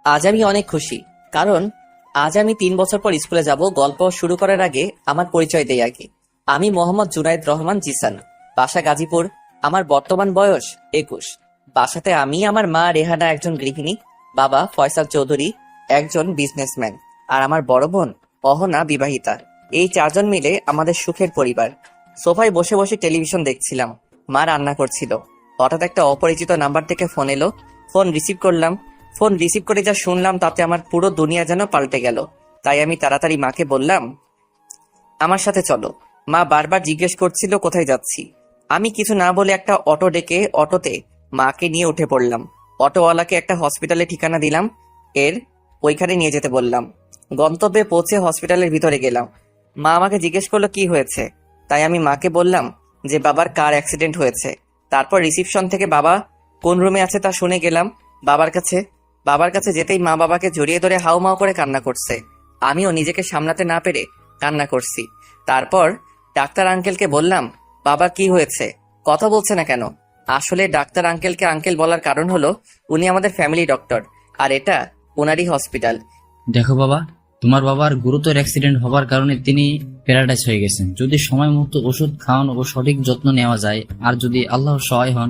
আজ আমি অনেক খুশি, কারণ আজ আমি 3 বছর পর স্কুলে যাব। গল্প শুরু করার আগে আমার পরিচয় দেই আগে। আমি মোহাম্মদ জুনায়েদ রহমান জিসান, বাসা গাজীপুর। আমার বর্তমান বয়স 21। বাসাতে আমি, আমার মা রেহানা একজন গৃহিণী, বাবা ফয়সাল চৌধুরী একজন বিজনেসম্যান, আর আমার বড় বোন অহনা বিবাহিতা। এই 4 জন মিলে আমাদের সুখের পরিবার। সোফায় বসে বসে টেলিভিশন দেখছিলাম, মা রান্না করছিল। হঠাৎ একটা অপরিচিত নাম্বার থেকে ফোন এলো। ফোন রিসিভ করলাম। ফোন রিসিভ করে যা শুনলাম তাতে আমার পুরো দুনিয়া যেন পাল্টে গেল। তাই আমি তাড়াতাড়ি মাকে বললাম, আমার সাথে চলো। মা বারবার জিজ্ঞেস করছিল কোথায় যাচ্ছি। আমি কিছু না বলে একটা অটো ডেকে অটোতে মাকে নিয়ে উঠে পড়লাম। অটোওয়ালাকে একটা হসপিটালে ঠিকানা দিলাম, এর ওইখানে নিয়ে যেতে বললাম। গন্তব্যে পৌঁছে হসপিটালের ভিতরে গেলাম। মা আমাকে জিজ্ঞেস করলো কি হয়েছে। তাই আমি মাকে বললাম যে বাবার কার অ্যাক্সিডেন্ট হয়েছে। তারপর রিসিপশন থেকে বাবা কোন রুমে আছে তা শুনে গেলাম বাবার কাছে যেতেই মা বাবাকে জড়িয়ে ধরে হাউমাউ করে কান্না করছে। আমিও নিজেকে সামলাতে না পেরে কান্না করছি। তারপর ডাক্তার আঙ্কেলকে বললাম, বাবার কি হয়েছে, কথা বলছে না কেন? আসলে ডাক্তার আঙ্কেলকে আঙ্কেল বলার কারণ হলো উনি আমাদের ফ্যামিলি ডক্টর, আর এটা ওনারই হসপিটাল। দেখো বাবা, তোমার বাবার গুরুতর অ্যাক্সিডেন্ট হবার কারণে তিনি প্যারালাইজ হয়ে গেছেন। যদি সময় মতো ওষুধ খাওয়ানো ও সঠিক যত্ন নেওয়া যায়, আর যদি আল্লাহর সহায় হন,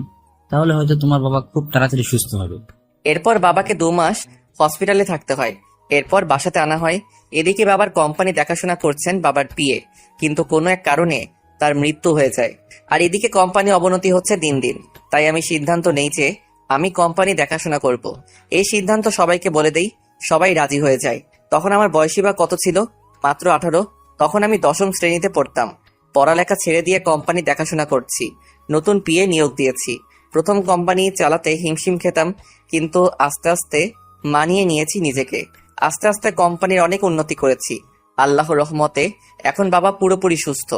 তাহলে হয়তো তোমার বাবা খুব তাড়াতাড়ি সুস্থ হবে। এরপর বাবাকে 2 মাস হসপিটালে থাকতে হয়। এরপর বাসাতে আনা হয়। এদিকে বাবার কোম্পানি দেখাশোনা করছেন বাবার পিএ, কিন্তু কোনো এক কারণে তার মৃত্যু হয়ে যায়। আর এদিকে কোম্পানি অবনতি হচ্ছে দিন দিন। তাই আমি সিদ্ধান্ত নেই যে আমি কোম্পানি দেখাশোনা করব। এই সিদ্ধান্ত সবাইকে বলে দেই, সবাই রাজি হয়ে যায়। তখন আমার বয়সী বা কত ছিল, মাত্র 18। তখন আমি 10ম শ্রেণীতে পড়তাম। পড়ালেখা ছেড়ে দিয়ে কোম্পানি দেখাশোনা করছি। নতুন পিএ নিয়োগ দিয়েছি। প্রথম কোম্পানি চালাতে হিমশিম খেতাম, কিন্তু আস্তে আস্তে মানিয়ে নিয়েছি নিজেকে। আস্তে আস্তে কোম্পানির অনেক উন্নতি করেছি আল্লাহর রহমতে। এখন বাবা পুরোপুরি সুস্থ।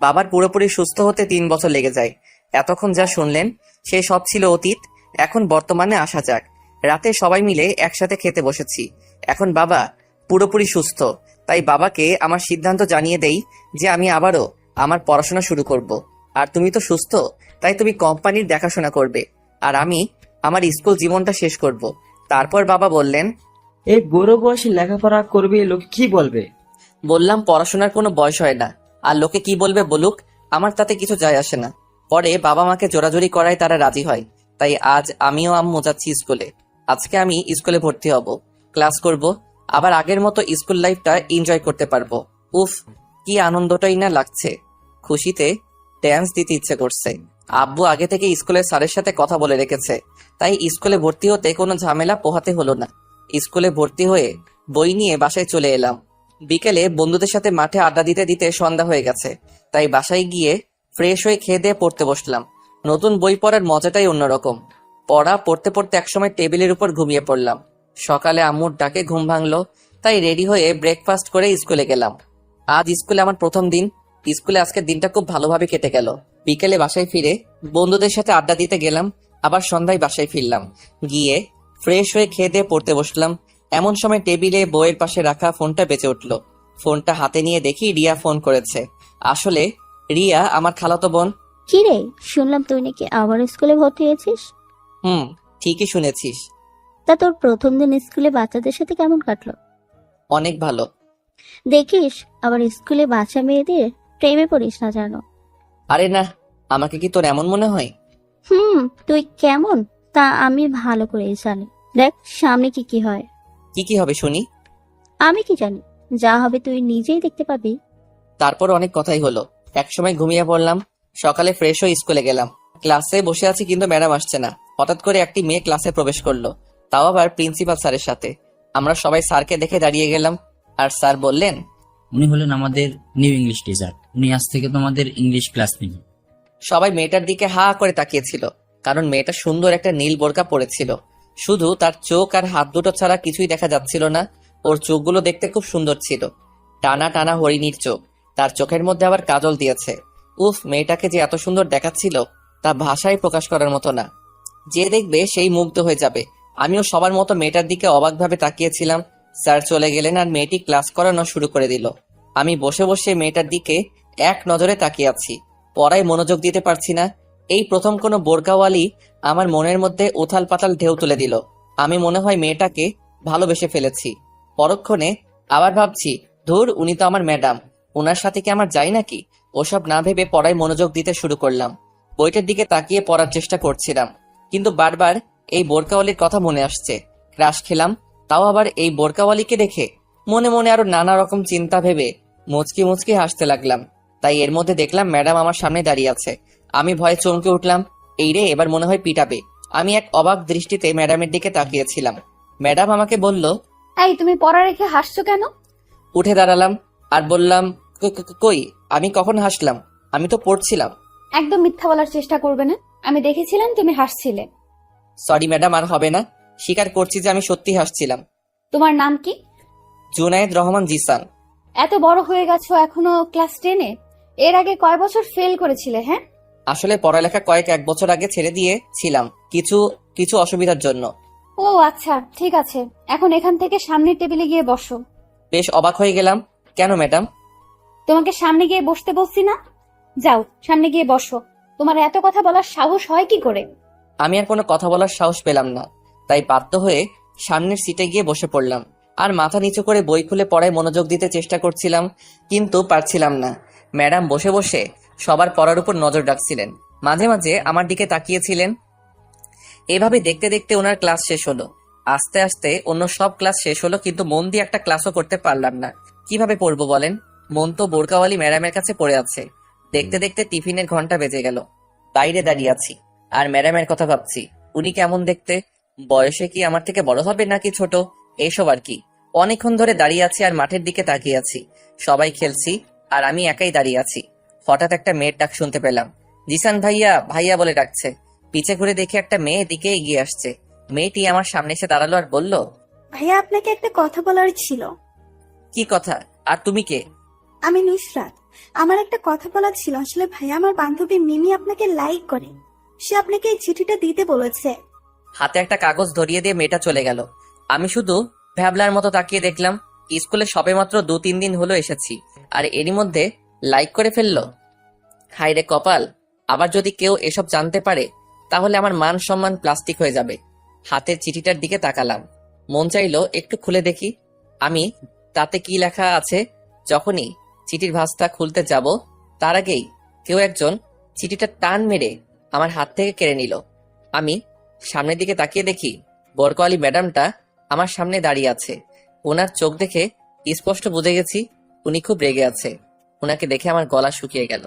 বাবার পুরোপুরি সুস্থ হতে 3 বছর লেগে যায়। এতক্ষণ যা শুনলেন সে সব ছিল অতীত। এখন বর্তমানে আসা যাক। রাতে সবাই মিলে একসাথে খেতে বসেছি। এখন বাবা পুরোপুরি সুস্থ, তাই বাবাকে আমার সিদ্ধান্ত জানিয়ে দেই যে আমি আবারও আমার পড়াশোনা শুরু করব। আর তুমি তো সুস্থ, তাই তুমি কোম্পানির দেখাশোনা করবে, আর আমি আমার স্কুল জীবনটা শেষ করব। তারপর বাবা বললেন, এই বুড়ো বয়সে লেখাপড়া করবে, লোকে কি বলবে? বললাম পড়াশোনার কোনো বয়স হয় না, আর লোকে কি বলবে বলুক, আমার তাতে কিছু যায় আসে না। পরে বাবা মাকে জোরাজোরি করায় তারা রাজি হয়। তাই আজ আমিও আম্মু যাচ্ছি স্কুলে। আজকে আমি স্কুলে ভর্তি হব, ক্লাস করব, আবার আগের মতো স্কুল লাইফটা এনজয় করতে পারবো। উফ, কি আনন্দটাই না লাগছে। খুশিতে ড্যান্স দিতে ইচ্ছে করছে। আব্বু আগে থেকে স্কুলের স্যারের সাথে কথা বলে রেখেছে, তাই স্কুলে ভর্তি হতে কোনো ঝামেলা পোহাতে হলো না। স্কুলে ভর্তি হয়ে বই নিয়ে বাসায় চলে এলাম। বিকেলে বন্ধুদের সাথে মাঠে আড্ডা দিতে দিতে সন্ধ্যা হয়ে গেছে, তাই বাসায় গিয়ে ফ্রেশ হয়ে খেয়ে দিয়ে পড়তে বসলাম। নতুন বই পড়ার মজাটাই অন্যরকম। পড়তে পড়তে একসময় টেবিলের উপর ঘুমিয়ে পড়লাম। সকালে আম্মুর ডাকে ঘুম ভাঙলো, তাই রেডি হয়ে ব্রেকফাস্ট করে স্কুলে গেলাম। আজ স্কুলে আমার প্রথম দিন। স্কুলে আজকের দিনটা খুব ভালোভাবে কেটে গেল। বিকেলে বাসায় ফিরে বন্ধুদের সাথে আড্ডা দিতে গেলাম, আবার সন্ধ্যায় বাসায় ফিরলাম। গিয়ে ফ্রেশ হয়ে খেয়ে দিয়ে পড়তে বসলাম। এমন সময় টেবিলে বইয়ের পাশে রাখা ফোনটা বেজে উঠল। ফোনটা হাতে নিয়ে দেখি রিয়া ফোন করেছে। আসলে রিয়া আমার খালাতো বোন। কি রে, শুনলাম তুই নাকি আবার স্কুলে ভর্তি হয়েছিস। ঠিকই শুনেছিস। তা তোর প্রথম দিন স্কুলে বাচ্চাদের সাথে কেমন কাটলো? অনেক ভালো। দেখিস আবার স্কুলে বাচ্চা মেয়েদের প্রেমে পড়িস না জানো। আরে না, আমাকে কি তোর এমন মনে হয়? তুই কেমন তা আমি ভালো করেই জানি। দেখ সামনে কি কি হয়। কি হবে শুনি? আমি কি জানি, যা হবে তুই নিজেই দেখতে পাবি। তারপর অনেক কথাই হলো। একসময় ঘুমিয়ে পড়লাম। সকালে ফ্রেশ হয়ে স্কুলে গেলাম। ক্লাসে বসে আছি, কিন্তু ম্যাডাম আসছে না। হঠাৎ করে একটি মেয়ে ক্লাসে প্রবেশ করলো, তাও আবার প্রিন্সিপাল স্যারের সাথে। আমরা সবাই স্যারকে দেখে দাঁড়িয়ে গেলাম, আর স্যার বললেন, উনি হলেন আমাদের নিউ ইংলিশ টিচার। উনি আজ থেকে তোমাদের ইংলিশ ক্লাস নেবেন। সবাই মেয়েটার দিকে হা করে তাকিয়েছিল, কারণ মেয়েটা সুন্দর একটা নীল বোরকা পরেছিল। শুধু তার চোখ আর হাত দুটো ছাড়া কিছুই দেখা যাচ্ছিল না। ওর চোখগুলো দেখতে খুব সুন্দর ছিল, টানা টানা হরিণীর চোখ। তার চোখের মধ্যে আবার কাজল দিয়েছে। উফ, মেয়েটাকে যে এত সুন্দর দেখাচ্ছিল তা ভাষায় প্রকাশ করার মতো না। যে দেখবে সেই মুগ্ধ হয়ে যাবে। আমিও সবার মতো মেয়েটার দিকে অবাকভাবে তাকিয়েছিলাম। স্যার চলে গেলেন আর মেয়েটি ক্লাস করানো শুরু করে দিল। আমি বসে বসে মেয়েটার দিকে এক নজরে তাকিয়ে আছি। পড়ায় মনোযোগ দিতে পারছি না। এই প্রথম কোনো বোরকাওয়ালি আমার মনের মধ্যে উথাল পাতাল ঢেউ তুলে দিল। আমি মনে হয় মেয়েটাকে ভালোবেসে ফেলেছি। পরক্ষণে আবার ভাবছি, ধুর, উনি তো আমার ম্যাডাম, ওনার সাথে কি আমার যাই নাকি? ওসব না ভেবে পড়ায় মনোযোগ দিতে শুরু করলাম। বইটার দিকে তাকিয়ে পড়ার চেষ্টা করছিলাম, কিন্তু বারবার এই বোরকাওয়ালির কথা মনে আসছে। ক্রাশ খেলাম, তাও আবার এই বোরকাওয়ালিকে দেখে। মনে মনে আরো নানা রকম চিন্তা ভেবে মুচকি মুচকি হাসতে লাগলাম। তাই এর মধ্যে দেখলাম ম্যাডাম আমার সামনে দাঁড়িয়ে আছে। আমি ভয়ে চমকে উঠলাম। এই রে, এবার মনে হয় পিটাবে। আমি এক অবাক দৃষ্টিতে ম্যাডামের দিকে তাকিয়েছিলাম। ম্যাডাম আমাকে বলল, এই তুমি পড়া রেখে হাসছো কেন? উঠে দাঁড়ালাম আর বললাম, কই, আমি কখন হাসলাম? আমি তো পড়ছিলাম। একদম মিথ্যা বলার চেষ্টা করবে না, আমি দেখেছিলাম তুমি হাসছিলে। সরি ম্যাডাম, আর হবে না। স্বীকার করছি যে আমি সত্যি হাসছিলাম। তোমার নাম কি? জুনায়েদ রহমান জিসান। এত বড় হয়ে গেছো এখনো ক্লাস 10-এ? এর আগে কয় বছর ফেল করেছিলে? হ্যাঁ, আসলে পড়ালেখা এক বছর আগে ছেড়ে দিয়েছিলাম কিছু কিছু অসুবিধার জন্য। ও আচ্ছা, ঠিক আছে, এখন এখান থেকে সামনের টেবিলে গিয়ে বসো। বেশ অবাক হয়ে গেলাম। কেন ম্যাডাম? তোমাকে সামনে গিয়ে বসতে বলছি না? যাও সামনে গিয়ে বসো। তোমার এত কথা বলার সাহস হয় কি করে? আমি আর কোনো কথা বলার সাহস পেলাম না, তাই বাধ্য হয়ে সামনের সিটে গিয়ে বসে পড়লাম। আর মাথা নিচু করে বই খুলে পড়ায় মনোযোগ দিতে চেষ্টা করছিলাম, কিন্তু পারছিলাম না। ম্যাডাম বসে বসে সবার পড়ার উপর নজর রাখছিলেন, মাঝে মাঝে আমার দিকে তাকিয়েছিলেন। এভাবে দেখতে দেখতে ওনার ক্লাস শেষ হলো। আস্তে আস্তে অন্য সব ক্লাস শেষ হলো, কিন্তু মন দিয়ে একটা ক্লাসও করতে পারলাম না। কিভাবে পড়বো বলেন? মন তো বোরকাওয়ালি ম্যাডামের কাছে পড়ে আছে। দেখতে দেখতে টিফিনের ঘন্টা বেজে গেল। বাইরে দাঁড়িয়ে আছি আর ম্যাডামের কথা ভাবছি। উনি কেমন দেখতে? বয়সে কি আমার থেকে বড় হবে নাকি ছোট? এইসব আর কি। অনেকক্ষণ ধরে দাঁড়িয়ে আছি আর মাঠের দিকে তাকিয়ে আছি। সবাই খেলছি আর আমি একাই দাঁড়িয়ে আছি। হঠাৎ একটা মেয়ের ডাক শুনতে পেলাম। জিসান ভাইয়া, ভাইয়া বলে ডাকছে। পিছে ঘুরে দেখে একটা মেয়ে দিকে এগিয়ে আসছে। মেয়েটি আমার সামনে এসে দাঁড়ালো আর বলল, ভাইয়া, আপনাকে একটা কথা বলার ছিল। কি কথা? আর তুমি কে? আমি নুসরাত। আমার একটা কথা বলার ছিল। আসলে ভাইয়া, আমার বান্ধবী মিমি আপনাকে লাইক করে। সে আপনাকে এই চিঠিটা দিতে বলেছে। হাতে একটা কাগজ ধরিয়ে দিয়ে মেয়েটা চলে গেল। আমি শুধু ভ্যাবলার মতো তাকিয়ে দেখলাম। স্কুলে সবেমাত্র 2-3 দিন হলো এসেছি, আর এরই মধ্যে লাইক করে ফেললো। হায় রে কপাল! আবার যদি কেউ এসব জানতে পারে, তাহলে আমার মান সম্মান প্লাস্টিক হয়ে যাবে। হাতের চিঠিটার দিকে তাকালাম। মন চাইলো একটু খুলে দেখি আমি তাতে কি লেখা আছে। যখনই চিঠির ভাঁজটা খুলতে যাব, তার আগেই কেউ একজন চিঠিটা টান মেরে আমার হাত থেকে কেড়ে নিল। আমি সামনের দিকে তাকিয়ে দেখি বরকওয়ালি ম্যাডামটা আমার সামনে দাঁড়িয়ে আছে। ওনার চোখ দেখে স্পষ্ট বুঝে গেছি উনি খুব রেগে আছে। ওনাকে দেখে আমার গলা শুকিয়ে গেল।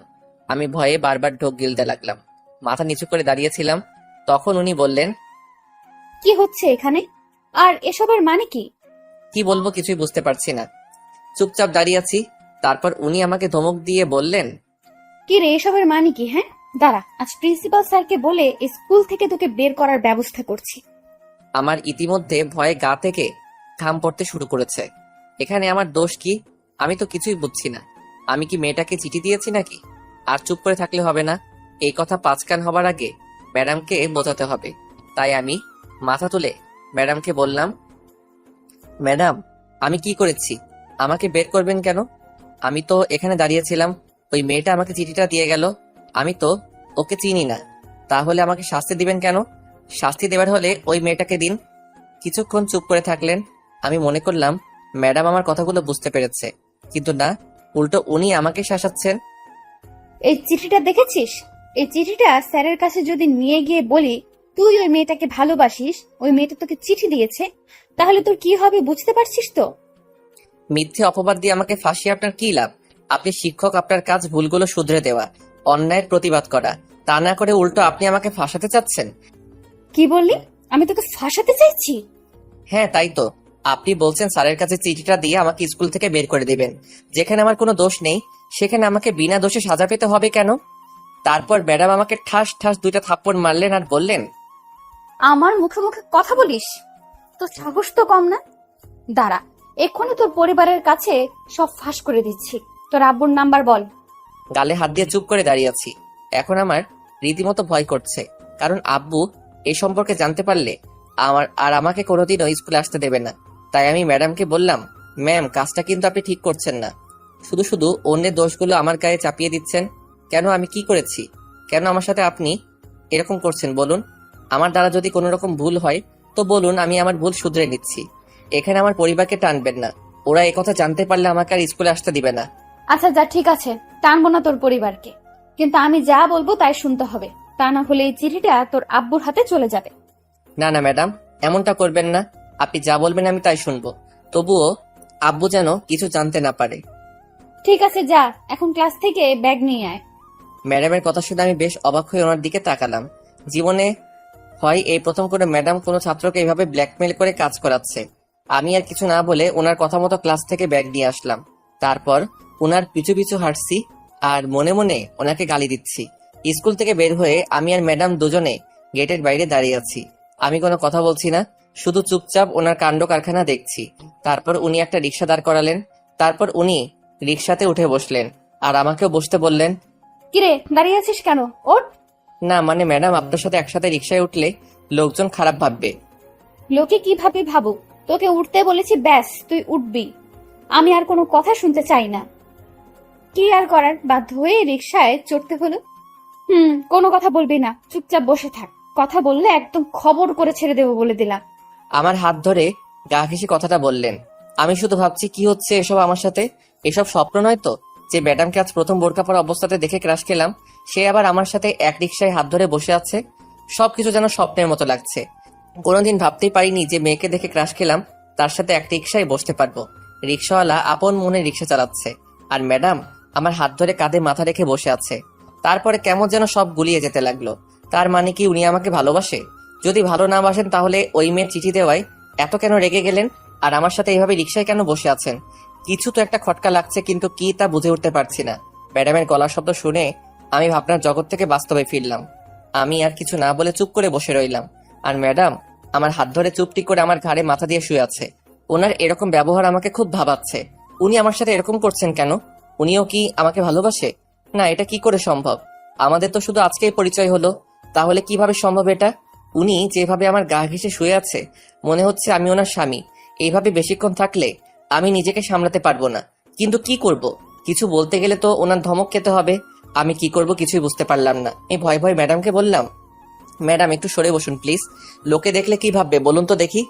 আমি ভয়ে বারবার ঢোক গিলতে লাগলাম। মাথা নিচু করে দাঁড়িয়েছিলাম। তখন উনি বললেন, কি হচ্ছে এখানে? আর এসবের মানে কি? কি বলবো কিছুই বুঝতে পারছি না। চুপচাপ দাঁড়িয়ে আছি। তারপর উনি আমাকে ধমক দিয়ে বললেন, কি রে, এসবের মানে কি? হ্যাঁ, দাঁড়া, আজ প্রিন্সিপাল স্যারকে বলে স্কুল থেকে তোকে বের করার ব্যবস্থা করছি। আমার ইতিমধ্যে ভয়ে গা থেকে ঘাম পড়তে শুরু করেছে। এখানে আমার দোষ কি? আমি তো কিছুই বুঝছি না। আমি কি মেয়েটাকে চিঠি দিয়েছি নাকি? আর চুপ করে থাকলে হবে না। এই কথা 5 কান হবার আগে ম্যাডামকে বোঝাতে হবে। তাই আমি মাথা তুলে ম্যাডামকে বললাম, ম্যাডাম, আমি কি করেছি? আমাকে বের করবেন কেন? আমি তো এখানে দাঁড়িয়েছিলাম, ওই মেয়েটা আমাকে চিঠিটা দিয়ে গেল। আমি তো ওকে চিনি না। তাহলে আমাকে শাস্তি দিবেন কেন? শাস্তি দেবার হলে ওই মেয়েটাকে দিন। কিছুক্ষণ চুপ করে থাকলেন। আমি মনে করলাম ম্যাডাম আমার কথাগুলো বুঝতে পেরেছে, কিন্তু না, উল্টো উনি আমাকে শাসাচ্ছেন। এই চিঠিটা দেখেছিস? এই চিঠিটা স্যারের কাছে যদি নিয়ে গিয়ে বলি তুই ওই মেয়েটাকে ভালোবাসিস, ওই মেয়েটা তোকে চিঠি দিয়েছে, তাহলে তোর কি হবে বুঝতে পারছিস তো? মিথ্যে অপবাদ দিয়ে আমাকে ফাঁসিয়ে আপনার কি লাভ? আপনি শিক্ষক, আপনার কাজ ভুলগুলো শুধরে দেওয়া, অন্যায়ের প্রতিবাদ করা। তা না করে উল্টো আপনি আমাকে ফাঁসাতে চাচ্ছেন। কি বললি? আমি তোকে ফাঁসাতে চাইছি? হ্যাঁ, তাই তো। আপনি বলছেন স্যারের কাছে চিঠিটা দিয়ে আমাকে স্কুল থেকে বের করে দিবেন। যেখানে আমার কোনো দোষ নেই, সেখানে আমাকে বিনা দোষে সাজা পেতে হবে কেন? তারপর ম্যাডাম আমাকে ঠাস ঠাস 2টা থাপ্পড় মারলেন আর বললেন, আমার মুখে মুখে কথা বলিস? তোর সাহস তো কম না। দাঁড়া, এক্ষুনি তোর পরিবারের কাছে সব ফাঁস করে দিচ্ছি। তোর আব্বুর নাম্বার বল। গালে হাত দিয়ে চুপ করে দাঁড়িয়ে আছি। এখন আমার রীতিমতো ভয় করছে, কারণ আব্বু এই সম্পর্কে জানতে পারলে আমাকে কোনোদিনও স্কুলে আসতে দেবে না। তাই আমি ম্যাডামকে বললাম, ম্যাম, কাজটা কিন্তু আপনি ঠিক করছেন না। শুধু শুধু অন্যের দোষগুলো আমার গায়ে চাপিয়ে দিচ্ছেন। কেন? আমি কি করেছি? কেন আমার সাথে আপনি এরকম করছেন বলুন? আমার দ্বারা যদি কোনো রকম ভুল হয় তো বলুন, আমি আমার ভুল শুধরে নিচ্ছি। এখানে আমার পরিবারকে টানবেন না, ওরা একথা জানতে পারলে আমাকে আর স্কুলে আসতে দিবে না। আচ্ছা যা, ঠিক আছে, টানবো না তোর পরিবারকে, কিন্তু আমি যা বলবো তাই শুনতে হবে, তা না হলে এই চিঠিটা তোর আব্বুর হাতে চলে যাবে। না না ম্যাডাম, এমনটা করবেন না। আপনি যা বলবেন আমি তাই শুনবো, তবুও আব্বু যেন কিছু জানতে না পারে। ঠিক আছে যা, এখন ক্লাস থেকে ব্যাগ নিয়ে আয়। ম্যাডামের কথা শুনে আমি বেশ অবাক হয়ে ওনার দিকে তাকালাম। জীবনে হয় এই প্রথম করে ম্যাডাম কোনো ছাত্রকে এইভাবে ব্ল্যাকমেল করে কাজ করাচ্ছে। আমি আর কিছু না বলে ওনার কথা মতো ক্লাস থেকে ব্যাগ নিয়ে আসলাম। তারপর ওনার পিছু পিছু হাঁটছি আর মনে মনে ওনাকে গালি দিচ্ছি। স্কুল থেকে বের হয়ে আমি আর ম্যাডাম দুজনে গেটের বাইরে দাঁড়িয়ে আছি। আমি কোনো কথা বলছি না, শুধু চুপচাপ ওনার কাণ্ড কারখানা দেখছি। তারপর উনি একটা রিক্সা দাঁড় করালেন। তারপর উনি রিক্সাতে উঠে বসলেন আর আমাকেও বসতে বললেন। কিরে দাঁড়িয়ে আছিস কেন, ওঠ। না মানে ম্যাডাম, আপনার সাথে একসাথে রিক্সায় উঠলে লোকজন খারাপ ভাববে। লোকে কি ভাবে ভাবুক, তোকে উঠতে বলেছি, ব্যাস তুই উঠবি। আমি আর কোনো কথা শুনতে চাই না। কি আর করার, বাধ্য হয়ে রিকশায় চড়তে হলো। কোনো কথা বলবি না, চুপচাপ বসে থাক। কথা বললে একদম খবর করে ছেড়ে দেবো বলে দিলাম। আমার হাত ধরে গা ঘেঁষে কথাটা বললেন। আমি শুধু ভাবছি কি হচ্ছে এসব আমার সাথে। এসব স্বপ্ন নয় তো, যে ম্যাডামকে আজ প্রথম বোরকা পরা অবস্থাতে দেখে ক্রাশ খেলাম, সে আবার আমার সাথে এক রিক্সায় হাত ধরে বসে আছে। সবকিছু যেন স্বপ্নের মতো লাগছে। কোনোদিন ভাবতেই পারিনি যে মেয়েকে দেখে ক্রাশ খেলাম তার সাথে এক রিক্সায় বসতে পারবো। রিক্সাওয়ালা আপন মনে রিক্সা চালাচ্ছে আর ম্যাডাম আমার হাত ধরে কাঁধে মাথা রেখে বসে আছে। তারপরে কেমন যেন সব গুলিয়ে যেতে লাগলো। তার মানে কি উনি আমাকে ভালোবাসে? যদি ভালো না বাসেন তাহলে ওই মেয়ের চিঠি দেওয়ায় এত কেন রেগে গেলেন আর আমার সাথে এইভাবে রিক্সায় কেন বসে আছেন? কিছু তো একটা খটকা লাগছে, কিন্তু কি তা বুঝে উঠতে পারছি না। ম্যাডামের গলার শব্দ শুনে আমি ভাবনার জগৎ থেকে বাস্তবে ফিরলাম। আমি আর কিছু না বলে চুপ করে বসে রইলাম। আর ম্যাডাম আমার হাত ধরে চুপটি করে আমার ঘাড়ে মাথা দিয়ে শুয়ে আছে। ওনার এরকম ব্যবহার আমাকে খুব ভাবাচ্ছে। উনি আমার সাথে এরকম করছেন কেন? উনিও কি আমাকে ভালোবাসে? না, এটা কি করে সম্ভব? আমাদের তো শুধু আজকেই পরিচয় হলো, তাহলে কিভাবে সম্ভব এটা? উনি যেভাবে আমার গা ঘেঁষে শুয়ে আছে, মনে হচ্ছে আমি ওনার স্বামী। এইভাবে বেশিক্ষণ থাকলে আমি নিজেকে সামলাতে পারবো না। কিন্তু কি করব? কিছু বলতে গেলে তো ওনার ধমক খেতে হবে। আমি কি করব কিছুই বুঝতে পারলাম না। এই ভয় ভয় ম্যাডামকে বললাম, ম্যাডাম একটু সরে বসুন প্লিজ। লোকে দেখলে কি ভাববে বলুন তো দেখি?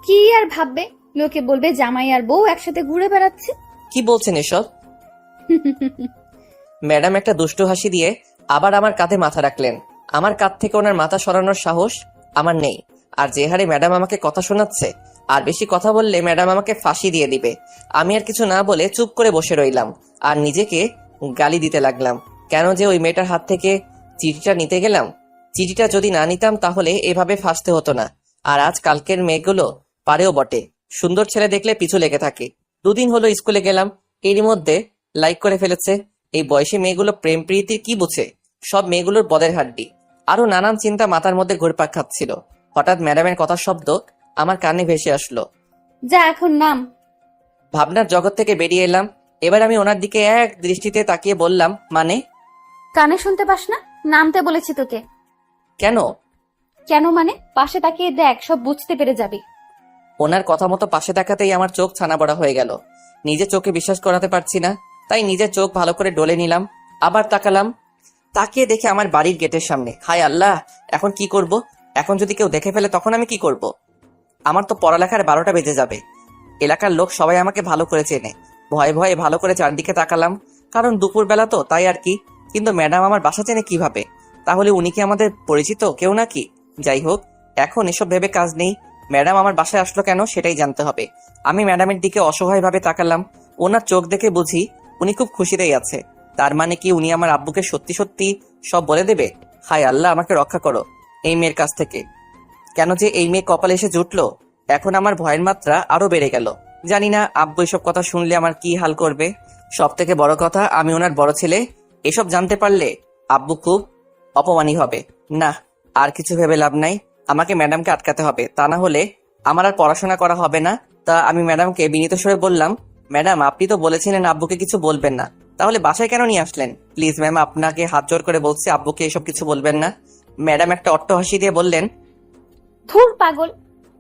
কি আর ভাববে? লোকে বলবে জামাই আর বউ একসাথে ঘুরে বেড়াচ্ছে। কি বলছেন এসব? ম্যাডাম একটা দুষ্টু হাসি দিয়ে আবার আমার কাঁধে মাথা রাখলেন। আমার কাঁধ থেকে ওনার মাথা সরানোর সাহস আমার নেই। আর যে হারে ম্যাডাম আমাকে কথা শোনাচ্ছে, আর বেশি কথা বললে ম্যাডাম আমাকে ফাঁসি দিয়ে দিবে। আমি আর কিছু না বলে চুপ করে বসে রইলাম আর নিজেকে গালি দিতে লাগলাম। কেন যে ওই মেয়েটার হাত থেকে চিঠিটা নিতে গেলাম। চিঠিটা যদি না নিতাম তাহলে এভাবে ফাঁসতে হতো না। আর আজ কালকের মেয়েগুলো পারেও বটে, সুন্দর ছেলে দেখলে পিছু লেগে থাকে। 2 দিন হলো স্কুলে গেলাম, এরই মধ্যে লাইক করে ফেলেছে। এই বয়সে মেয়েগুলো প্রেম প্রীতি কি বুঝে? সব মেয়েগুলোর বদের হাড্ডি। আরো নানান চিন্তা মাথার মধ্যে ঘুরপাক খাচ্ছিল। হঠাৎ ম্যাডামের কথার শব্দ আমার কানে ভেসে আসলো। যা এখন নাম। ভাবনার জগৎ থেকে বেরিয়ে এলাম। এবার আমি ওনার দিকে এক দৃষ্টিতে তাকিয়ে বললাম, মানে? কানে শুনতে পাস না? নামতে বলেছি তোকে। কেন? কেন মানে পাশে তাকিয়ে দেখ, সব বুঝতে পেরে যাবি। ওনার কথা মতো পাশে তাকাতেই আমার চোখ ছানা বড়া হয়ে গেল। নিজের চোখে বিশ্বাস করাতে পারছি না, তাই নিজের চোখ ভালো করে ডলে নিলাম। আবার তাকালাম, তাকিয়ে দেখে আমার বাড়ির গেটের সামনে। হায় আল্লাহ, এখন কি করব? এখন যদি কেউ দেখে ফেলে তখন আমি কি করব? আমার তো পড়ালেখার 12টা বেজে যাবে। এলাকার লোক সবাই আমাকে ভালো করে চেনে। ভয়ে ভয়ে ভালো করে চারদিকে তাকালাম, কারণ দুপুরবেলা তো, তাই আর কি। কিন্তু ম্যাডাম আমার বাসা চেনে কিভাবে? তাহলে উনি কি আমাদের পরিচিত কেউ নাকি? যাই হোক, এখন এসব ভেবে কাজ নেই। ম্যাডাম আমার বাসায় আসলো কেন সেটাই জানতে হবে। আমি ম্যাডামের দিকে অসহায়ভাবে তাকালাম। ওনার চোখ দেখে বুঝি উনি খুব খুশিতেই আছে। তার মানে কি উনি আমার আব্বুকে সত্যি সত্যি সব বলে দেবে? হায় আল্লাহ, আমাকে রক্ষা করো এই মেয়ের কাছ থেকে। কেন যে এই মেয়ে কপালে এসে জুটলো? এখন আমার ভয়ের মাত্রা আরো বেড়ে গেল। জানি না আব্বু এসব কথা শুনলে আমার কি হাল করবে। সব থেকে বড় কথা, আমি ওনার বড় ছেলে। এসব জানতে পারলে আব্বু খুব অপমানী হবে। না, আর কিছু ভেবে লাভ নাই। আমাকে ম্যাডামকে আটকাতে হবে, তা না হলে আমার আর পড়াশোনা করা হবে না। তা আমি ম্যাডামকে বিনীত স্বরে বললাম, ম্যাডাম আপনি তো বলেছিলেন আব্বুকে কিছু বলবেন না, তাহলে বাসায় কেন নিয়ে আসলেন? প্লিজ ম্যাম, আপনাকে হাত জোর করে বলছি, আব্বুকে এসব কিছু বলবেন না। ম্যাডাম একটা অট্ট হাসি দিয়ে বললেন, ধুর পাগল,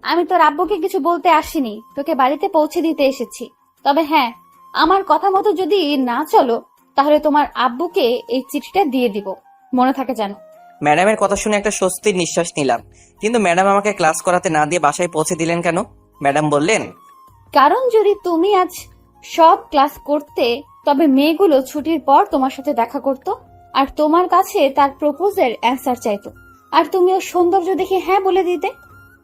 আমি তোর আব্বুকে কিছু বলতে আসিনি, তোকে বাড়িতে পৌঁছে দিতে এসেছি। তবে হ্যাঁ, আমার কথা মতো যদি না চলো তাহলে তোমার আব্বুকে এই চিঠিটা দিয়ে দিব, মনে থাকে যেন। ম্যাডামের কথা শুনে একটা স্বস্তির নিঃশ্বাস নিলাম। কিন্তু ম্যাডাম আমাকে ক্লাস করাতে না দিয়ে বাসায় পৌঁছে দিলেন কেন? ম্যাডাম বললেন, কারণ যদি তুমি আজ সব ক্লাস করতে, তবে মেয়েগুলো ছুটির পর তোমার সাথে দেখা করত আর তোমার কাছে তার প্রপোজের অ্যান্সার চাইতো, আর তুমিও সৌন্দর্য দেখে হ্যাঁ বলে দিতে,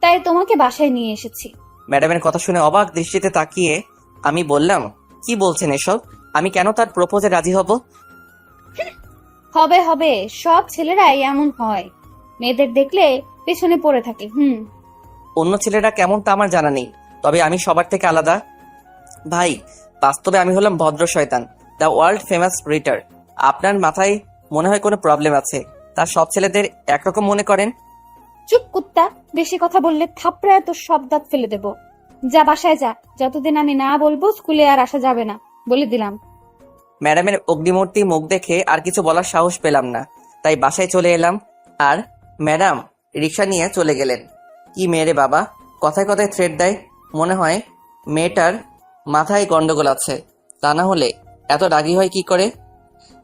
তাই তোমাকে বাসায় নিয়ে এসেছি। ম্যাডামের কথা শুনে অবাক দৃষ্টিতে তাকিয়ে আমি বললাম, কি বলছেন এসব? আমি কেন তার প্রপোজে রাজি হব? হবে হবে, সব ছেলেরাই এমন হয়, মেয়েদের দেখলে পেছনে পড়ে থাকে। অন্য ছেলেরা কেমন তা আমার জানা নেই, তবে আমি সবার থেকে আলাদা। ভাই, বাস্তবে আমি হলাম ভদ্র শয়তান, দ্য ওয়ার্ল্ড ফেমাস রিটার। আপনার মাথায় মনে হয় কোনো প্রবলেম আছে, তার সব ছেলেদের একরকম মনে করেন। চুপ কুত্তা, বেশি কথা বললে থাপড়ায় তোর সব দাঁত ফেলে দেব। যা বাসায় যা, যতদিন আমি না বলবো স্কুলে আর আসা যাবে না, বলে দিলাম। ম্যাডামের অগ্নিমূর্তি মুখ দেখে আর কিছু বলার সাহস পেলাম না, তাই বাসায় চলে এলাম। আর ম্যাডাম রিক্সা নিয়ে চলে গেলেন। কি মেয়েরে বাবা, কথায় কথায় থ্রেট দেয়। মনে হয় মেয়েটার মাথায় গন্ডগোল আছে, তা না হলে এত রাগী হয় কি করে?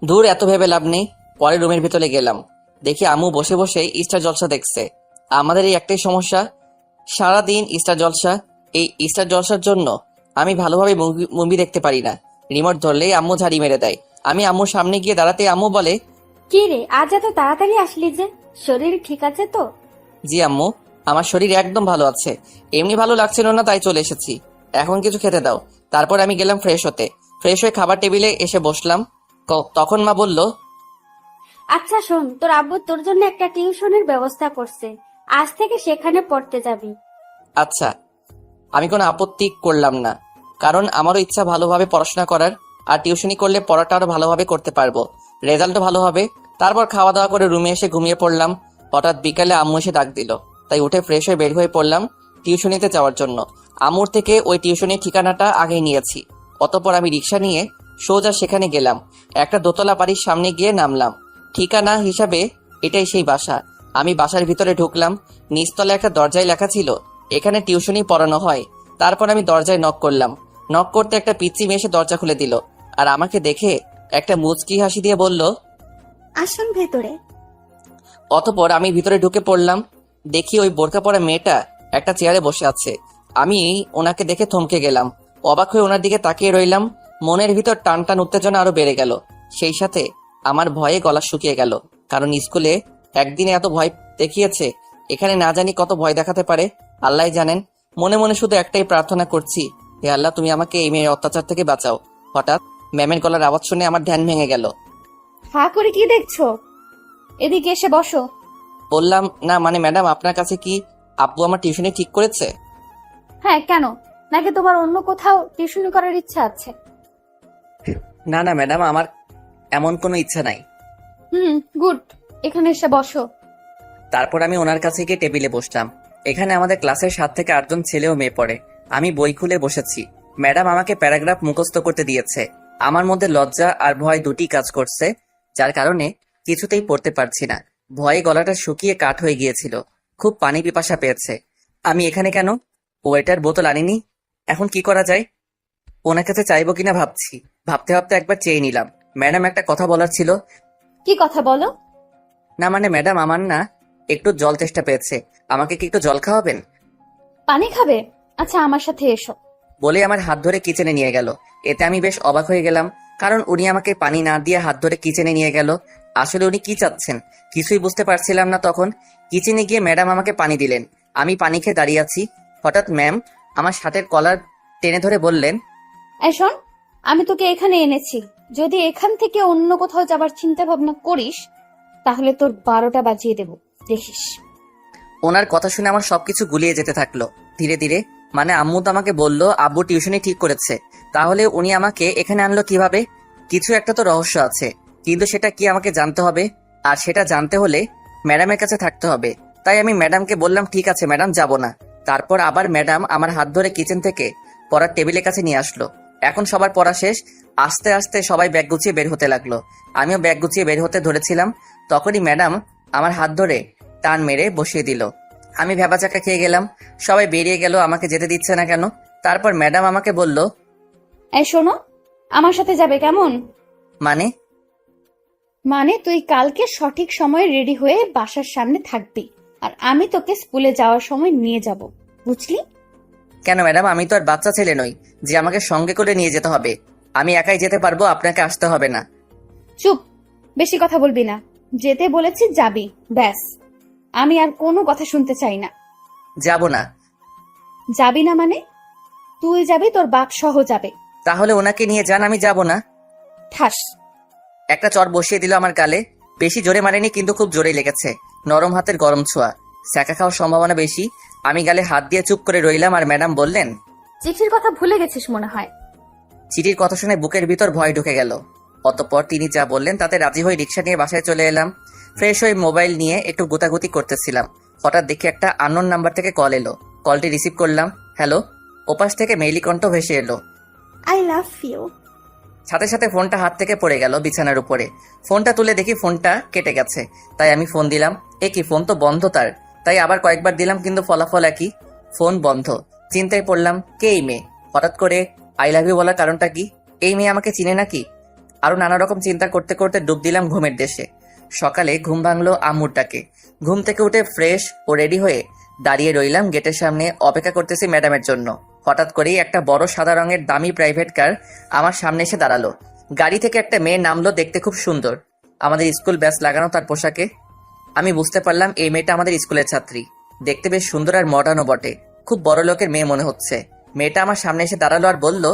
দূর, এত ভেবে লাভ নেই। পরে রুমের ভিতরে গেলাম, দেখি আম্মু বসে বসে স্টার জলসা দেখছে। আমাদের এই একটাই সমস্যা, সারাদিন স্টার জলসা। এই স্টার জলসার জন্য আমি ভালোভাবে মুভি দেখতে পারি না। রিমোট ধরলেই আম্মু ঝাড়ি মেরে দেয়। আমি আম্মুর সামনে গিয়ে দাঁড়াতে আম্মু বলে, কি রে, আজ এত তাড়াতাড়ি আসলি যে? শরীর ঠিক আছে তো? জি আম্মু, আমার শরীর একদম ভালো আছে। এমনি ভালো লাগছিল না, তাই চলে এসেছি। এখন কিছু খেতে দাও। তারপর আমি গেলাম ফ্রেশ হতে। ফ্রেশ হয়ে খাবার টেবিলে এসে বসলাম। তখন মা বলল, আচ্ছা শোন, তোর আব্বু তোর জন্য একটা টিউশনের ব্যবস্থা করছে, আজ থেকে সেখানে পড়তে যাবি। আচ্ছা। আমি কোনো আপত্তি করলাম না, কারণ আমারও ইচ্ছা ভালোভাবে পড়াশোনা করার। আর টিউশনি করলে পড়াটা আরো ভালোভাবে করতে পারবো, রেজাল্টও ভালো হবে। তারপর খাওয়া দাওয়া করে রুমে এসে ঘুমিয়ে পড়লাম। হঠাৎ বিকালে আম্মু এসে ডাক দিল, তাই উঠে ফ্রেশ হয়ে বের হয়ে পড়লাম টিউশনিতে যাওয়ার জন্য। আম্মুর থেকে ওই টিউশনির ঠিকানাটা আগেই নিয়েছি। অতঃপর আমি রিক্সা নিয়ে সোজা সেখানে গেলাম। একটা দোতলা বাড়ির সামনে গিয়ে নামলাম। ঠিকানা হিসাবে এটাই সেই বাসা। আমি বাসার ভিতরে ঢুকলাম। নিচতলা একটা দরজায় লেখা ছিল, এখানে টিউশনি পড়ানো হয়। তারপর আমি দরজায় নক করলাম। নক করতে একটা পিচ্চি মেয়ে এসে দরজা খুলে দিল, আর আমাকে দেখে একটা মুচকি হাসি দিয়ে বলল, আসুন ভেতরে। অতঃপর আমি ভিতরে ঢুকে পড়লাম। দেখি ওই বোরকা পরা মেয়েটা একটা চেয়ারে বসে আছে। আমি ওনাকে দেখে থমকে গেলাম। অবাক হয়ে ওনার দিকে তাকিয়ে রইলাম। মনের ভিতর টান টান উত্তেজনা আরো বেড়ে গেল। সেই সাথে আমার ভয়ে গলা শুকিয়ে গেল, কারণ স্কুলে একদিনে এত ভয় দেখিয়েছে, এখানে না জানি কত ভয় দেখাতে পারে, আল্লাহ জানেন। মনে মনে শুধু একটাই প্রার্থনা করছি, হে আল্লাহ, তুমি আমাকে এই মেয়ের অত্যাচার থেকে বাঁচাও। হঠাৎ ম্যামের গলার আওয়াজ শুনে আমার ধ্যান ভেঙে গেল। হা করে কি দেখছো? এদিকে এসে বসো। বললাম, না মানে ম্যাডাম, আপনার কাছে কি আব্বু আমার টিউশনি ঠিক করেছে? হ্যাঁ, কেন? নাকি তোমার অন্য কোথাও টিউশনি করার ইচ্ছা আছে? না না ম্যাডাম, আমার এমন কোনো ইচ্ছা নাই। গুড, এখানে এসে বসো। তারপর আমি ওনার কাছে গিয়ে টেবিলে বসলাম। এখানে আমাদের ক্লাসের 7 থেকে 8 জন ছেলে ও মেয়ে পড়ে। আমি বই খুলে বসেছি। ম্যাডাম আমাকে প্যারাগ্রাফ মুখস্থ করতে দিয়েছে। আমার মধ্যে লজ্জা আর ভয় দুটি কাজ করছে, যার কারণে কিছুতেই পড়তে পারছি না। ভয়ে গলাটা শুকিয়ে কাঠ হয়ে গিয়েছিল। খুব পানি পিপাসা পেয়েছে। আমি এখানে কেন? ওয়েটার বোতল আনিনি। এখন কি করা যায়? ওনার কাছে চাইবো কিনা ভাবছি। ভাবতে ভাবতে একবার চেয়ে নিলাম। ম্যাডাম, একটা কথা বলার ছিল। কি কথা বলো? না মানে ম্যাডাম, আমার না একটু জল তেষ্টা পেয়েছে, আমাকে কি একটু জল খাওয়াবেন? পানি খাবে? আচ্ছা, আমার সাথে এসো। বলে আমার হাত ধরে কিচেনে নিয়ে গেল। এতে আমি বেশ অবাক হয়ে গেলাম, কারণ উনি আমাকে পানি না দিয়ে হাত ধরে কিচেনে নিয়ে গেল। আসলে উনি কি চাচ্ছেন কিছুই বুঝতে পারছিলাম না। তখন কিচেনে গিয়ে ম্যাডাম আমাকে পানি দিলেন। আমি পানি খেয়ে দাঁড়িয়ে আছি। হঠাৎ ম্যাম আমার শার্টের কলার টেনে ধরে বললেন, এই শোন, আমি তোকে এখানে এনেছি, যদি এখান থেকে অন্য কোথাও যাবার চিন্তা ভাবনা করিস তাহলে তোর 12টা বাজিয়ে দেব, দেখিস। ওনার কথা শুনে আমার সবকিছু গুলিয়ে যেতে থাকলো ধীরে ধীরে। মানে আম্মু তো আমাকে বললো আব্বু টিউশনি ঠিক করেছে, তাহলে উনি আমাকে এখানে আনলো কিভাবে? কিছু একটা তো রহস্য আছে, কিন্তু সেটা কি আমাকে জানতে হবে। আর সেটা জানতে হলে ম্যাডামের কাছে থাকতে হবে। তাই আমি ম্যাডামকে বললাম, ঠিক আছে ম্যাডাম, যাব না। তারপর আবার ম্যাডাম আমার হাত ধরে কিচেন থেকে পড়ার টেবিলের কাছে নিয়ে আসলো। এখন সবার পড়া শেষ। আস্তে আস্তে সবাই ব্যাগ গুছিয়ে বের হতে লাগলো। আমিও ব্যাগ গুছিয়ে বের হতে ধরেছিলাম, তখনই ম্যাডাম আমার হাত ধরে টান মেরে বসিয়ে দিল। আমি ভ্যাবাচাকা খেয়ে গেলাম। সবাই বেরিয়ে গেল, আমাকে যেতে দিচ্ছে না কেন। তারপর ম্যাডাম আমাকে বলল, এই শোনো, আমার সাথে যাবে কেমন? মানে? মানে তুই কালকে সঠিক সময়ে রেডি হয়ে বাসার সামনে থাকবি, আর আমি তোকে স্কুলে যাওয়ার সময় নিয়ে যাব, বুঝলি? কেন ম্যাডাম, আমি তো আর বাচ্চা ছেলে নই যে আমাকে সঙ্গে করে নিয়ে যেতে হবে। আমি একাই যেতে পারবো, আপনাকে আসতে হবে না। চুপ, বেশি কথা বলবি না। যেতে বলেছি যাবি, ব্যাস। আমি আর কোনো কথা শুনতে চাই না। যাব না। যাবি না মানে? তুই যাবি, তোর বাপ সহ যাবে। তাহলে ওনাকে নিয়ে যান, আমি যাব না। ঠাস। একটা চর বসিয়ে দিল আমার গালে। বেশি জোরে মারেনি, কিন্তু খুব জোরেই লেগেছে। নরম হাতের গরম ছোঁয়া, স্যাকা খাওয়ার সম্ভাবনা বেশি। আমি গালে হাত দিয়ে চুপ করে রইলাম, আর ম্যাডাম বললেন, চিঠির কথা ভুলে গেছিস মনে হয়। চিঠির কথা শুনে বুকের ভিতর ভয় ঢুকে গেল। অতঃপর তিনি যা বললেন তাতে রাজি হয়ে রিক্সা নিয়ে বাসায় চলে এলাম। ফ্রেশ হয়ে মোবাইল নিয়ে একটু গোতাগুতি করতেছিলাম। হঠাৎ দেখি একটা আননোন নাম্বার থেকে কল এলো। কলটি রিসিভ করলাম। হ্যালো। ওপাশ থেকে মেইলি কণ্ঠ ভেসে এলো, আই লাভ ইউ। সাথে সাথে ফোনটা হাত থেকে পড়ে গেল বিছানার উপরে। ফোনটা তুলে দেখি ফোনটা কেটে গেছে। তাই আমি ফোন দিলাম। কি ফোন তো বন্ধ তার। তাই আবার কয়েকবার দিলাম, কিন্তু ফলাফল একই, ফোন বন্ধ। চিন্তায় পড়লাম, কে এই মেয়ে? হঠাৎ করে আই লাভ ইউ বলার কারণটা কি? এই মেয়ে আমাকে চিনে নাকি? আরো নানা রকম চিন্তা করতে করতে ডুব দিলাম ঘুমের দেশে। সকালে ঘুম ভাঙলো আম্মুর ডাকে। ঘুম থেকে উঠে ফ্রেশ ও রেডি হয়ে দাঁড়িয়ে রইলাম গেটের সামনে, অপেক্ষা করতেছি ম্যাডামের জন্য। হঠাৎ করেই একটা বড় সাদা রঙের দামি প্রাইভেট কার আমার সামনে এসে দাঁড়ালো। গাড়ি থেকে একটা মেয়ে নামলো, দেখতে খুব সুন্দর, আমাদের স্কুল ব্যাচ লাগানো তার পোশাকে। আমি বুঝতে পারলাম এই মেয়েটা আমাদের স্কুলের ছাত্রী। দেখতে বেশ সুন্দর আর মডার্নও বটে। খুব বড় লোকের মেয়ে মনে হচ্ছে। মেয়েটা আমার সামনে এসে দাঁড়ালো আর বলল,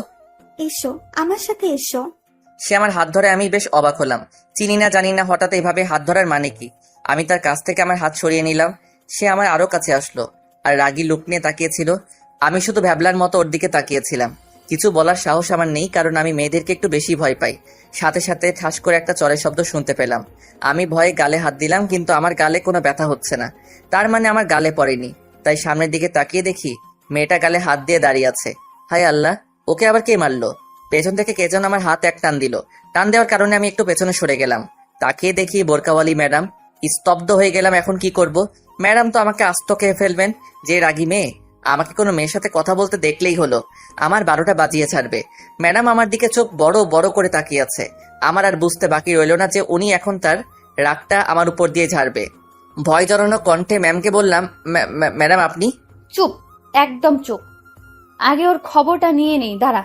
এসো, আমার সাথে এসো। সে আমার হাত ধরে। আমি বেশ অবাক হলাম। চিনি না জানি না, হঠাৎ এইভাবে হাত ধরার মানে কি? আমি তার কাছ থেকে আমার হাত সরিয়ে নিলাম। সে আমার আরো কাছে আসলো আর রাগী লুক নিয়ে তাকিয়েছিল। আমি শুধু ভ্যাবলার মতো ওর দিকে তাকিয়েছিলাম। কিছু বলার সাহস আমার নেই, কারণ আমি মেয়েদেরকে একটু বেশি ভয় পাই। সাথে সাথে ঠাস করে একটা চরের শব্দ শুনতে পেলাম। আমি ভয়ে গালে হাত দিলাম, কিন্তু আমার গালে কোনো ব্যথা হচ্ছে না। তার মানে আমার গালে পড়েনি। তাই সামনের দিকে তাকিয়ে দেখি মেয়েটা গালে হাত দিয়ে দাঁড়িয়ে আছে। হায় আল্লাহ, ওকে আবার কে মারলো? পেছন থেকে কে যেন আমার হাত এক টান দিল। টান দেওয়ার কারণে আমি একটু পেছনে সরে গেলাম। তাকিয়ে দেখি বোরকাওয়ালি ম্যাডাম। স্তব্ধ হয়ে গেলাম, এখন কি করব? ম্যাডাম তো আমাকে আস্ত খেয়ে ফেলবেন। যে রাগী মেয়ে, আমাকে কোনো মেয়ের সাথে কথা বলতে দেখলেই হলো আমার 12টা বাজিয়ে ছাড়বে। ম্যাডাম আমার দিকে চোখ বড় বড় করে তাকিয়ে আছে। আমার আর বুঝতে বাকি রইল না যে উনি এখন তার রাগটা আমার উপর দিয়ে ঝাড়বে। ভয় জড়ানো কণ্ঠে ম্যামকে বললাম, ম্যাডাম আপনি? চুপ, একদম চুপ। আগে ওর খবরটা নিয়ে নেই, দাঁড়া।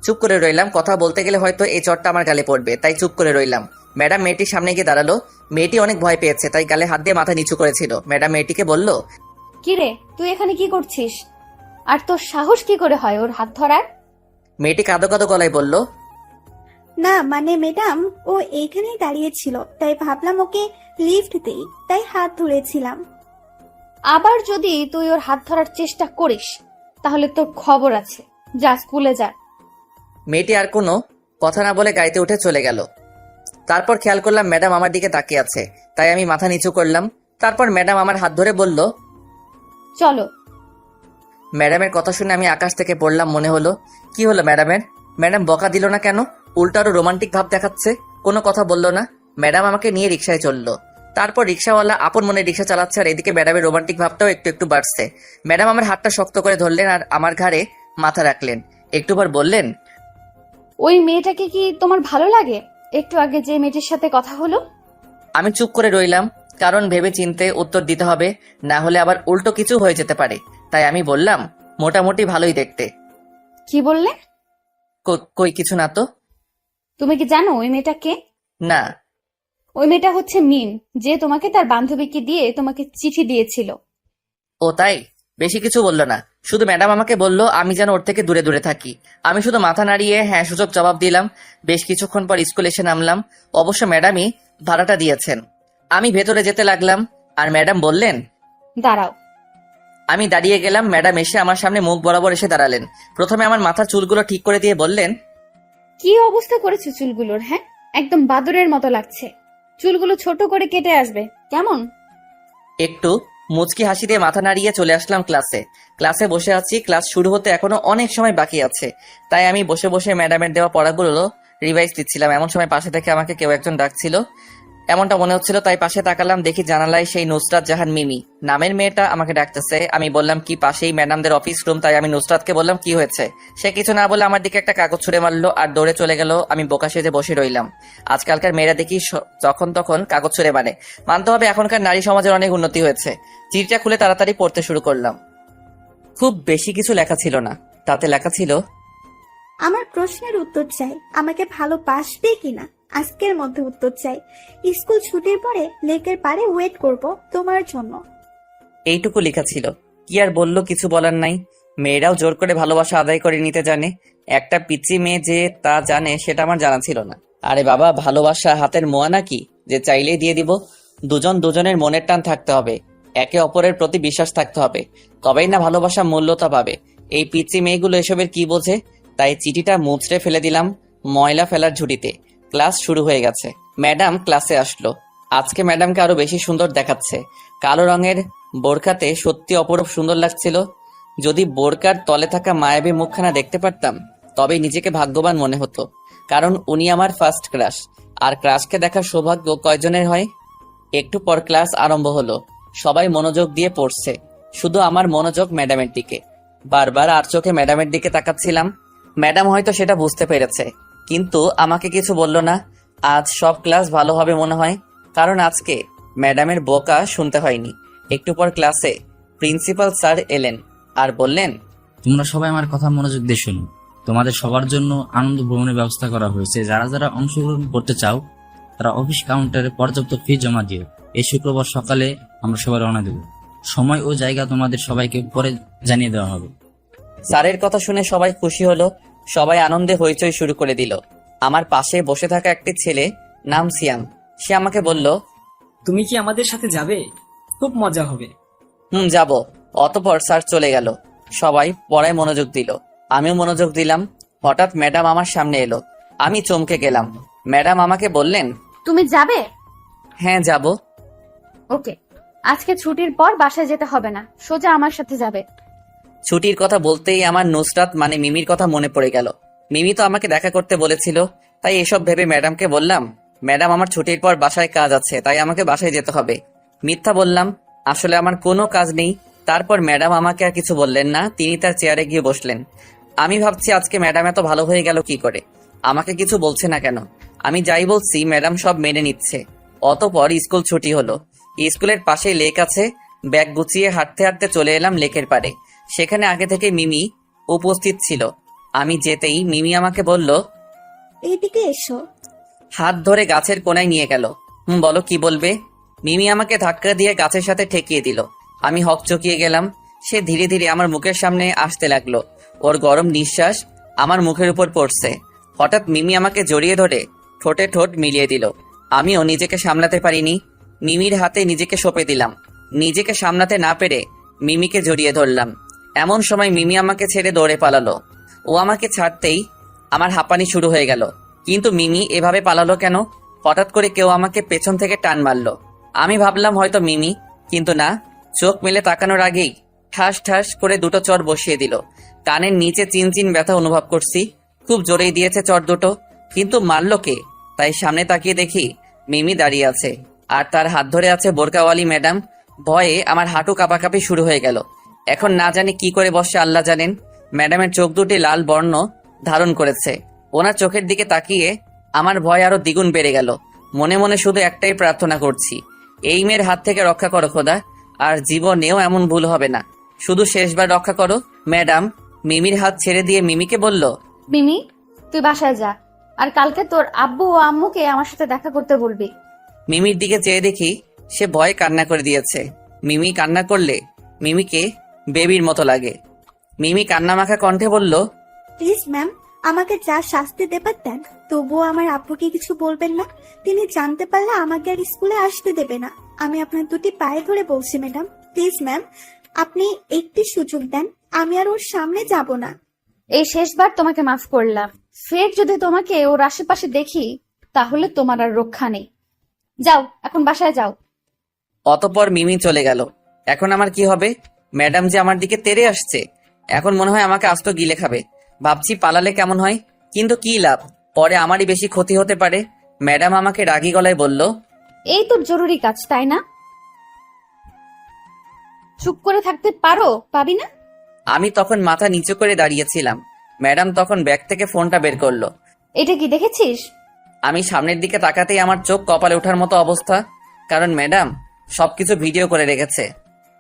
চুপ করে রইলাম। কথা বলতে গেলে হয়তো এই চটটা আমার গালে পড়বে, তাই চুপ করে রইলাম। ম্যাডাম মেয়েটির সামনে গিয়ে দাঁড়ালো। মেয়েটি অনেক ভয় পেয়েছে, তাই গালে হাত দিয়ে মাথা নিচু করেছিল। ম্যাডাম মেয়েটিকে বলল, কিরে, তুই এখানে কি করছিস? আর তোর সাহস কি করে হয় ওর হাত ধরার? মেয়েটি কাঁদো কাঁদো গলায় বলল, না মানে ম্যাডাম, ও এইখানেই দাঁড়িয়েছিল, তাই ভাবলাম ওকে লিফট দেই, তাই হাত ধরেছিলাম। আবার যদি তুই ওর হাত ধরার চেষ্টা করিস, তাহলে তোর খবর আছে। যা, স্কুলে যা। মেয়েটি আর কোনো কথা না বলে গাড়িতে উঠে চলে গেল। তারপর খেয়াল করলাম ম্যাডাম আমার দিকে তাকিয়ে আছে, তাই আমি মাথা নিচু করলাম। তারপর ম্যাডাম আমার হাত ধরে বলল, চলো। ম্যাডামের কথা শুনে আমি আকাশ থেকে পড়লাম। মনে হলো, কি হলো ম্যাডামের? ম্যাডাম বকা দিল না কেন? উল্টো আরো রোমান্টিক ভাব দেখাচ্ছে। কোনো কথা বললো না। ম্যাডাম আমাকে নিয়ে রিক্সায় চললো। তারপর রিক্সাওয়ালা আপন মনে রিক্সা চালাচ্ছে, আর এদিকে ম্যাডামের রোমান্টিক ভাবটাও একটু একটু বাড়ছে। ম্যাডাম আমার হাতটা শক্ত করে ধরলেন আর আমার ঘাড়ে মাথা রাখলেন। একটু পর বললেন, ওই মেয়েটাকে কি তোমার ভালো লাগে? একটু আগে যে মেয়েটির সাথে কথা হলো? আমি চুপ করে রইলাম, কারণ ভেবে চিন্তে উত্তর দিতে হবে, না হলে আবার উল্টো কিছু হয়ে যেতে পারে। তাই আমি বললাম, মোটামুটি ভালোই দেখতে। কি বললে? কই কিছু না তো। তুমি কি জানো ওই মেয়েটা কে? না। ওই মেয়েটা হচ্ছে মিম, যে তোমাকে তার বান্ধবীকে দিয়ে তোমাকে চিঠি দিয়েছিল। ও তাই? বেশি কিছু বললো না, শুধু ম্যাডাম আমাকে বলল আমি যেন ওর থেকে দূরে দূরে থাকি। আমি শুধু মাথা নাড়িয়ে হ্যাঁ সূচক জবাব দিলাম। বেশ কিছুক্ষণ পর স্কুল এসে নামলাম। অবশ্য ম্যাডামই ভাড়াটা দিয়েছেন। আমি ভেতরে যেতে লাগলাম, আর ম্যাডাম বললেন, দাঁড়াও। আমি দাঁড়িয়ে গেলাম। ম্যাডাম এসে আমার সামনে মুখ বরাবর এসে দাঁড়ালেন। প্রথমে আমার মাথার চুলগুলো ঠিক করে দিয়ে বললেন, কি অবস্থা করেছো চুলগুলোর? হ্যাঁ, একদম বাদরের মতো লাগছে। চুলগুলো ছোট করে কেটে আসবে কেমন? একটু মুচকি হাসি দিয়ে মাথা নাড়িয়ে চলে আসলাম ক্লাসে। ক্লাসে বসে আছি। ক্লাস শুরু হতে এখনো অনেক সময় বাকি আছে, তাই আমি বসে বসে ম্যাডামের দেওয়া পড়াগুলো রিভাইজ দিচ্ছিলাম। এমন সময় পাশে থেকে আমাকে কেউ একজন ডাকছিল। এমনটা মনে হচ্ছিল, তাই পাশে তাকালাম, দেখি জানালায় সেই নুসরাত জাহান মিমি নামের মেয়েটা আমাকে ডাকতেছে। আমি বললাম কি পাশেই ম্যাডামদের অফিস রুম, তাই আমি নুসরাতকে বললাম কি হয়েছে। সে কিছু না বলে আমার দিকে একটা কাগজ ছুঁড়ে মারলো আর দৌড়ে চলে গেল। আমি বোকা সেজে বসে রইলাম। আজকালকার মেয়েরা দেখি যখন তখন কাগজ ছুঁড়ে মারে। মানতে হবে এখনকার নারী সমাজের অনেক উন্নতি হয়েছে। চিঠিটা খুলে তাড়াতাড়ি পড়তে শুরু করলাম। খুব বেশি কিছু লেখা ছিল না, তাতে লেখা ছিল, আমার প্রশ্নের উত্তর চাই, আমাকে ভালোবাসবে কিনা আজকের মধ্যে উত্তর চাই। স্কুল ছুটির পরে লেকের পাড়ে ওয়েট করব তোমার জন্য। এইটুকু লেখা ছিল। কি আর বললো, কিছু বলার নাই। মেয়েরাও জোর করে ভালোবাসা আদায় করে নিতে জানে। একটা পিচ্চি মেয়ে যে তা জানে সেটা আমার জানা ছিল না। আরে বাবা, ভালোবাসা হাতের মোয়া নাকি যে চাইলেই দিয়ে দিব? দুজন দুজনের মনের টান থাকতে হবে, একে অপরের প্রতি বিশ্বাস থাকতে হবে, তবেই না ভালোবাসা মূল্যতা পাবে। এই পিচ্চি মেয়েগুলো এসবের কি বোঝে? তাই চিঠিটা মুচড়ে ফেলে দিলাম ময়লা ফেলার ঝুড়িতে। ক্লাস শুরু হয়ে গেছে। ম্যাডাম ক্লাসে আসলো। আজকে ম্যাডামকে আরো বেশি সুন্দর দেখাচ্ছে। কালো রঙের বোরকাতে সত্যি অপরূপ সুন্দর লাগছিল। যদি বোরকার তলে থাকা মায়াবী মুখখানা দেখতে পারতাম তবেই নিজেকে ভাগ্যবান মনে হতো, কারণ উনি আমার ফার্স্ট ক্রাশ। আর ক্রাশকে দেখার সৌভাগ্য কয়জনের হয়? একটু পর ক্লাস আরম্ভ হলো। সবাই মনোযোগ দিয়ে পড়ছে, শুধু আমার মনোযোগ ম্যাডামের দিকে। বারবার আর চোখে ম্যাডামের দিকে তাকাচ্ছিলাম। ম্যাডাম হয়তো সেটা বুঝতে পেরেছে, কিন্তু আমাকে কিছু বলল না। আজ সব ক্লাস ভালো হবে মনে হয়, কারণ আজকে ম্যাডামের বকা শুনতে হয়নি। একটু পর ক্লাসে প্রিন্সিপাল স্যার এলেন আর বললেন, তোমরা সবাই আমার কথা মনোযোগ দিয়ে শুনো। তোমাদের সবার জন্য আনন্দ ভ্রমণের ব্যবস্থা করা হয়েছে। যারা যারা অংশগ্রহণ করতে চাও তারা অফিস কাউন্টারে পর্যাপ্ত ফি জমা দিও। এই শুক্রবার সকালে আমরা সবাই রওনা দেব। সময় ও জায়গা তোমাদের সবাইকে পরে জানিয়ে দেওয়া হবে। স্যারের কথা শুনে সবাই খুশি হলো। সবাই আনন্দে হইচই শুরু করে দিল। আমার পাশে বসে থাকা একটি ছেলে, নাম সিয়াম, সে আমাকে বলল, তুমি কি আমাদের সাথে যাবে? খুব মজা হবে। যাব। অতঃপর স্যার চলে গেল। সবাই পড়ায় মনোযোগ দিল, আমিও মনোযোগ দিলাম। হঠাৎ ম্যাডাম আমার সামনে এলো। আমি চমকে গেলাম। ম্যাডাম আমাকে বললেন, তুমি যাবে? হ্যাঁ যাব। ওকে, আজকে ছুটির পর বাসায় যেতে হবে না, সোজা আমার সাথে যাবে। ছুটির কথা বলতেই আমার নুসরাত মানে মিমির কথা মনে পড়ে গেল। মিমি তো আমাকে দেখা করতে বলেছিল, তাই এসব ভেবে ম্যাডামকে বললাম, ম্যাডাম আমার ছুটির পর বাসায় কাজ আছে, তাই আমাকে বাসায় যেতে হবে। মিথ্যা বললাম, আসলে আমার কোনো কাজ নেই। তারপর ম্যাডাম আমাকে আর কিছু বললেন না, তিনি তার চেয়ারে গিয়ে বসলেন। আমি ভাবছি আজকে ম্যাডাম এত ভালো হয়ে গেল কি করে, আমাকে কিছু বলছে না কেন? আমি যাই বলছি ম্যাডাম সব মেনে নিচ্ছে। অতঃপর স্কুল ছুটি হলো। স্কুলের পাশেই লেক আছে। ব্যাগ গুছিয়ে হাঁটতে হাঁটতে চলে এলাম লেকের পাড়ে। সেখানে আগে থেকে মিমি উপস্থিত ছিল। আমি যেতেই মিমি আমাকে বলল, এইদিকে এসো। হাত ধরে গাছের কোনায় নিয়ে গেল। বলো কি বলবে? মিমি আমাকে ধাক্কা দিয়ে গাছের সাথে ঠেকিয়ে দিল। আমি হকচকিয়ে গেলাম। সে ধীরে ধীরে আমার মুখের সামনে আসতে লাগলো। ওর গরম নিঃশ্বাস আমার মুখের উপর পড়ছে। হঠাৎ মিমি আমাকে জড়িয়ে ধরে ঠোঁটে ঠোঁট মিলিয়ে দিল। আমিও নিজেকে সামলাতে পারিনি, মিমির হাতে নিজেকে সঁপে দিলাম। নিজেকে সামলাতে না পেরে মিমিকে জড়িয়ে ধরলাম। এমন সময় মিমি আমাকে ছেড়ে দৌড়ে পালালো। ও আমাকে ছাড়তেই আমার হাঁপানি শুরু হয়ে গেল। কিন্তু মিমি এভাবে পালালো কেন? হঠাৎ করে কেউ আমাকে পেছন থেকে টান মারলো। আমি ভাবলাম হয়তো মিমি, কিন্তু না। চোখ মেলে তাকানোর আগেই ঠাস ঠাস করে দুটো চড় বসিয়ে দিল। কানের নিচে চিনচিন ব্যথা অনুভব করছি। খুব জোরেই দিয়েছে চড় দুটো, কিন্তু মারলো কে? তাই সামনে তাকিয়ে দেখি মিমি দাঁড়িয়ে আছে, আর তার হাত ধরে আছে বোরকাওয়ালি ম্যাডাম। ভয়ে আমার হাঁটু কাঁপাকাঁপি শুরু হয়ে গেল। এখন না জানি কি করে বসে আল্লাহ জানেন। ম্যাডামের চোখ দুটি লাল বর্ণ ধারণ করেছে। ওনার চোখের দিকে তাকিয়ে আমার ভয় আরো দ্বিগুণ বেড়ে গেল। মনে মনে শুধু একটাই প্রার্থনা করছি, এই মেয়ের হাত থেকে রক্ষা করো খোদা, আর জীবনেও এমন ভুল হবে না। শুধু শেষবার রক্ষা করো। ম্যাডাম মিমির হাত ছেড়ে দিয়ে মিমিকে বলল, মিমি, তুই বাসায় যা, আর কালকে তোর আব্বু ও আম্মুকে আমার সাথে দেখা করতে বলবি। মিমির দিকে চেয়ে দেখি সে ভয়ে কান্না করে দিয়েছে। মিমি কান্না করলে মিমিকে বেবির মতো লাগে। মিমি কান্নামাখা কণ্ঠে বলল, প্লিজ ম্যাম, আমাকে যা শাস্তি দেবার দেন, তবুও আমার আব্বুকে কিছু বলবেন না। তিনি জানতে পারলে আমাকে আর স্কুলে আসতে দেবে না। আমি আপনার দুটি পায়ে ধরে বলছি ম্যাডাম, প্লিজ ম্যাম, আপনি একটি সুযোগ দেন, আমি আর ওর সামনে যাব না। এই শেষবার তোমাকে মাফ করলাম। ফের যদি তোমাকে ওর আশেপাশে দেখি তাহলে তোমার আর রক্ষা নেই। যাও, এখন বাসায় যাও। অতঃপর মিমি চলে গেল। এখন আমার কি হবে? ম্যাডাম যে আমার দিকে তেড়ে আসছে। এখন মনে হয় আমাকে আস্ত গিলে খাবে। ভাবছি পালালে কেমন হয়, কিন্তু কি লাভ, পরে আমারই বেশি ক্ষতি হতে পারে। ম্যাডাম আমাকে রাগী গলায় বলল, এই তোর জরুরি কাজ, তাই না? চুপ করে থাকতে পাবি না? আমি তখন মাথা নিচু করে দাঁড়িয়েছিলাম। ম্যাডাম তখন ব্যাগ থেকে ফোনটা বের করলো। এটা কি দেখেছিস? আমি সামনের দিকে তাকাতেই আমার চোখ কপালে ওঠার মতো অবস্থা, কারণ ম্যাডাম সবকিছু ভিডিও করে রেখেছে।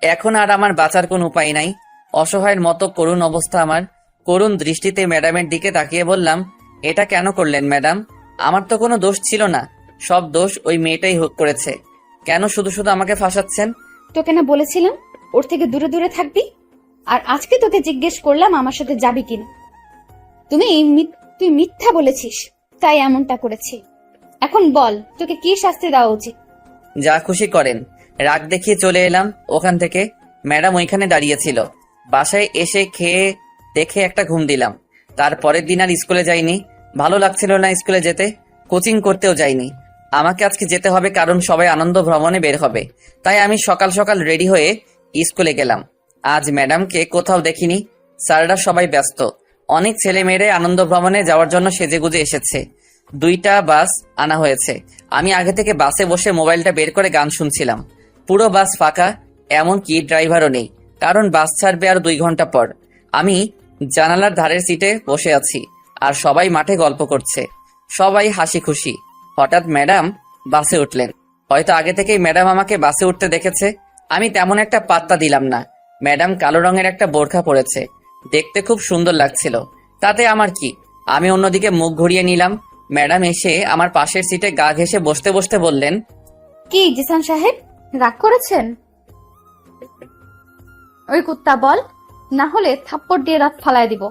এখন আর আমার বাঁচার কোন উপায় নাই। অসহায়ের মতো করুণ অবস্থা আমার। করুণ দৃষ্টিতে ম্যাডামের দিকে তাকিয়ে বললাম, এটা কেন করলেন ম্যাডাম? আমার তো কোনো দোষ ছিল না, সব দোষ ওই মেয়েটাই করেছে। কেন শুধু শুধু আমাকে ফাঁসাচ্ছেন? তোকে না বলেছিলাম ওর থেকে দূরে দূরে থাকবি? আর আজকে তোকে জিজ্ঞেস করলাম আমার সাথে যাবি কিনা। তুই মিথ্যা বলেছিস, তাই এমনটা করেছি। এখন বল, তোকে কি শাস্তি দেওয়া উচিত? যা খুশি করেন। রাগ দেখিয়ে চলে এলাম ওখান থেকে। ম্যাডাম ওইখানে দাঁড়িয়েছিল। বাসায় এসে খেয়ে দেখে একটা ঘুম দিলাম। তারপরের দিন আর স্কুলে যাইনি। ভালো লাগছিল না স্কুলে যেতে, কোচিং করতেও যাইনি। আমাকে আজকে যেতে হবে, কারণ সবাই আনন্দ ভ্রমণে বের হবে। তাই আমি সকাল সকাল রেডি হয়ে স্কুলে গেলাম। আজ ম্যাডামকে কোথাও দেখিনি। স্যাররা সবাই ব্যস্ত। অনেক ছেলে মেয়েরা আনন্দ ভ্রমণে যাওয়ার জন্য সেজেগুজে এসেছে। 2টা বাস আনা হয়েছে। আমি আগে থেকে বাসে বসে মোবাইলটা বের করে গান শুনছিলাম। পুরো বাস ফাঁকা, এমনকি ড্রাইভারও নেই, কারণ বাস ছাড়বে আর 2 ঘন্টা পর। আমি জানালার ধারের সিটে বসে আছি, আর সবাই মাঠে গল্প করছে। সবাই হাসি খুশি। হঠাৎ ম্যাডাম বাসে উঠলেন। হয়তো আগে থেকেই ম্যাডাম আমাকে বাসে উঠতে দেখেছে। আমি তেমন একটা পাত্তা দিলাম না। ম্যাডাম কালো রঙের একটা বোরখা পরেছে, দেখতে খুব সুন্দর লাগছিল। তাতে আমার কি? আমি অন্যদিকে মুখ ঘুরিয়ে নিলাম। ম্যাডাম এসে আমার পাশের সিটে গা ঘেঁষে বসতে বসতে বললেন, কি জিসান সাহেব, রাগ করেছেন? ওই কুত্তা বল, না হলে থাপ্পড় দিয়ে রাত ফালায় দিব।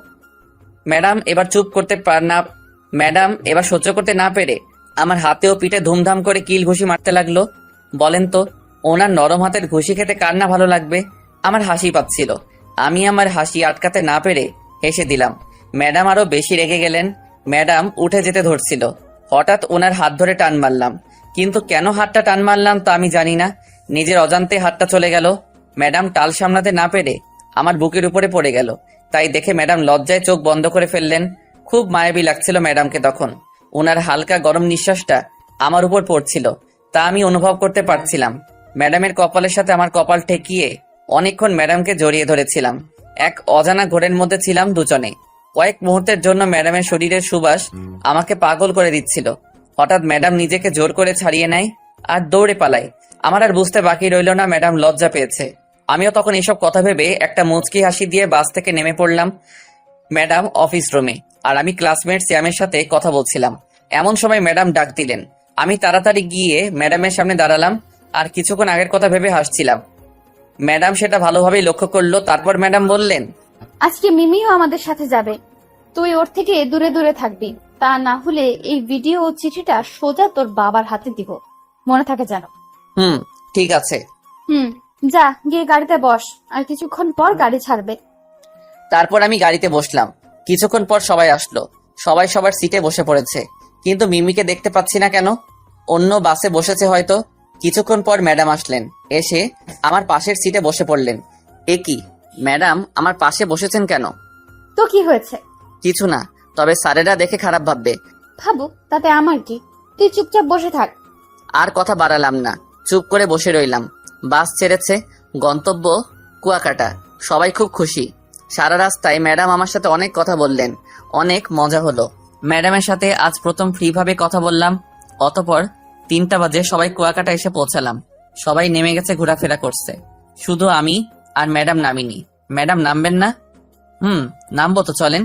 ম্যাডাম এবার সহ্য করতে না পেরে আমার হাতে ও পিঠে ধুমধাম করে কিল ঘুষি মারতে লাগলো। বলেন তো, ওনার নরম হাতের ঘুষি খেতে কার না ভালো লাগবে? আমার হাসি পাচ্ছিল। আমি আমার হাসি আটকাতে না পেরে হেসে দিলাম। ম্যাডাম আরো বেশি রেগে গেলেন। ম্যাডাম উঠে যেতে ধরছিল। হঠাৎ ওনার হাত ধরে টান মারলাম, কিন্তু কেন হাতটা টান মারলাম তা আমি জানি না। নিজের অজান্তে হাতটা চলে গেল। ম্যাডাম টাল সামলাতে না পেরে আমার বুকের উপরে পড়ে গেল। তাই দেখে ম্যাডাম লজ্জায় চোখ বন্ধ করে ফেললেন। খুব মায়াবী লাগছিল ম্যাডামকে তখন। ওনার হালকা গরম নিঃশ্বাসটা আমার উপর পড়ছিল, তা আমি অনুভব করতে পারছিলাম। ম্যাডামের কপালের সাথে আমার কপাল ঠেকিয়ে অনেকক্ষণ ম্যাডামকে জড়িয়ে ধরেছিলাম। এক অজানা ঘোরের মধ্যে ছিলাম দুজনে। কয়েক মুহূর্তের জন্য ম্যাডামের শরীরের সুবাস আমাকে পাগল করে দিচ্ছিল। হঠাৎ ম্যাডাম নিজেকে জোর করে ছাড়িয়ে নেয় আর দৌড়ে পালায়। আমার আর বুঝতে বাকি রইল না ম্যাডাম লজ্জা পেয়েছে। আমিও তখন এসব কথা ভেবে একটা মুচকি হাসি দিয়ে বাস থেকে নেমে পড়লাম। ম্যাডাম অফিস রুমে, আর আমি ক্লাসমেট শ্যামের সাথে কথা বলছিলাম। এমন সময় ম্যাডাম ডাক দিলেন। আমি তাড়াতাড়ি গিয়ে ম্যাডামের সামনে দাঁড়ালাম, আর কিছুক্ষণ আগের কথা ভেবে হাসছিলাম। ম্যাডাম সেটা ভালোভাবেই লক্ষ্য করলো। তারপর ম্যাডাম বললেন, আজকে মিমিও আমাদের সাথে যাবে, তুই ওর থেকে দূরে দূরে থাকবি। তা না হলে এই ভিডিও ও চিঠিটা সোজা তোর বাবার হাতে দিব, মনে থাকে যেন। ঠিক আছে। যা গিয়ে গাড়িতে বস, আর কিছুক্ষণ পর গাড়ি ছাড়বে। তারপর আমি গাড়িতে বসলাম। কিছুক্ষণ পর সবাই আসলো। সবাই সবার সিটে বসে পড়েছে, কিন্তু মিমিকে দেখতে পাচ্ছি না কেন? অন্য বাসে বসেছে হয়তো। কিছুক্ষণ পর ম্যাডাম আসলেন। এসে আমার পাশের সিটে বসে পড়লেন। এ কি, ম্যাডাম আমার পাশে বসেছেন কেন? তো কি হয়েছে? কিছু না, তবে স্যারেরা দেখে খারাপ ভাববে। ভাবু, তাতে আমার কি? তুই চুপচাপ বসে থাক। আর কথা বাড়ালাম না, চুপ করে বসে রইলাম। বাস ছেড়েছে, গন্তব্য কুয়াকাটা। সবাই খুব খুশি। সারা রাস্তায় ম্যাডাম আমার সাথে অনেক কথা বললেন, অনেক মজা হলো। ম্যাডামের সাথে আজ প্রথম ফ্রিভাবে কথা বললাম। অতপর 3টা বাজে সবাই কুয়াকাটা এসে পৌঁছালাম। সবাই নেমে গেছে, ঘোরাফেরা করছে। শুধু আমি আর ম্যাডাম নামিনি। ম্যাডাম নামবেন না? নামবো তো, চলেন।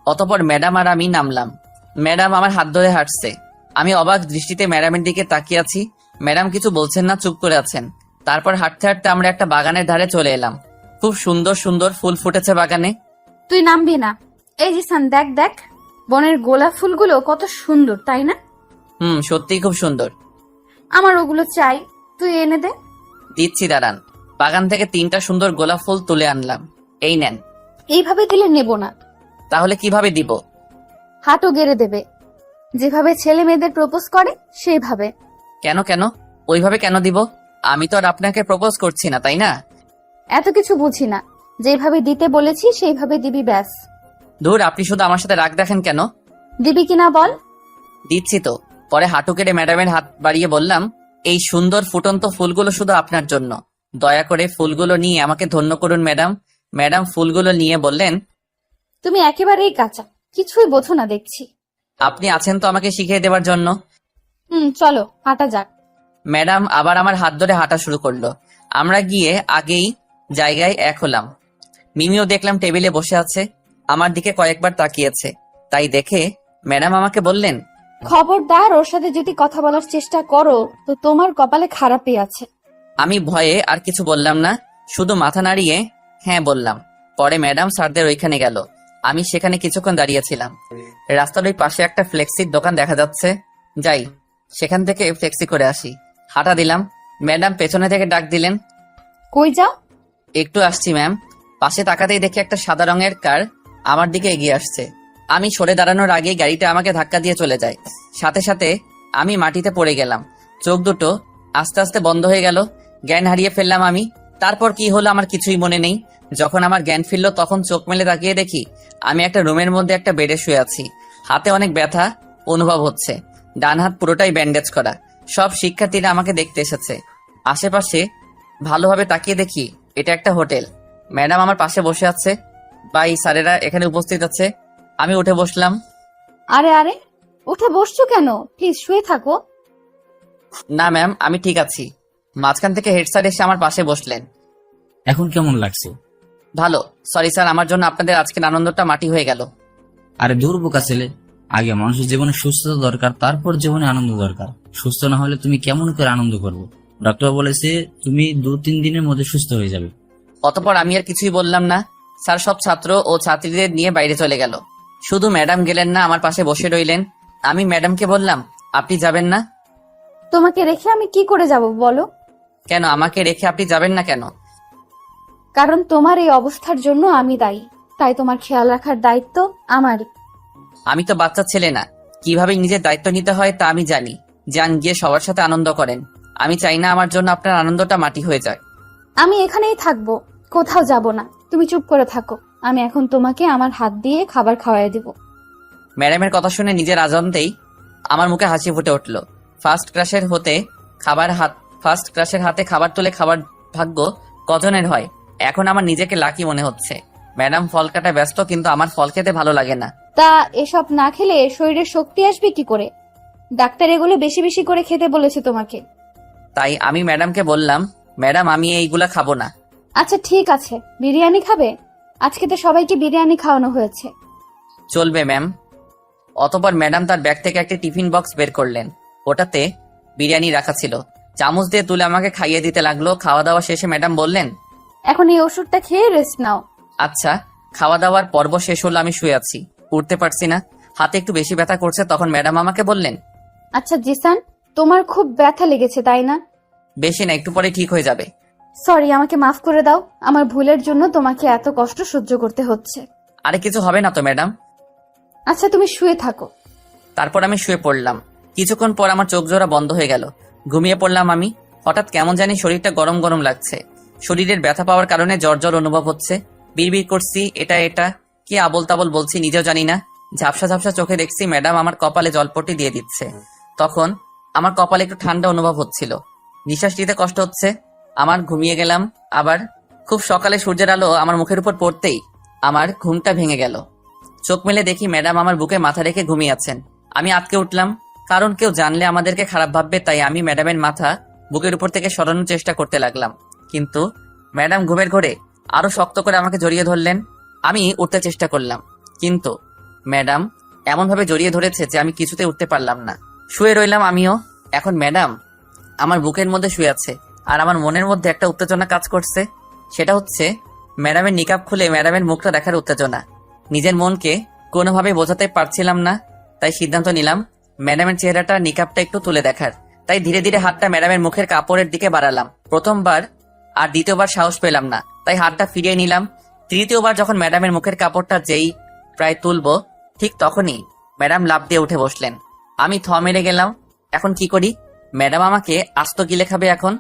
অতপর ম্যাডাম আর আমি নামলাম। ম্যাডাম আমার হাত ধরে হাঁটছে। আমি অবাক দৃষ্টিতে ম্যাডামের দিকে তাকিয়ে আছি। ম্যাডাম কিছু বলছেন না, চুপ করে আছেন। তারপর হাঁটতে হাঁটতে আমরা একটা বাগানের ধারে চলে এলাম। খুব সুন্দর সুন্দর ফুল ফুটেছে বাগানে। তুই নামবি না? এই জিসান, দেখ দেখ, বনের গোলাপ ফুলগুলো কত সুন্দর, তাই না? সত্যিই খুব সুন্দর। আমার ওগুলো চাই, তুই এনে দে। দিচ্ছি, দাঁড়ান। বাগান থেকে 3টা সুন্দর গোলাপ ফুল তুলে আনলাম। এই নেন। এইভাবে দিলে নেব না। তাহলে কিভাবে দিব? হাতও গেড়ে দেবে, যেভাবে ছেলে মেয়েদের প্রপোজ করে সেইভাবে। কেন ওইভাবে কেন দিব? আমি তো আর আপনাকে প্রপোজ করছি না, তাই না? এত কিছু বুঝি না, যেভাবে দিতে বলেছি সেইভাবে দিবি, ব্যাস। ধুর, আপনি শুধু আমার সাথে রাগ দেখেন কেন? দিবি কিনা বল। দিচ্ছি তো। পরে হাঁটু কেটে ম্যাডামের হাত বাড়িয়ে বললাম, এই সুন্দর ফুটন্ত ফুলগুলো শুধু আপনার জন্য। দয়া করে ফুলগুলো নিয়ে আমাকে ধন্য করুন ম্যাডাম। ম্যাডাম ফুলগুলো নিয়ে বললেন, তুমি একেবারেই কাঁচা, কিছুই বোঝো না দেখছি। আপনি আছেন তো আমাকে শিখিয়ে দেওয়ার জন্য। চলো হাঁটা যাক। ম্যাডাম আবার আমার হাত ধরে হাঁটা শুরু করলো। আমরা গিয়ে আগেই জায়গায় এক হলাম। মিমিও দেখলাম টেবিলে বসে আছে, আমার দিকে কয়েকবার তাকিয়েছে। তাই দেখে ম্যাডাম আমাকে বললেন, খবরদার ওর সাথে যদি কথা বলার চেষ্টা করো তো তোমার কপালে খারাপই আছে। আমি ভয়ে আর কিছু বললাম না, শুধু মাথা নাড়িয়ে হ্যাঁ বললাম। পরে ম্যাডাম স্যারদের ওইখানে গেল, আমি সেখানে কিছুক্ষণ দাঁড়িয়েছিলাম। রাস্তার ওই পাশে একটা ফ্লেক্সির দোকান দেখা যাচ্ছে, যাই সেখান থেকে ফ্লেক্সি করে আসি। হাঁটা দিলাম। ম্যাডাম পেছনে থেকে ডাক দিলেন, কই যাও? একটু আসছি ম্যাম। পাশে তাকাতেই দেখি একটা সাদা রঙের কার আমার দিকে এগিয়ে আসছে। আমি সরে দাঁড়ানোর আগেই গাড়িটা আমাকে ধাক্কা দিয়ে চলে যায়। সাথে সাথে আমি মাটিতে পড়ে গেলাম। চোখ দুটো আস্তে আস্তে বন্ধ হয়ে গেল। জ্ঞান হারিয়ে ফেললাম আমি। তারপর কি হলো আমার কিছুই মনে নেই। যখন আমার জ্ঞান ফিরল তখন চোখ মেলে তাকিয়ে দেখি আমি একটা রুমের মধ্যে একটা বেডে শুয়ে আছি। হাতে অনেক ব্যথা অনুভব হচ্ছে, ডান হাত পুরোটাই ব্যান্ডেজ করা। সব শিক্ষার্থীরা আমাকে দেখতে এসেছে। আশেপাশে ভালোভাবে তাকিয়ে দেখি এটা একটা হোটেল। ম্যাডাম আমার পাশে বসে আছে, ভাই স্যারেরা এখানে উপস্থিত আছে। আমি উঠে বসলাম। আরে আরে, উঠে বসছো কেন? প্লিজ শুয়ে থাকো। না ম্যাম, আমি ঠিক আছি। মাঝখান থেকে হেড স্যার এসে আমার পাশে বসলেন। এখন কেমন লাগছে? ভালো। সরি স্যার, আমার জন্য আপনাদের আজকের আনন্দটা মাটি হয়ে গেল। আরে দূর বোকা ছেলে, আগে মানুষের জীবনে সুস্থতা দরকার, তারপর জীবনে আনন্দ দরকার। সুস্থ না হলে তুমি কেমন করে আনন্দ করবে? ডক্টর বলেছে তুমি 2-3 দিনের মধ্যে সুস্থ হয়ে যাবে। অতপর আমি আর কিছুই বললাম না। স্যার সব ছাত্র ও ছাত্রীদের নিয়ে বাইরে চলে গেল। শুধু ম্যাডাম গেলেন না, আমার পাশে বসে রইলেন। আমি ম্যাডামকে বললাম, আপনি যাবেন না? তোমাকে রেখে আমি কি করে যাব বলো? কেন আমাকে রেখে আপনি যাবেন না কেন? কারণ তোমার এই অবস্থার জন্য আমি দায়ী, তাই তোমার খেয়াল রাখার দায়িত্ব আমারই। আমি তো বাচ্চা ছেলে না, কিভাবে নিজের দায়িত্ব নিতে হয় তা আমি জানি। যান গিয়ে সবার সাথে আনন্দ করেন। আমি চাই না আমার জন্য আপনার আনন্দটা মাটি হয়ে যায়। আমি এখানেই থাকবো, কোথাও যাব না। তুমি চুপ করে থাকো, আমি এখন তোমাকে আমার হাত দিয়ে খাবার খাওয়াই দেব। ম্যাডামের কথা শুনে নিজের আজান্তেই আমার মুখে হাসি ফুটে উঠল। ফার্স্ট ক্লাসের হাতে খাবার তুলে খাবার ভাগ্য কজনের হয়। এখন আমার নিজেকে লাকি মনে হচ্ছে। ম্যাডাম ফল কাটা ব্যস্ত, কিন্তু আমার ফল খেতে ভালো লাগে না। তা এসব না খেলে শরীরে শক্তি আসবে কি করে? ডাক্তার এগুলো বেশি বেশি করে খেতে বলেছে তোমাকে। তাই আমি ম্যাডামকে বললাম, ম্যাডাম আমি এইগুলা খাবো না। আচ্ছা ঠিক আছে, বিরিয়ানি খাবে? আজকে তো সবাইকে বিরিয়ানি খাওয়ানো হয়েছে। চলবে ম্যাম। অতপর ম্যাডাম তার ব্যাগ থেকে একটি টিফিন বক্স বের করলেন, ওটাতে বিরিয়ানি রাখা ছিল। চামচ দিয়ে তুলে আমাকে খাইয়ে দিতে লাগলো। খাওয়া দাওয়া শেষে ম্যাডাম বললেন, এখন এই ওষুধটা খেয়ে রেস্ট নাও। আচ্ছা। খাওয়া দাওয়ার পর্ব শেষ হলো, আমি শুয়ে আছি, উঠতে পারছি না, হাতে একটু বেশি ব্যথা করছে। তখন ম্যাডাম আমাকে বললেন, আচ্ছা জিসান, তোমার খুব ব্যথা লেগেছে তাই না? বেশি না, একটু পরে ঠিক হয়ে যাবে। সরি, আমাকে মাফ করে দাও। আমার ভুলের জন্য তোমাকে এত কষ্ট সহ্য করতে হচ্ছে। আরে কিছু হবে না তো ম্যাডাম। আচ্ছা তুমি শুয়ে থাকো। তারপর আমি শুয়ে পড়লাম। কিছুক্ষণ পর আমার চোখ জোড়া বন্ধ হয়ে গেল। ঘুমিয়ে পড়লাম আমি। হঠাৎ কেমন জানি শরীরটা গরম গরম লাগছে। শরীরের ব্যথা পাওয়ার কারণে জ্বর জ্বর অনুভব হচ্ছে। বিড়বিড় করছি, এটা কি আবল তাবল বলছি নিজেও জানি না। ঝাপসা ঝাপসা চোখে দেখছি ম্যাডাম আমার কপালে জলপট্টি দিয়ে দিচ্ছে। তখন আমার কপালে একটু ঠান্ডা অনুভব হচ্ছিল, নিঃশ্বাস নিতে কষ্ট হচ্ছে। আমার ঘুমিয়ে গেলাম। আবার খুব সকালে সূর্যের আলো আমার মুখের উপর পড়তেই আমার ঘুমটা ভেঙে গেল। চোখ মেলে দেখি ম্যাডাম আমার বুকে মাথা রেখে ঘুমিয়ে আছেন। আমি আটকে উঠলাম, কারণ কেউ জানলে আমাদেরকে খারাপ ভাববে। তাই আমি ম্যাডামের মাথা বুকের উপর থেকে সরানোর চেষ্টা করতে লাগলাম, কিন্তু ম্যাডাম ঘুমের ঘোরে আরো শক্ত করে আমাকে জড়িয়ে ধরলেন। আমি উঠতে চেষ্টা করলাম, কিন্তু ম্যাডাম এমনভাবে জড়িয়ে ধরেছে যে আমি কিছুতে উঠতে পারলাম না। শুয়ে রইলাম আমিও। এখন ম্যাডাম আমার বুকের মধ্যে শুয়ে আছে, আর আমার মনের মধ্যে একটা উত্তেজনা কাজ করছে। সেটা হচ্ছে ম্যাডামের নিকাব খুলে ম্যাডামের মুখটা দেখার উত্তেজনা। নিজের মনকে কোনোভাবে বোঝাতে পারছিলাম না, তাই সিদ্ধান্ত নিলাম ম্যাডামের চেহারাটা নিকাবটা একটু তুলে দেখার। তাই ধীরে ধীরে হাতটা ম্যাডামের মুখের কাপড়ের দিকে বাড়ালাম। প্রথমবার আর দ্বিতীয়বার সাহস পেলাম না, তাই হাতটা ফিরিয়ে নিলাম। তৃতীয়বার যখন ম্যাডামের মুখের কাপড়টা যেই প্রায় তুলবো, ঠিক তখনই ম্যাডাম লাফ দিয়ে উঠে বসলেন। আমি থ মেরে গেলাম। এখন কি করি? ম্যাডাম আমাকে আস্ত গিলে খাবে এখন।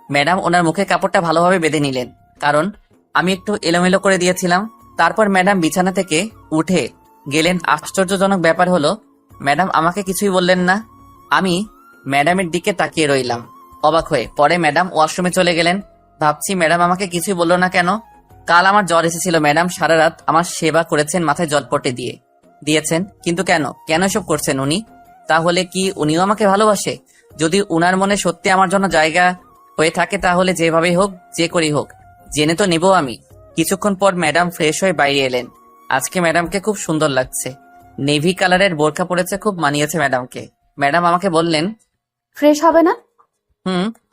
ম্যাডাম ওনার মুখের কাপড়টা ভালোভাবে বেঁধে নিলেন, কারণ আমি একটু এলোমেলো করে দিয়েছিলাম। তারপর ম্যাডাম বিছানা থেকে উঠে গেলেন। আশ্চর্যজনক ব্যাপার হলো ম্যাডাম আমাকে কিছুই বললেন না। আমি ম্যাডামের দিকে তাকিয়ে রইলাম। অবাক হয়ে। পরে ম্যাডাম ওয়াশরুমে চলে গেলেন। ভাবছি ম্যাডাম আমাকে কিছুই বললো না কেন। কাল আমার জ্বর এসেছিল, ম্যাডাম সারা রাত আমার সেবা করেছেন, মাথায় জলপট্টি দিয়েছেন, কিন্তু কেন কেন এসব করছেন উনি? তাহলে কি উনিও আমাকে ভালোবাসে? যদি উনার মনে সত্যি আমার জন্য জায়গা হয়ে থাকে তাহলে যেভাবেই হোক, যে করি হোক, জেনে তো নেব আমি। কিছুক্ষণ পর ম্যাডাম ফ্রেশ হয়ে বাইরে এলেন। আজকে ম্যাডামকে খুব সুন্দর লাগছে। নেভি কালারের বোরকা পরেছে, খুব মানিয়েছে ম্যাডামকে। ম্যাডাম আমাকে বললেন, ফ্রেশ হবে না?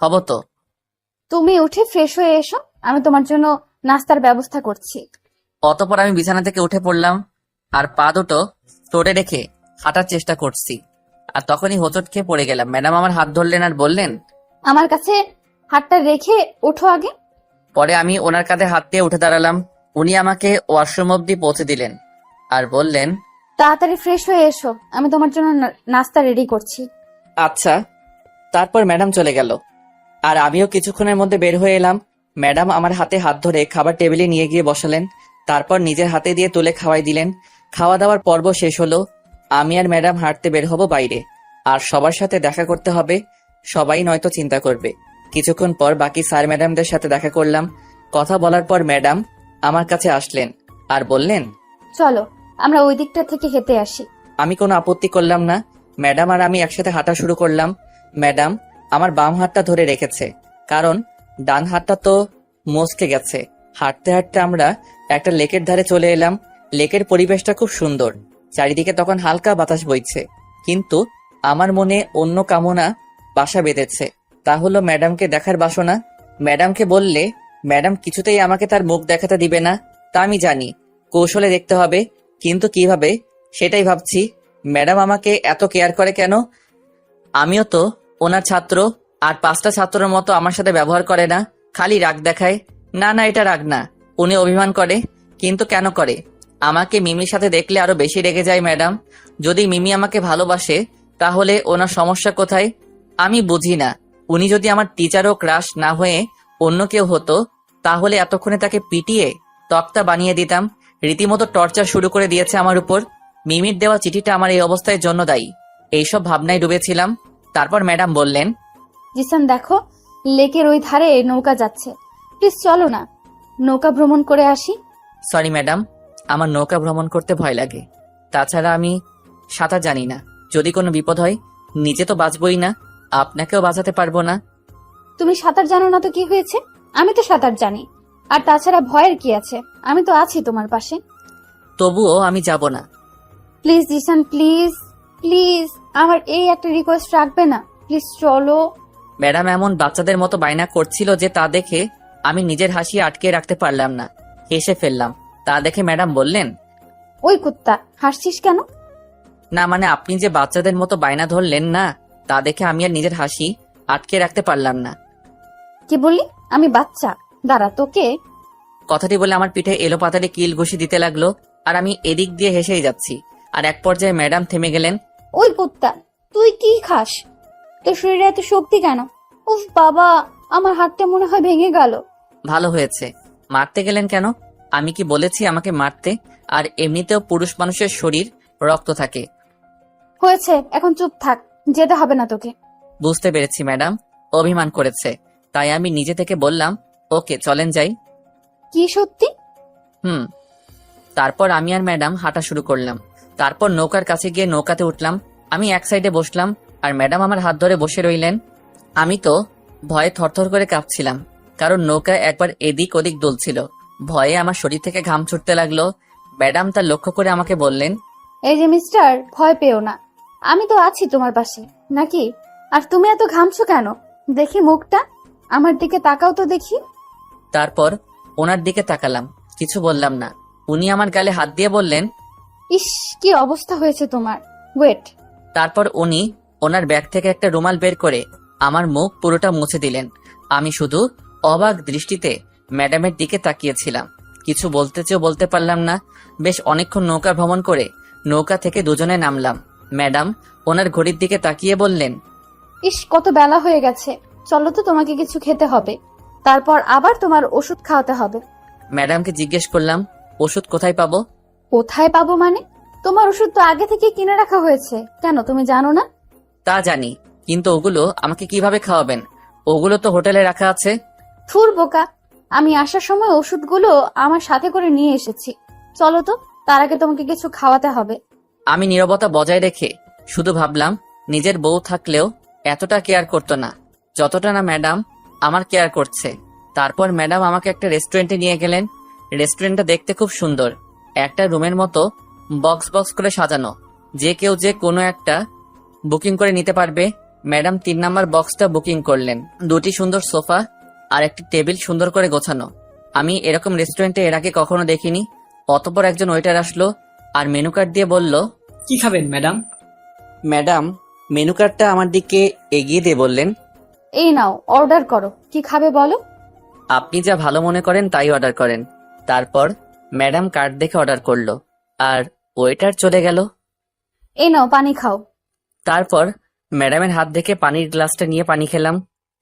হব তো। তুমি উঠে ফ্রেশ হয়ে এসো, আমি তোমার জন্য নাস্তার ব্যবস্থা করছি। অতঃপর আমি বিছানা থেকে উঠে পড়লাম আর পা দুটো ফ্লোরে রেখে হাঁটার চেষ্টা করছি। আর তখনই হোঁচট খেয়ে পড়ে গেলাম। ম্যাডাম আমার হাত ধরলেন আর বললেন, আমার কাছে হাতটা রেখে ওঠো আগে। পরে আমি ওনার কাঁধে হাত দিয়ে উঠে দাঁড়ালাম। উনি আমাকে ওয়াশরুম অব্দি পৌঁছে দিলেন আর বললেন, তাড়াতাড়ি ফ্রেশ হয়ে এসো, আমি তোমার জন্য নাস্তা রেডি করছি। আচ্ছা। তারপর ম্যাডাম চলে গেল আর আমিও কিছুক্ষণের মধ্যে বের হয়ে এলাম। ম্যাডাম আমার হাতে হাত ধরে খাবার টেবিলে নিয়ে গিয়ে বসালেন। তারপর নিজের হাতে দিয়ে তুলে খাওয়াই দিলেন। খাওয়া দাওয়ার পর্ব শেষ হলো। আমি আর ম্যাডাম হাঁটতে বের হব বাইরে, আর সবার সাথে দেখা করতে হবে। সবাই নয়তো চিন্তা করবে। কিছুক্ষণ পর বাকি স্যার ম্যাডামদের সাথে দেখা করলাম। কথা বলার পর ম্যাডাম আমার কাছে আসলেন আর বললেন, চলো আমরা ওই দিকটা থেকে হেঁটে আসি। আমি কোনো আপত্তি করলাম না। ম্যাডাম আর আমি একসাথে হাঁটা শুরু করলাম। ম্যাডাম আমার বাম হাতটা ধরে রেখেছে, কারণ ডান হাতটা তো মচকে গেছে। হাঁটতে হাঁটতে আমরা একটা লেকের ধারে চলে এলাম। লেকের পরিবেশটা খুব সুন্দর। চারিদিকে তখন হালকা বাতাস বইছে, কিন্তু আমার মনে অন্য কামনা বাসা বেঁধেছে। তা হলো ম্যাডামকে দেখার বাসনা। ম্যাডামকে বললে ম্যাডাম কিছুতেই আমাকে তার মুখ দেখাতে দিবে না, তা আমি জানি। কৌশলে দেখতে হবে, কিন্তু কিভাবে সেটাই ভাবছি। ম্যাডাম আমাকে এত কেয়ার করে কেন? আমিও তো ওনার ছাত্র, আর 5টা ছাত্রের মতো আমার সাথে ব্যবহার করে না, খালি রাগ দেখায়। না না, এটা রাগ না, উনি অভিমান করে। কিন্তু কেন করে? আমাকে মিমির সাথে দেখলে আরো বেশি রেগে যায় ম্যাডাম। যদি মিমি আমাকে ভালোবাসে তাহলে ওনার সমস্যা কোথায়? আমি বুঝি না। উনি যদি আমার টিচারও ক্রাশ না হয়ে অন্য কেউ হতো তাহলে এতক্ষণে তাকে পিটিয়ে তক্তা বানিয়ে দিতাম। রীতিমতো টর্চার শুরু করে দিয়েছে আমার উপর। মিমির দেওয়া চিঠিটা আমার এই অবস্থার জন্য দায়ী। এইসব ভাবনায় ডুবেছিলাম। তারপর ম্যাডাম বললেন, জিসান দেখো, লেকের ওই ধারে নৌকা যাচ্ছে, প্লিজ চলো না, নৌকা ভ্রমণ করে আসি। সরি ম্যাডাম, আমার নৌকা ভ্রমণ করতে ভয় লাগে। তাছাড়া আমি সাঁতার জানি না। যদি কোনো বিপদ হয় নিজে তো বাঁচবই না, আপনাকেও বাঁচাতে পারবো না। তুমি সাঁতার জানো না তো কি হয়েছে, আমি তো সাঁতার জানি। আর তাছাড়া ভয়ের কি আছে, আমি তো আছি তোমার পাশে। তবুও আমি যাব না। প্লিজ জিসান, প্লিজ প্লিজ, আমার এই একটা রিকোয়েস্ট রাখবে না, প্লিজ চলো। ম্যাডাম এমন বাচ্চাদের মতো বায়না করছিল যে তা দেখে আমি নিজের হাসি আটকে রাখতে পারলাম না, হেসে ফেললাম। তা দেখে ম্যাডাম বললেন, ওই কুত্তা, হাসছিস কেন? না মানে আপনি যে বাচ্চাদের মতো বায়না ধরলেন না, তা দেখে আমি আর নিজের হাসি আটকে রাখতে পারলাম না। কি বললি? আমি বাচ্চা? দাঁড়া, তোকে। কথাটি বলে আমার পিঠে এলো পাতালে কিল ঘুষি দিতে লাগলো, আর আমি এদিক দিয়ে হেসেই যাচ্ছি। আর এক পর্যায়ে ম্যাডাম থেমে গেলেন। ওই কুত্তা, তুই কি খাস? তোর শরীরে এত শক্তি কেন? উফ বাবা, আমার হাতটা মনে হয় ভেঙে গেল। ভালো হয়েছে। মারতে গেলেন কেন? আমি কি বলেছি আমাকে মারতে? আর এমনিতেও পুরুষ মানুষের শরীর রক্ত থাকে। হয়েছে, এখন চুপ থাক, যেতে হবে না তোকে। বুঝতে পেরেছি ম্যাডাম অভিমান করেছে, তাই আমি নিজে থেকে বললাম, ওকে চলেন যাই। কি সত্যি? তারপর আমি আর ম্যাডাম হাঁটা শুরু করলাম। তারপর নৌকার কাছে গিয়ে নৌকাতে উঠলাম। আমি এক সাইডে বসলাম আর ম্যাডাম আমার হাত ধরে বসে রইলেন। আমি তো ভয়ে থরথর করে কাঁপছিলাম, কারণ নৌকা একবার এদিক ওদিক দুলছিল। ভয়ে আমার শরীর থেকে ঘাম ছুটতে লাগলো। ম্যাডাম তা লক্ষ্য করে আমাকে বললেন, এই যে মিস্টার, ভয় পেও না, আমি তো আছি তোমার পাশে, নাকি? আর তুমি এত ঘামছো কেন? দেখি মুখটা, আমার দিকে তাকাও তো দেখি। তারপর ওনার দিকে তাকালাম, কিছু বললাম না। উনি আমার গালে হাত দিয়ে বললেন, ইস, কি অবস্থা হয়েছে তোমার, ওয়েট। তারপর উনি ওনার ব্যাগ থেকে একটা রুমাল বের করে আমার মুখ পুরোটা মুছে দিলেন। আমি শুধু অবাক দৃষ্টিতে ম্যাডামের দিকে তাকিয়েছিলাম। কিছু বলতে চেয়েও বলতে পারলাম না। বেশ অনেকক্ষণ নৌকা ভ্রমণ করে নৌকা থেকে দুজনে নামলাম। ম্যাডাম ওনার ঘড়ির দিকে তাকিয়ে বললেন, ইস, কত বেলা হয়ে গেছে, চলো তো, তোমাকে কিছু খেতে হবে, তারপর আবার তোমার ওষুধ খাওয়াতে হবে। ম্যাডামকে জিজ্ঞেস করলাম, ওষুধ কোথায় পাবো? কোথায় পাবো মানে? তোমার ওষুধ তো আগে থেকে কিনে রাখা হয়েছে, কেন তুমি জানো না? তা জানি, কিন্তু ওগুলো আমাকে কিভাবে খাওয়াবেন? ওগুলো তো হোটেলে রাখা আছে। থুর বোকা, আমি আসার সময় ওষুধগুলো আমার সাথে করে নিয়ে এসেছি। চলো তো, তার আগে তোমাকে কিছু খাওয়াতে হবে। আমি নীরবতা বজায় রেখে শুধু ভাবলাম, নিজের বউ থাকলেও এতটা কেয়ার করতো না যতটা না ম্যাডাম আমার কেয়ার করছে। তারপর ম্যাডাম আমাকে একটা রেস্টুরেন্টে নিয়ে গেলেন। রেস্টুরেন্টটা দেখতে খুব সুন্দর, একটা রুমের মতো বক্স বক্স করে সাজানো, যে কেউ যে কোনো একটা বুকিং করে নিতে পারবে। ম্যাডাম 3 নাম্বার বক্সটা বুকিং করলেন। 2টি সুন্দর সোফা আর একটি টেবিল সুন্দর করে গোছানো। আমি এরকম রেস্টুরেন্টে এর আগে কখনো দেখিনি। অতঃপর একজন ওয়েটার আসলো আর মেনু কার্ড দিয়ে বলল, কি খাবেন ম্যাডাম? ম্যাডাম মেনু কার্ডটা আমার দিকে এগিয়ে দিয়ে বললেন, এই নাও, অর্ডার করো, কি খাবে বলো। আপনি যা ভালো মনে করেন তাই অর্ডার করেন। তারপর ম্যাডাম কার্ড দেখে অর্ডার করলো আর ওয়েটার চলে গেল। এই নাও, পানি খাও। তারপর ম্যাডামের হাত থেকে পানির গ্লাসটা নিয়ে পানি খেলাম।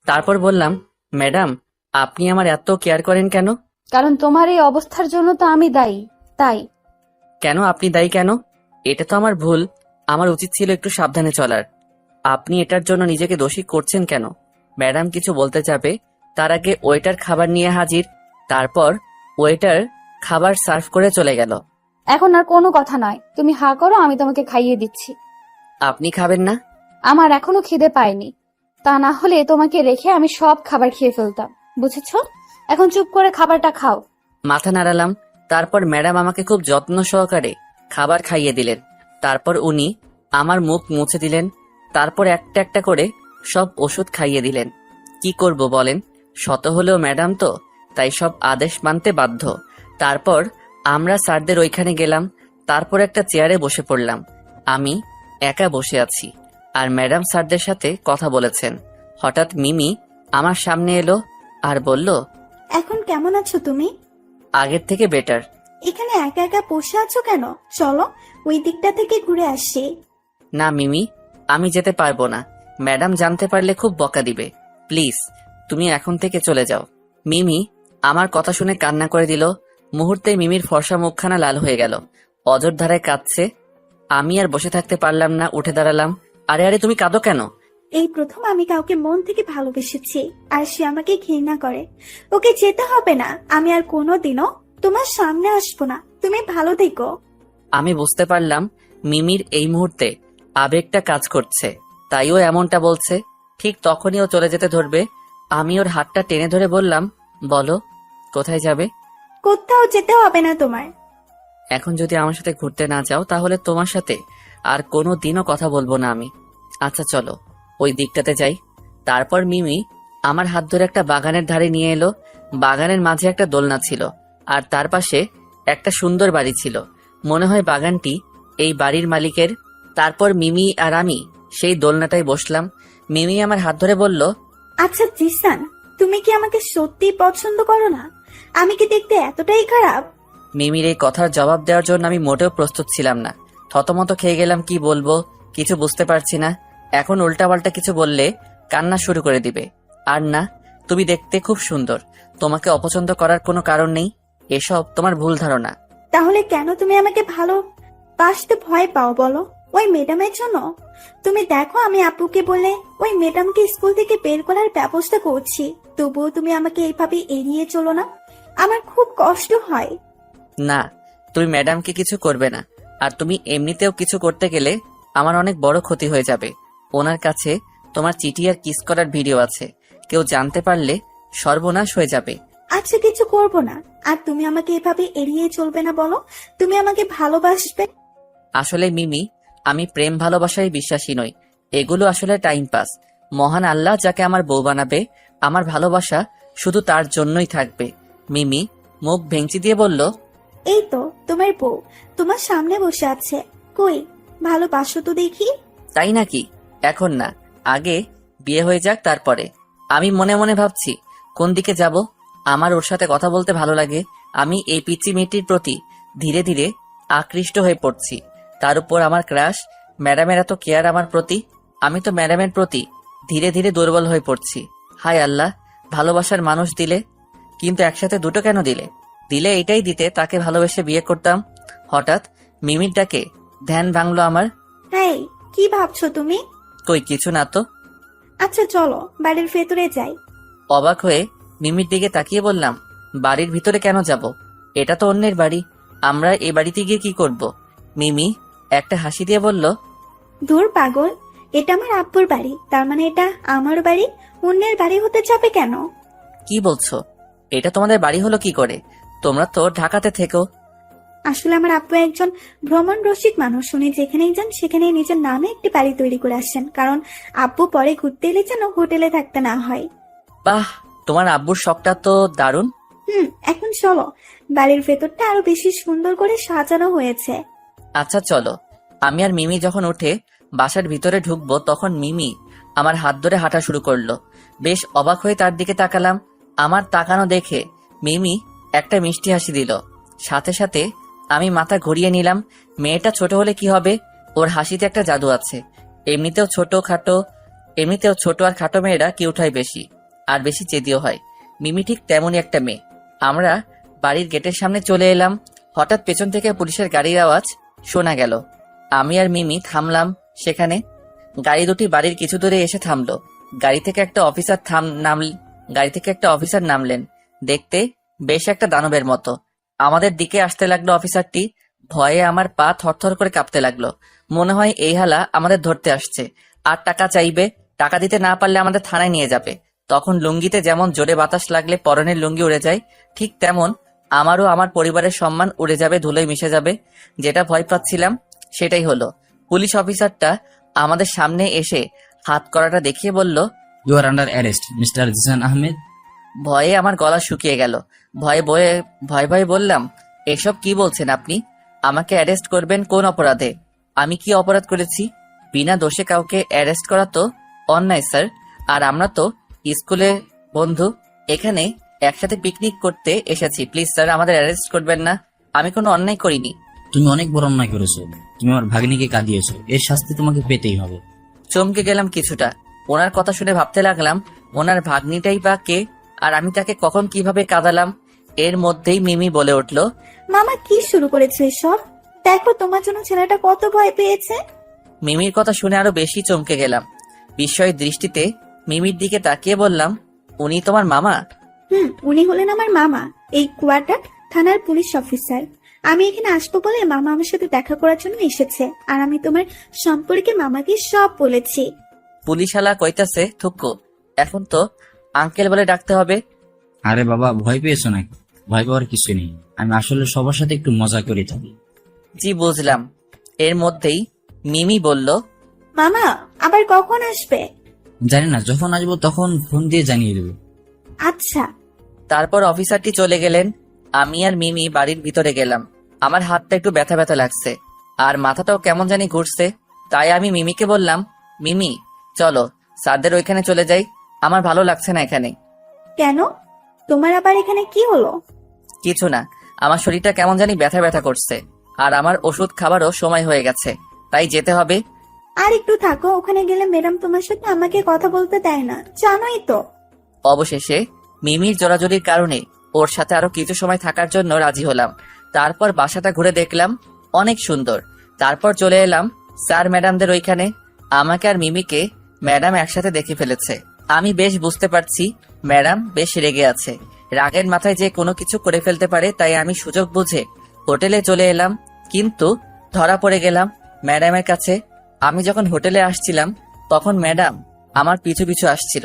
তারপর বললাম, ম্যাডাম আপনি আমার এত কেয়ার করেন কেন? কারণ তোমার এই অবস্থার জন্য তো আমি দায়ী, তাই। কেন আপনি দায়ী কেন? এটা তো আমার ভুল, আমার উচিত ছিল একটু সাবধানে চলার। আপনি এটার জন্য নিজেকে দোষী করছেন কেন? ম্যাডাম কিছু বলতে যাবে তার আগে ওয়েটার খাবার নিয়ে হাজির। তারপর ওয়েটার খাবার সার্ভ করে চলে গেল। এখন আর কোনো কথা নয়, তুমি হা করো, আমি তোমাকে খাইয়ে দিচ্ছি। আপনি খাবেন না? আমার এখনো খিদে পায়নি, তা না হলে তোমাকে রেখে আমি সব খাবার খেয়ে ফেলতাম, বুঝেছো? এখন চুপ করে খাবারটা খাও। মাথা নাড়ালাম। তারপর ম্যাডাম আমাকে খুব যত্ন সহকারে খাবার খাইয়ে দিলেন। তারপর উনি আমার মুখ মুছে দিলেন। তারপর একটা একটা করে সব ওষুধ খাইয়ে দিলেন। কি করব বলেন, শত হলেও ম্যাডাম তো, তাই সব আদেশ মানতে বাধ্য। তারপর আমরা স্যারদের ওইখানে গেলাম। তারপর একটা চেয়ারে বসে পড়লাম। আমি একা বসে আছি আর ম্যাডাম স্যারদের সাথে কথা বলেছেন। হঠাৎ মিমি আমার সামনে এলো আর বলল, এখন কেমন আছো তুমি? আগের থেকে বেটার। এখানে একা একা বসে আছো কেন? চলো ওই দিকটা থেকে ঘুরে আসি। না মিমি, আমি যেতে পারবো না। ম্যাডাম জানতে পারলে খুব বকা দিবে। প্লিজ তুমি এখন থেকে চলে যাও। মিমি আমার কথা শুনে কান্না করে দিল। মুহূর্তে মিমির ফর্সা মুখখানা লাল হয়ে গেল, অজর ধারায় কাঁদছে। আমি আর বসে থাকতে পারলাম না, উঠে দাঁড়ালাম। আরে আরে তুমি কাঁদো কেন? এই প্রথম আমি কাউকে মন থেকে ভালোবেসেছি আর সে আমাকে ঘৃণা করে। ওকে যেতে হবে না, আমি আর কোনোদিনও তোমার সামনে আসবো না। তুমি ভালো থেকো। আমি বুঝতে পারলাম মিমির এই মুহূর্তে আবেগটা কাজ করছে, তাই ও এমনটা বলছে। ঠিক তখনই ও চলে যেতে ধরবে। আমি ওর হাতটা টেনে ধরে বললাম, বলো কোথায় যাবে? কোথাও যেতে হবে না তোমার। এখন যদি আমার সাথে ঘুরতে না যাও তাহলে তোমার সাথে আর কোনো দিনও কথা বলবো না আমি। আচ্ছা চলো ওই দিকটাতে যাই। তারপর মিমি আমার হাত ধরে একটা বাগানের ধারে নিয়ে এলো। বাগানের মাঝে একটা দোলনা ছিল আর তার পাশে একটা সুন্দর বাড়ি ছিল। মনে হয় বাগানটি এই বাড়ির মালিকের। তারপর মিমি আর আমি সেই দোলনাটায় বসলাম। মিমি আমার হাত ধরে বলল, আচ্ছা জিসান, তুমি কি আমাকে সত্যি পছন্দ করো না? আমি কি দেখতে এতটাই খারাপ? মিমির এই কথার জবাব দেওয়ার জন্য আমি মোটেও প্রস্তুত ছিলাম না। থতমত খেয়ে গেলাম, কি বলবো কিছু বুঝতে পারছি না। এখন উল্টাপাল্টা কিছু বললে কান্না শুরু করে দিবে। আর না, তুমি দেখতে খুব সুন্দর, তোমাকে অপছন্দ করার কোনো কারণ নেই। এসব তোমার ভুল ধারণা। তাহলে কেন তুমি আমাকে ভালোবাসতে ভয় পাও বলো? ওই ম্যাডামের জন্য? তুমি দেখো আমি আপুকে বলে ওই ম্যাডামকে স্কুল থেকে বের করার ব্যবস্থা করছি, তবুও তুমি আমাকে এইভাবে এড়িয়ে চলো না। আমার খুব কষ্ট হয়। না, তুমি ম্যাডামকে কিছু করবে না। আর তুমি এমনিতেও কিছু করতে গেলে আমার অনেক বড় ক্ষতি হয়ে যাবে। ওনার কাছে তোমার চিঠি আর কিস করার ভিডিও আছে, কেউ জানতে পারলে সর্বনাশ হয়ে যাবে। আচ্ছা কিছু করব না। আর তুমি আমাকে এভাবে এড়িয়ে চলবে না বলো, তুমি আমাকে ভালোবাসবে। আসলে মিমি, আমি প্রেম ভালোবাসায় বিশ্বাসী নই। এগুলো আসলে টাইম পাস। মহান আল্লাহ যাকে আমার বউ বানাবে, আমার ভালোবাসা শুধু তার জন্যই থাকবে। মিমি মুখ ভেঙচি দিয়ে বলল, এই তো তোমার বউ তোমার সামনে বসে আছে, কই ভালোবাসো তো দেখি। তাই নাকি? এখন না, আগে বিয়ে হয়ে যাক তারপরে। আমি মনে মনে ভাবছি কোন দিকে যাব। আমার ওর সাথে কথা বলতে ভালো লাগে। আমি এই পিচ্চি মেয়েটির প্রতি ধীরে ধীরে আকৃষ্ট হয়ে পড়ছি। তার উপর আমার ক্রাশ, ম্যাডামের এত কেয়ার আমার প্রতি। আমি তো ম্যাডামের প্রতি ধীরে ধীরে দুর্বল হয়ে পড়ছি। হায় আল্লাহ, ভালোবাসার মানুষ দিলে, কিন্তু একসাথে দুটো কেন দিলে? দিলে এটাই দিতে তাকে ভালোবেসে বিয়ে করতাম। হঠাৎ মিমির ডাকে ধ্যান ভাঙলো আমার। হ্যাঁ, কি ভাবছো তুমি? কই কিছু না তো। আচ্ছা চলো বাড়ির ভেতরে যাই। অবাক হয়ে মিমির দিকে তাকিয়ে বললাম, বাড়ির ভিতরে কেন যাব? এটা তো অন্যের বাড়ি, আমরা এই বাড়িতে গিয়ে কি করব? মিমি একটা হাসি দিয়ে বলল, দূর পাগল, এটা আমার আব্বুর বাড়ি, তার মানে এটা আমার বাড়ি, অন্যের বাড়ি হতে যাবে কেন? কি বলছো? এটা তোমাদের বাড়ি হলো কি করে? তোমরা তো ঢাকাতে থেকো। আসলে আমার আব্বু একজন ভ্রমণ রসিক মানুষ, উনি যেখানেই যান সেখানেই নিজের নামে একটি বাড়ি তৈরি করে আসছেন, কারণ আব্বু পরে ঘুরতে এলে যেন হোটেলে থাকতে না হয়। বাহ, তোমার আব্বুর শখটা তো দারুণ। এখন চলো, বাড়ির ভেতরটা আরো বেশি সুন্দর করে সাজানো হয়েছে। আচ্ছা চলো। আমি আর মিমি যখন উঠে বাসার ভিতরে ঢুকবো তখন মিমি আমার হাত ধরে হাঁটা শুরু করলো। বেশ অবাক হয়ে তার দিকে তাকালাম। আমার তাকানো দেখে মিমি একটা মিষ্টি হাসি দিল। সাথে সাথে আমি মাথা ঘুরিয়ে নিলাম। মেয়েটা ছোট হলে কি হবে, ওর হাসিতে একটা জাদু আছে। এমনিতেও ছোট আর খাটো মেয়েরা কিউট হয় বেশি, আর বেশি চেদিও হয়। মিমি ঠিক তেমনই একটা মেয়ে। আমরা বাড়ির গেটের সামনে চলে এলাম। হঠাৎ পেছন থেকে পুলিশের গাড়ির আওয়াজ শোনা গেল। আমি আর মিমি থামলাম সেখানে। গাড়ি দুটি বাড়ির কিছু দূরে এসে থামলো। গাড়ি থেকে একটা অফিসার নামলেন। দেখতে বেশ একটা দানবের মতো। আমাদের দিকে আসতে লাগলো অফিসারটি। ভয়ে আমার পা থরথর করে কাঁপতে লাগলো। মনে হয় এই হালা আমাদের ধরতে আসছে আর টাকা চাইবে। টাকা দিতে না পারলে আমাদের থানায় নিয়ে যাবে। তখন লুঙ্গিতে যেমন জোরে বাতাস লাগলে পরনের লুঙ্গি উড়ে যায়, ঠিক তেমন আমারও আমার পরিবারের সম্মান উড়ে যাবে, ধুলোয় মিশে যাবে। যেটা ভয় পাচ্ছিলাম সেটাই হলো। পুলিশ অফিসারটা আমাদের সামনে এসে হাত করাটা দেখিয়ে বলল, you are under arrest mister Jisan Ahmed. ভয়ে আমার গলা শুকিয়ে গেল। ভয়ে ভয়ে বললাম, এসব কি বলছেন আপনি? আমাকে অ্যারেস্ট করবেন কোন অপরাধে? আমি কি অপরাধ করেছি? বিনা দোষে কাউকে অ্যারেস্ট করা তো অন্যায় স্যার। আর আমরা তো স্কুলে বন্ধু, এখানে একসাথে পিকনিক করতে এসেছি। প্লিজ স্যার, আমাদের অ্যারেস্ট করবেন না। আমি কোনো অন্যায় করিনি। তুমি অনেক বড় অন্যায় করেছো। তুমি আমার ভাগ্নিকে কাঁদিয়েছো, এর শাস্তি তোমাকে পেতেই হবে। চমকে গেলাম কিছুটা। ওনার কথা শুনে ভাবতে লাগলাম, ওনার ভাগ্নিটাই বা কে, আর আমি তাকে কখন কিভাবে কাঁদালাম। এর মধ্যেই মিমি বলে উঠল, মামা কি শুরু করেছে এসব? দেখো তোমার জন্য ছেলেটা কত ভয় পেয়েছে। মিমির কথা শুনে আরো বেশি চমকে গেলাম। বিস্ময়ের দৃষ্টিতে মিমির দিকে তাকিয়ে বললাম, উনি তোমার মামা? উনি হলেন আমার মামা, এই কোয়ার্টার থানার পুলিশ অফিসার। আমি এখানে আসবো বলে মামা আমার সাথে দেখা করার জন্য এসেছে, আর আমি তোমার সম্পর্কে মামাকে সব বলেছি। পুলিশালা কইতাছে, থুকু, এখন তো আঙ্কেল বলে ডাকতে হবে। আরে বাবা, ভয় পেয়েছো নাকি? ভয় পাওয়ার কিছু নেই, আমি আসলে সবার সাথে একটু মজা করে থাকি। জি বুঝলাম। এর মধ্যেই মিমি বলল, মামা আবার কখন আসবে? জানি না, যখন আসবো তখন ফোন দিয়ে জানিয়ে দেবো। আচ্ছা। তারপর অফিসারটি চলে গেলেন। আমি আর মিমি বাড়ির ভিতরে গেলাম। আমার হাতটা একটু ব্যথা ব্যথা লাগছে আর মাথাটাও কেমন জানি ঘুরছে। তাই আমি মিমিকে বললাম, মিমি চলো স্যারদের ওইখানে চলে যাই, আমার ভালো লাগছে না এখানে। কেন? তোমার আবার এখানে কি হলো? কিছু না, আমার শরীরটা কেমন জানি ব্যথা ব্যথা করছে আর আমার ওষুধ খাবারও সময় হয়ে গেছে, তাই যেতে হবে। আর একটু থাকো, ওখানে গেলে ম্যাডাম তোমার সাথে আমাকে কথা বলতে দেয় না, জানোই তো। অবশেষে মিমির জোরাজোরির কারণে ওর সাথে আরো কিছু সময় থাকার জন্য রাজি হলাম। তারপর বাসাটা ঘুরে দেখলাম অনেক সুন্দর। তারপর চলে এলাম স্যার ম্যাডামদের ওইখানে। আমাকে আর মিমিকে ম্যাডাম একসাথে দেখে ফেলেছে। আমি বেশ বুঝতে পারছি ম্যাডাম বেশ রেগে আছে। রাগের মাথায় যে কোনো কিছু করে ফেলতে পারে, তাই আমি সুযোগ বুঝে হোটেলে চলে এলাম। কিন্তু ধরা পড়ে গেলাম ম্যাডামের কাছে। আমি যখন হোটেলে আসছিলাম তখন ম্যাডাম আমার পিছু পিছু আসছিল।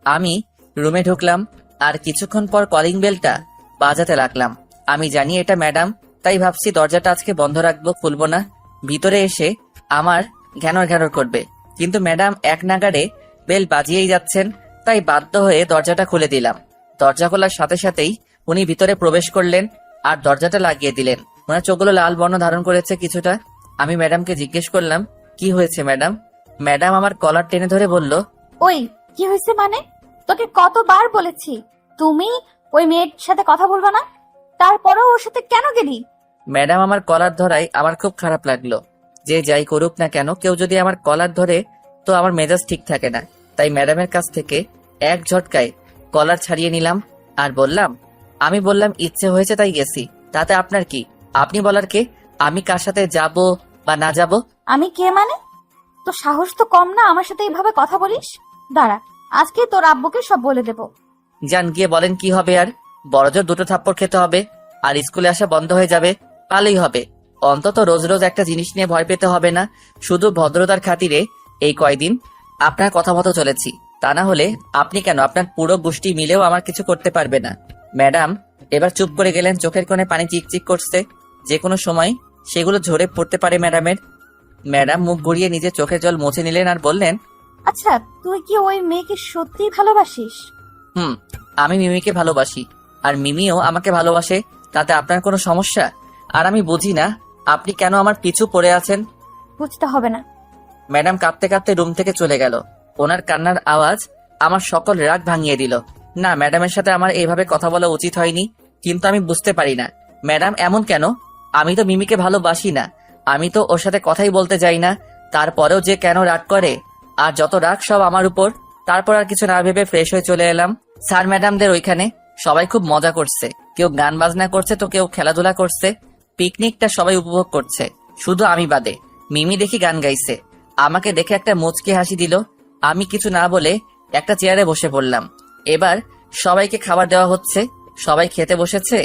আমি রুমে ঢুকলাম আর কিছুক্ষণ পর কলিং বেলটা বাজাতে লাগলাম। আমি জানি এটা ম্যাডাম, তাই ভাবছি দরজাটা আজকে বন্ধ রাখবো, খুলবো না। ভিতরে এসে আমার ঘ্যানর ঘ্যানর করবে, কিন্তু ম্যাডাম এক নাগাড়ে বেল বাজিয়েই যাচ্ছেন, তাই বাধ্য হয়ে দরজাটা খুলে দিলাম। দরজা খোলার সাথে সাথেই উনি ভিতরে প্রবেশ করলেন আর দরজাটা লাগিয়ে দিলেন। ওনার চোখগুলো লাল বর্ণ ধারণ করেছে কিছুটা। আমি ম্যাডামকে জিজ্ঞেস করলাম, কি হয়েছে ম্যাডাম? ম্যাডাম আমার কলার টেনে ধরে বলল, ওই কি হয়েছে মানে? তোকে কতবার বলেছি তুমি ওই মেয়ের সাথে কথা বলবা না, তারপরেও ওর সাথে কেন গেলি? ম্যাডাম আমার কলার ধরাই আমার খুব খারাপ লাগলো। যে যাই করুক না কেন, কেউ যদি আমার কলার ধরে তো আমার মেজাজ ঠিক থাকে না। তাই ম্যাডামের কাছ থেকে এক ঝটকায় কলার ছাড়িয়ে নিলাম আর আমি বললাম ইচ্ছে হয়েছে তাই গেছি, তাতে আপনার কি? আপনি বলার কে? আমি কার সাথে যাব বা না যাব? আমি কে মানে? তো সাহস তো কম না আমার সাথে এইভাবে কথা বলিস? দাঁড়া, আজকে তোর আব্বুকে সব বলে দেব। যান গিয়ে বলেন কি হবে আর, বড়জোর 2টো থাপ্পড় খেতে হবে আর স্কুলে আসা বন্ধ হয়ে যাবে, ভালোই হবে। অন্তত রোজ রোজ একটা জিনিস নিয়ে ভয় পেতে হবে না। শুধু ভদ্রতার খাতিরে এই কয়দিন আপনার কথা মতো চলেছি, তা না হলে আপনি কেন আপনার পুরো গোষ্ঠী মিলেও আমার কিছু করতে পারবে না। ম্যাডাম এবার চুপ করে গেলেন, চোখের কোণে পানি চিকচিক করছে, যে কোনো সময় সেগুলো ঝরে পড়তে পারে ম্যাডামের। ম্যাডাম মুখ ঘুরিয়ে নিজের চোখের জল মুছে নিলেন আর বললেন, আচ্ছা, তুই কি ওই মেয়েকে সত্যি ভালোবাসিস? আমি মিমিকে ভালোবাসি আর মিমিও আমাকে ভালোবাসে, তাতে আপনার কোনো সমস্যা? আর আমি বুঝি না আপনি কেন আমার পিছু পড়ে আছেন। বুঝতে হবে না। ম্যাডাম কাঁদতে কাঁদতে রুম থেকে চলে গেল। ওনার কান্নার আওয়াজ আমার সকল রাগ ভাঙিয়ে দিল। না, ম্যাডামের সাথে আমার এইভাবে কথা বলা উচিত হয়নি, কিন্তু আমি বুঝতে পারি না ম্যাডাম এমন কেন। আমি তো মিমিকে ভালোবাসি না, আমি তো ওর সাথে কথাই বলতে যাই না, তারপরেও যে কেন রাগ করে, আর যত রাগ সব আমার উপর। তারপর আর কিছু না ভেবে ফ্রেশ হয়ে চলে এলাম। স্যার ম্যাডামদের ওইখানে সবাই খুব মজা করছে, কেউ গান বাজনা করছে তো কেউ খেলাধুলা করছে। পিকনিকটা সবাই উপভোগ করছে, শুধু আমি বাদে। মিমি দেখি গান গাইছে, আমাকে দেখে একটা মুচকি হাসি দিল। আমি কিছু না বলে একটা চেয়ারে বসে পড়লাম। এবার সবাইকে খাবার দেওয়া হচ্ছে, সবাই খেতে বসেছে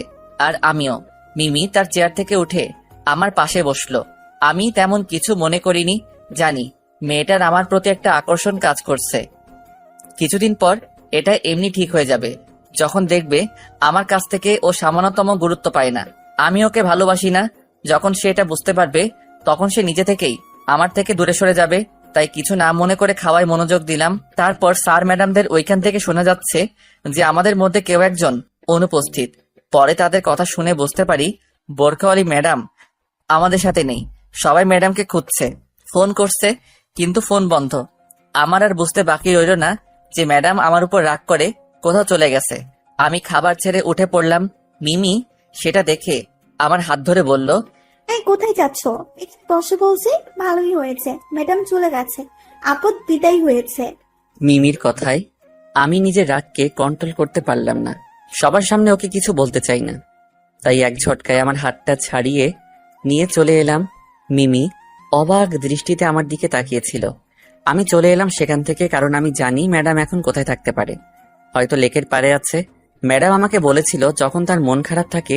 আর আমিও। মিমি তার চেয়ার থেকে উঠে আমার পাশে বসলো। আমি তেমন কিছু মনে করিনি, জানি মেয়েটার আমার প্রতি একটা আকর্ষণ কাজ করছে। কিছুদিন পর এটা এমনি ঠিক হয়ে যাবে, যখন দেখবে আমার কাছ থেকে ও সামান্যতম গুরুত্ব পায় না, আমি ওকে ভালোবাসি না। যখন সে এটা বুঝতে পারবে তখন সে নিজে থেকেই আমার থেকে দূরে সরে যাবে। তাই কিছু না মনে করে খাওয়ায় মনোযোগ দিলাম। তারপর স্যার ম্যাডামদের ওইখান থেকে শোনা যাচ্ছে যে আমাদের মধ্যে কেউ একজন অনুপস্থিত। পরে তাদের কথা শুনে বুঝতে পারি বোরখাওয়ালি ম্যাডাম আমাদের সাথে নেই। সবাই ম্যাডামকে খুঁজছে, ফোন করছে, কিন্তু ফোন বন্ধ। আমার আর বুঝতে বাকি রইল না যে ম্যাডাম আমার উপর রাগ করে কোথাও চলে গেছে। আমি খাবার ছেড়ে উঠে পড়লাম। মিমি সেটা দেখে আমার হাত ধরে বলল, এই কোথায় যাচ্ছ? একটু বসে বলছি। ভালোই হয়েছে, ম্যাডাম চলে গেছে, আপদ বিদায় হয়েছে। মিমির কথায় আমি নিজের রাগকে কন্ট্রোল করতে পারলাম না। সবার সামনে ওকে কিছু বলতে চাই না, তাই এক ঝটকায় আমার হাতটা ছাড়িয়ে নিয়ে চলে এলাম। মিমি অবাক দৃষ্টিতে আমার দিকে তাকিয়েছিল। আমি চলে এলাম সেখান থেকে, কারণ আমি জানি ম্যাডাম এখন কোথায় থাকতে পারে। হয়তো লেকের পাড়ে আছে। ম্যাডাম আমাকে বলেছিল যখন তার মন খারাপ থাকে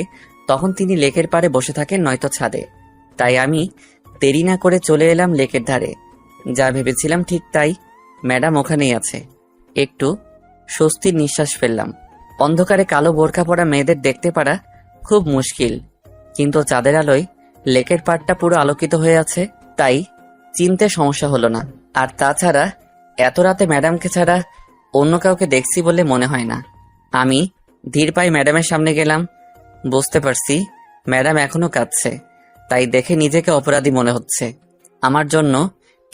তখন তিনি লেকের পাড়ে বসে থাকেন, নয়তো ছাদে। তাই আমি দেরি না করে চলে এলাম লেকের ধারে। যা ভেবেছিলাম ঠিক তাই, ম্যাডাম ওখানেই আছে। একটু স্বস্তির নিঃশ্বাস ফেললাম। অন্ধকারে কালো বোরকা পরা মেয়েদের দেখতে পারা খুব মুশকিল, কিন্তু চাঁদের আলোয় লেকের পাড়টা পুরো আলোকিত হয়ে আছে, তাই চিনতে সমস্যা হলো না। আর তাছাড়া এত রাতে ম্যাডামকে ছাড়া অন্য কাউকে দেখছি বলে মনে হয় না। আমি ধীর পায়ে ম্যাডামের সামনে গেলাম। বুঝতে পারছি ম্যাডাম এখনো কাঁদছে, তাই দেখে নিজেকে অপরাধী মনে হচ্ছে। আমার জন্য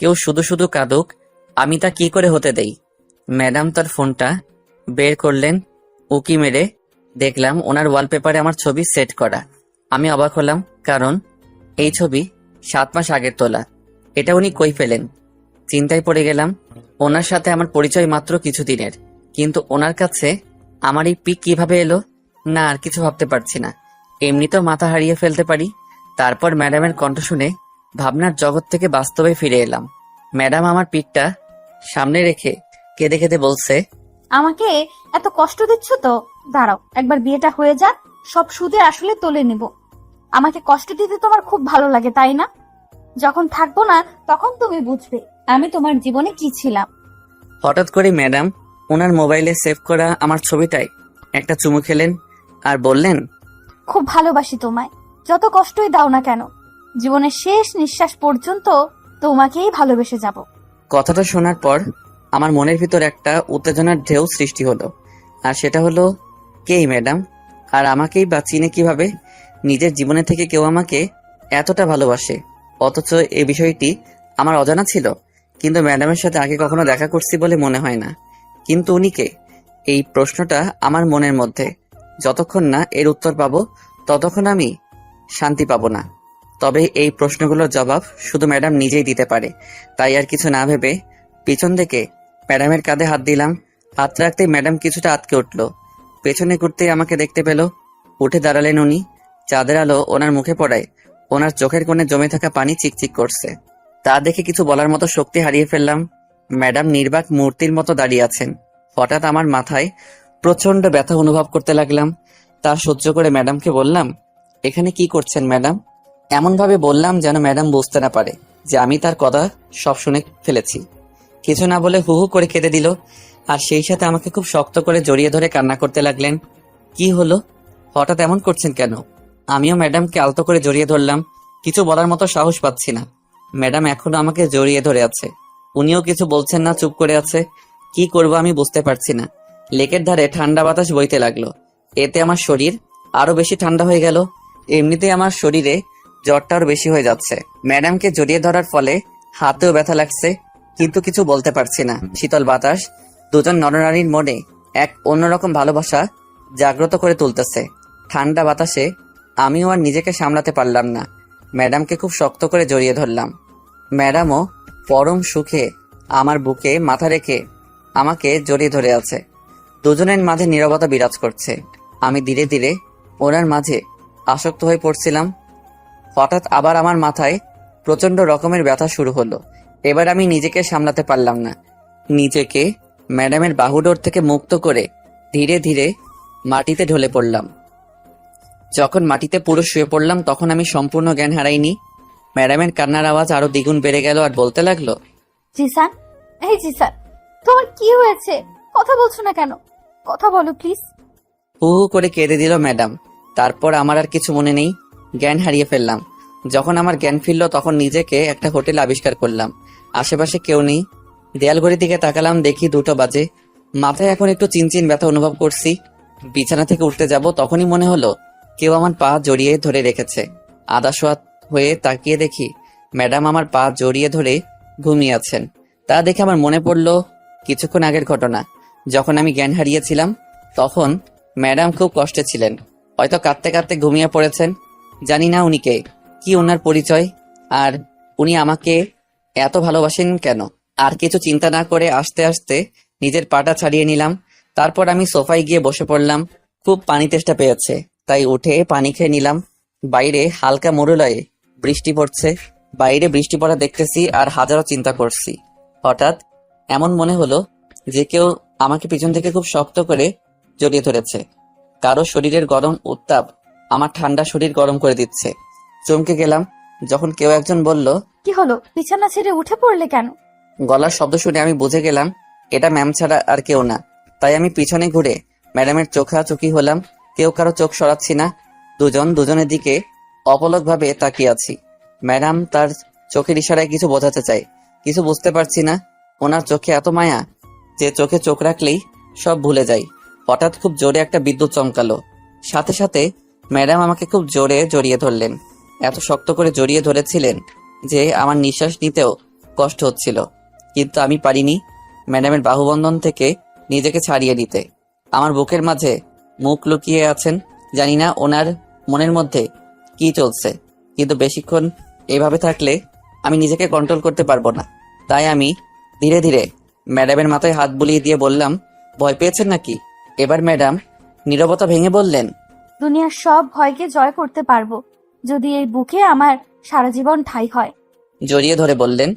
কেউ শুধু শুধু কাঁদুক, আমি তা কি করে হতে দেই। ম্যাডাম তার ফোনটা বের করলেন, উকি মেরে দেখলাম ওনার ওয়ালপেপারে আমার ছবি সেট করা। আমি অবাক হলাম, কারণ এই ছবি 7 মাস আগের তোলা। এটা উনি কই পেলেন? চিন্তায় পড়ে গেলাম। ওনার সাথে আমার পরিচয় মাত্র কিছুদিনের, কিন্তু ওনার কাছে আমার এই পিক কিভাবে এলো? না, আর কিছু ভাবতে পারছি না, এমনিতেও মাথা হারিয়ে ফেলতে পারি। তারপর ম্যাডামের কণ্ঠ শুনে ভাবনার জগৎ থেকে বাস্তবে ফিরে এলাম। ম্যাডাম আমার পিকটা সামনে রেখে কেঁদে কেঁদে বলছে, আমাকে এত কষ্ট দিচ্ছ তো? দাঁড়াও, একবার বিয়েটা হয়ে যাক, সব সুদে আসলে তুলে নিব। আমাকে কষ্ট দিতে তোমার খুব ভালো লাগে, তাই না? যখন থাকবো না তখন তুমি বুঝবে আমি তোমার জীবনে কি ছিলাম। হঠাৎ করে ম্যাডাম ওনার মোবাইলে সেভ করা আমার ছবিটায় একটা চুমু খেলেন আর বললেন, খুব ভালোবাসি তোমায়, যত কষ্টই দাও না কেন, জীবনের শেষ নিঃশ্বাস পর্যন্ত তোমাকেই ভালোবেসে যাব। কথাটা শোনার পর আমার মনের ভিতর একটা উত্তেজনার ঢেউ সৃষ্টি হলো। আর সেটা হলো, কেই ম্যাডাম, আর আমাকেই বা চিনে কিভাবে? নিজের জীবনে থেকে কেউ আমাকে এতটা ভালোবাসে, অথচ এই বিষয়টি আমার অজানা ছিল। কিন্তু ম্যাডামের সাথে আগে কখনো দেখা করছি বলে মনে হয় না। কিন্তু উনি কে? এই প্রশ্নটা আমার মনের মধ্যে। যতক্ষণ না এর উত্তর পাবো ততক্ষণ আমি শান্তি পাবো না। তবে এই প্রশ্নগুলোর জবাব শুধু ম্যাডাম নিজেই দিতে পারে। তাই আর কিছু না ভেবে পিছন থেকে ম্যাডামের কাঁধে হাত দিলাম। হাত রাখতেই ম্যাডাম কিছুটা আটকে উঠল। পেছনে ঘুরতেই আমাকে দেখতে পেল। উঠে দাঁড়ালেন উনি। চাঁদের আলো ওনার মুখে পড়ায় ওনার চোখের কোণে জমে থাকা পানি চিকচিক করছে। তা দেখে কিছু বলার মতো শক্তি হারিয়ে ফেললাম। ম্যাডাম নির্বাক মূর্তির মতো দাঁড়িয়ে আছেন। হঠাৎ আমার মাথায় প্রচন্ড ব্যথা অনুভব করতে লাগলাম। তা সহ্য করে ম্যাডামকে বললাম, এখানে কি করছেন ম্যাডাম? এমন ভাবে বললাম যেন ম্যাডাম বুঝতে না পারে যে আমি তার কথা সব শুনে ফেলেছি। কিছু না বলে হু হু করে কেঁদে দিল, আর সেই সাথে আমাকে খুব শক্ত করে জড়িয়ে ধরে কান্না করতে লাগলেন। কি হলো, হঠাৎ এমন করছেন কেন? আমিও ম্যাডামকে আলতো করে জড়িয়ে ধরলাম। কিছু বলার মতো সাহস পাচ্ছি না। ম্যাডাম এখনো আমাকে জড়িয়ে ধরে আছে। উনিও কিছু বলছেন না, চুপ করে আছে। কি করব আমি বুঝতে পারছি না। লেকের ধারে ঠান্ডা বাতাস বইতে লাগলো। এতে আমার শরীর আরো বেশি ঠান্ডা হয়ে গেল। এমনিতেই আমার শরীরে জ্বরটা আরো বেশি হয়ে যাচ্ছে। ম্যাডামকে জড়িয়ে ধরার ফলে হাতেও ব্যথা লাগছে, কিন্তু কিছু বলতে পারছি না। শীতল বাতাস দুজন নরনারীর মনে এক অন্যরকম ভালোবাসা জাগ্রত করে তুলতেছে। ঠান্ডা বাতাসে আমিও আর নিজেকে সামলাতে পারলাম না। ম্যাডামকে খুব শক্ত করে জড়িয়ে ধরলাম। ম্যাডামও পরম সুখে আমার বুকে মাথা রেখে আমাকে জড়িয়ে ধরে আছে। দুজনের মাঝে নীরবতা বিরাজ করছে। আমি ধীরে ধীরে ওনার মাঝে আসক্ত হয়ে পড়ছিলাম। হঠাৎ আবার আমার মাথায় প্রচন্ড রকমের ব্যথা শুরু হলো। এবার আমি নিজেকে সামলাতে পারলাম না। নিজেকে ম্যাডামের বাহুডোর থেকে মুক্ত করে ধীরে ধীরে মাটিতে ঢলে পড়লাম। যখন মাটিতে পুরো শুয়ে পড়লাম তখন আমি সম্পূর্ণ জ্ঞান হারাইনি। ম্যাডামের কান্নার আওয়াজ আরো দ্বিগুণ বেড়ে গেল আর বলতে লাগলো, জিসান, এই জিসান, তোমার কি হয়েছে? কথা বলছো না কেন? কথা বলো প্লিজ। হু হু করে কেঁদে দিল ম্যাডাম। তারপর আমার আর কিছু মনে নেই, জ্ঞান হারিয়ে ফেললাম। যখন আমার জ্ঞান ফিরল তখন নিজেকে একটা হোটেল আবিষ্কার করলাম। আশেপাশে কেউ নেই। দেয়াল ঘড়ির দিকে তাকালাম, দেখি 2টা বাজে। মাথায় এখন একটু চিনচিন ব্যথা অনুভব করছি। বিছানা থেকে উঠতে যাব তখনই মনে হলো কেউ আমার পা জড়িয়ে ধরে রেখেছে। আধা শোয়া হয়ে তাকিয়ে দেখি ম্যাডাম আমার পা জড়িয়ে ধরে ঘুমিয়ে আছেন। তা দেখে আমার মনে পড়লো কিছুক্ষণ আগের ঘটনা। যখন আমি জ্ঞান হারিয়েছিলাম তখন ম্যাডাম খুব কষ্টে ছিলেন, হয়তো কাঁদতে কাঁদতে ঘুমিয়ে পড়েছেন। জানি না উনি কে, কি ওনার পরিচয়, আর উনি আমাকে এত ভালোবাসেন কেন। আর কিছু চিন্তা না করে আস্তে আস্তে নিজের পাটা ছাড়িয়ে নিলাম। তারপর আমি সোফায় গিয়ে বসে পড়লাম। খুব পানি তেষ্টা পেয়েছে, তাই উঠে পানি খেয়ে নিলাম। বাইরে হালকা মরুলয়ে বৃষ্টি পড়ছে। বাইরে বৃষ্টি পড়া দেখতেছি আর হাজারো চিন্তা করছি। হঠাৎ এমন মনে হলো যে কেউ আমাকে পিছন থেকে খুব শক্ত করে জড়িয়ে ধরেছে। কারো শরীরের গরম উত্তাপ আমার ঠান্ডা শরীর গরম করে দিচ্ছে। চমকে গেলাম যখন কেউ একজন বলল, কি হলো? বিছানা ছেড়ে উঠে পড়লে কেন? গলার শব্দ শুনে আমি বুঝে গেলাম এটা ম্যাম ছাড়া আর কেউ না। তাই আমি পিছনে ঘুরে ম্যাডামের চোখাচোখি হলাম। কেউ কারো চোখ সরাচ্ছি না। দুজন দুজনের দিকে অপলকভাবে তাকিয়ে আছি। ম্যাডাম তার চোখের ইশারায় কিছু বোঝাতে চায়, কিছু বুঝতে পারছি না। ওনার চোখে এত মায়া যে চোখে চোখ রাখলেই সব ভুলে যাই। হঠাৎ খুব জোরে একটা বিদ্যুৎ চমকালো। সাথে সাথে ম্যাডাম আমাকে খুব জোরে জড়িয়ে ধরলেন। এত শক্ত করে জড়িয়ে ধরেছিলেন যে আমার নিঃশ্বাস নিতেও কষ্ট হচ্ছিল, কিন্তু আমি পারিনি ম্যাডামের বাহুবন্ধন থেকে নিজেকে ছাড়িয়ে নিতে। আমার বুকের মাঝে মুখ লুকিয়ে আছেন। জানি না ওনার মনের মধ্যে কি চলছে, কিন্তু বেশিক্ষণ এভাবে থাকলে আমি নিজেকে কন্ট্রোল করতে পারবো না। তাই আমি ধীরে ধীরে ম্যাডামের মাথায় হাত বুলিয়ে দিয়ে বললাম, ভয় পেয়েছেন নাকি? এবার ম্যাডাম নীরবতা ভেঙে বললেন, দুনিয়ার সব ভয়কে জয় করতে পারবো যদি এই বুকে আমার সারা জীবন ঠাঁই হয়। জড়িয়ে ধরে বললেন।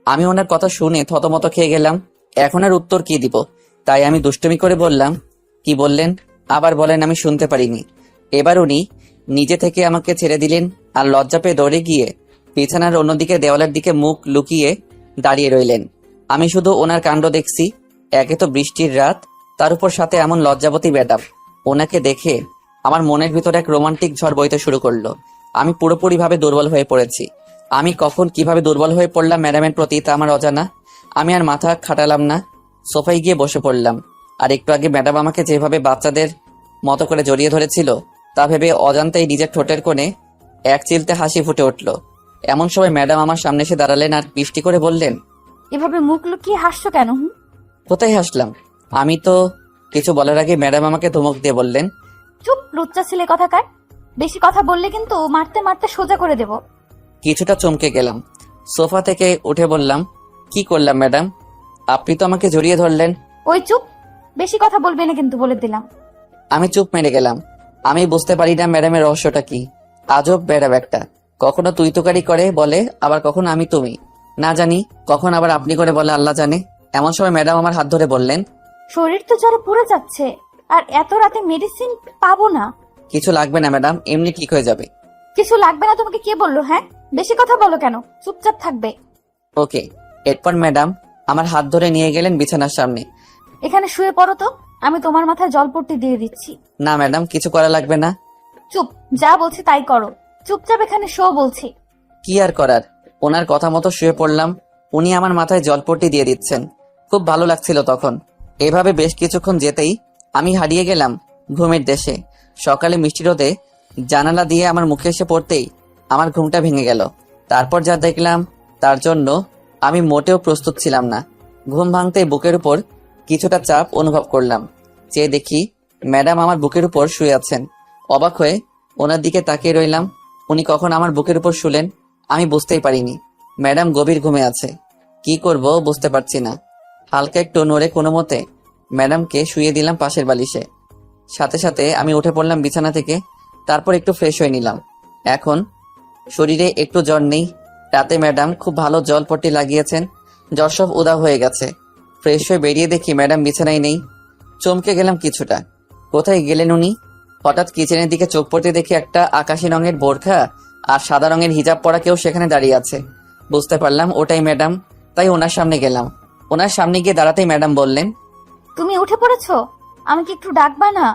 আমি ওনার কথা শুনে থতমত খেয়ে গেলাম। এখন আর উত্তর কি দিব, তাই আমি দুষ্টুমি করে বললাম, কি বললেন আবার বলেন, আমি শুনতে পারিনি। এবার উনি নিজে থেকে আমাকে ছেড়ে দিলেন আর লজ্জা পেয়ে দৌড়ে গিয়ে বিছানার অন্যদিকে দেওয়ালের দিকে মুখ লুকিয়ে দাঁড়িয়ে রইলেন। আমি শুধু ওনার কাণ্ড দেখছি। একে তো বৃষ্টির রাত, তার উপর সাথে এমন লজ্জাবতী ম্যাডাম। ওনাকে দেখে আমার মনের ভিতরে এক রোমান্টিক ঝড় বইতে শুরু করলো। আমি পুরোপুরি ভাবে দুর্বল হয়ে পড়েছি। আমি কখন কিভাবে দুর্বল হয়ে পড়লাম ম্যাডামের প্রতি তা আমার অজানা। আমি আর মাথা খাটালাম না, সোফায় গিয়ে বসে পড়লাম। আর একটু আগে ম্যাডাম আমাকে যেভাবে বাচ্চাদের মতো করে জড়িয়ে ধরেছিল তা ভেবে অজান্তেই নিজের ঠোঁটের কোণে এক চিলতে হাসি ফুটে উঠল। এমন সময় ম্যাডাম আমার সামনে এসে দাঁড়ালেন আর মিষ্টি করে বললেন, এভাবে মুখ লুকিয়ে হাসছো কেন? কোথায় হাসলাম? আমি তো কিছু বলার আগে ম্যাডাম আমাকে ধমক দিয়ে বললেন, চুপ লুচ্চা ছেলে কথাকার, বেশি কথা বললে কিন্তু মারতে মারতে সোজা করে দেব। কিছুটা চমকে গেলাম। সোফা থেকে উঠে বললাম, কি করলাম ম্যাডাম? আপনি তো আমাকে জড়িয়ে ধরলেন। ওই চুপ, বেশি কথা বলবে না কিন্তু বলে দিলাম। আমি চুপ মেরে গেলাম। আমি বুঝতে পারি না ম্যাডামের রহস্যটা কি। আজব ম্যাডাম একটা, কখনো তুই তোকারি করে বলে, আবার কখনো আমি তুমি, না জানি কখন আবার আপনি করে বলে, আল্লাহ জানে। এমন সময় ম্যাডাম আমার হাত ধরে বললেন, শরীর তো জ্বরে পুড়ে যাচ্ছে, আর এত রাতে মেডিসিন পাবো না। কিছু লাগবে না ম্যাডাম, এমনি ঠিক হয়ে যাবে। কিছু লাগবে না তোমাকে কে বললো? হ্যাঁ, বেশি কথা বলো কেন? চুপচাপ থাকবে। ওকে। এরপর ম্যাডাম আমার হাত ধরে নিয়ে গেলেন বিছানার সামনে। এখানে শুয়ে পড়ো তো, আমি তোমার মাথায় জলপট্টি দিয়ে দিচ্ছি। না ম্যাডাম, কিছু করা লাগবে না। চুপ, যা বলছি তাই করো। চুপচাপ এখানে শো বলছি। কি আর করার, ওনার কথা মতো শুয়ে পড়লাম। উনি আমার মাথায় জলপট্টি দিয়ে দিচ্ছেন। খুব ভালো লাগছিল তখন। এভাবে বেশ কিছুক্ষণ যেতেই আমি হারিয়ে গেলাম ঘুমের দেশে। সকালে মিষ্টি রোদে জানালা দিয়ে আমার মুখে এসে পড়তেই আমার ঘুমটা ভেঙে গেল। তারপর যা দেখলাম তার জন্য আমি মোটেও প্রস্তুত ছিলাম না। ঘুম ভাঙতেই বুকের উপর কিছুটা চাপ অনুভব করলাম। চেয়ে দেখি ম্যাডাম আমার বুকের উপর শুয়ে আছেন। অবাক হয়ে ওনার দিকে তাকিয়ে রইলাম। উনি কখন আমার বুকের উপর শুলেন আমি বুঝতেই পারিনি। ম্যাডাম গভীর ঘুমে আছে। কি করব বুঝতে পারছি না। হালকা একটু নড়ে কোনো মতে ম্যাডামকে শুয়ে দিলাম পাশের বালিশে। সাথে সাথে আমি উঠে পড়লাম বিছানা থেকে। তারপর একটু ফ্রেশ হয়ে নিলাম। এখন শরীরে একটু জ্বর নেই। রাতে ম্যাডাম খুব ভালো জলপট্টি লাগিয়েছেন। জ্বর সব উধাও হয়ে গেছে। ফ্রেশ হয়ে বেরিয়ে দেখি ম্যাডাম বিছানায় নেই। চমকে গেলাম কিছুটা। কোথায় গেলেন উনি? হঠাৎ কিচেনের দিকে চোখ পড়তে দেখি একটা আকাশি রঙের বোরখা আর সাদা রঙের হিজাব পরা কেউ সেখানে দাঁড়িয়ে আছে। বুঝতে পারলাম ওটাই ম্যাডাম। তাই ওনার সামনে গেলাম। ওনার সামনে গিয়ে দাঁড়াতেই ম্যাডাম বললেন, তুমি উঠে পড়েছো? আমাকে একটু ডাকবা না?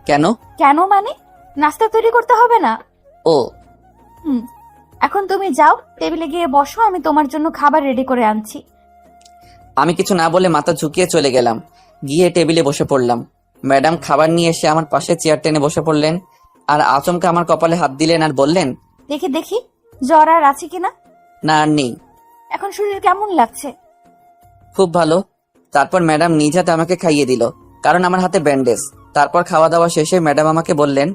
কেন? কেন মানে? নাস্তা তৈরি করতে হবে না? ও এখন তুমি যাও, টেবিলে গিয়ে বসো, আমি তোমার জন্য খাবার রেডি করে আনছি। আমি কিছু না বলে মাথা ঝুঁকিয়ে চলে গেলাম। গিয়ে টেবিলে বসে পড়লাম। ম্যাডাম খাবার নিয়ে এসে আমার পাশে চেয়ার টেনে বসে পড়লেন আর আচমকা আমার কপালে হাত দিলেন আর বললেন, দেখি দেখি জ্বর আর আছে কিনা। না আর নেই। এখন শরীর কেমন লাগছে? খুব ভালো। তারপর ম্যাডাম নিজ হাতে আমাকে খাইয়ে দিল, কারণ আমার হাতে ব্যান্ডেজ। তারপর খাওয়া দাওয়া শেষে ম্যাডাম আমাকে বললেন,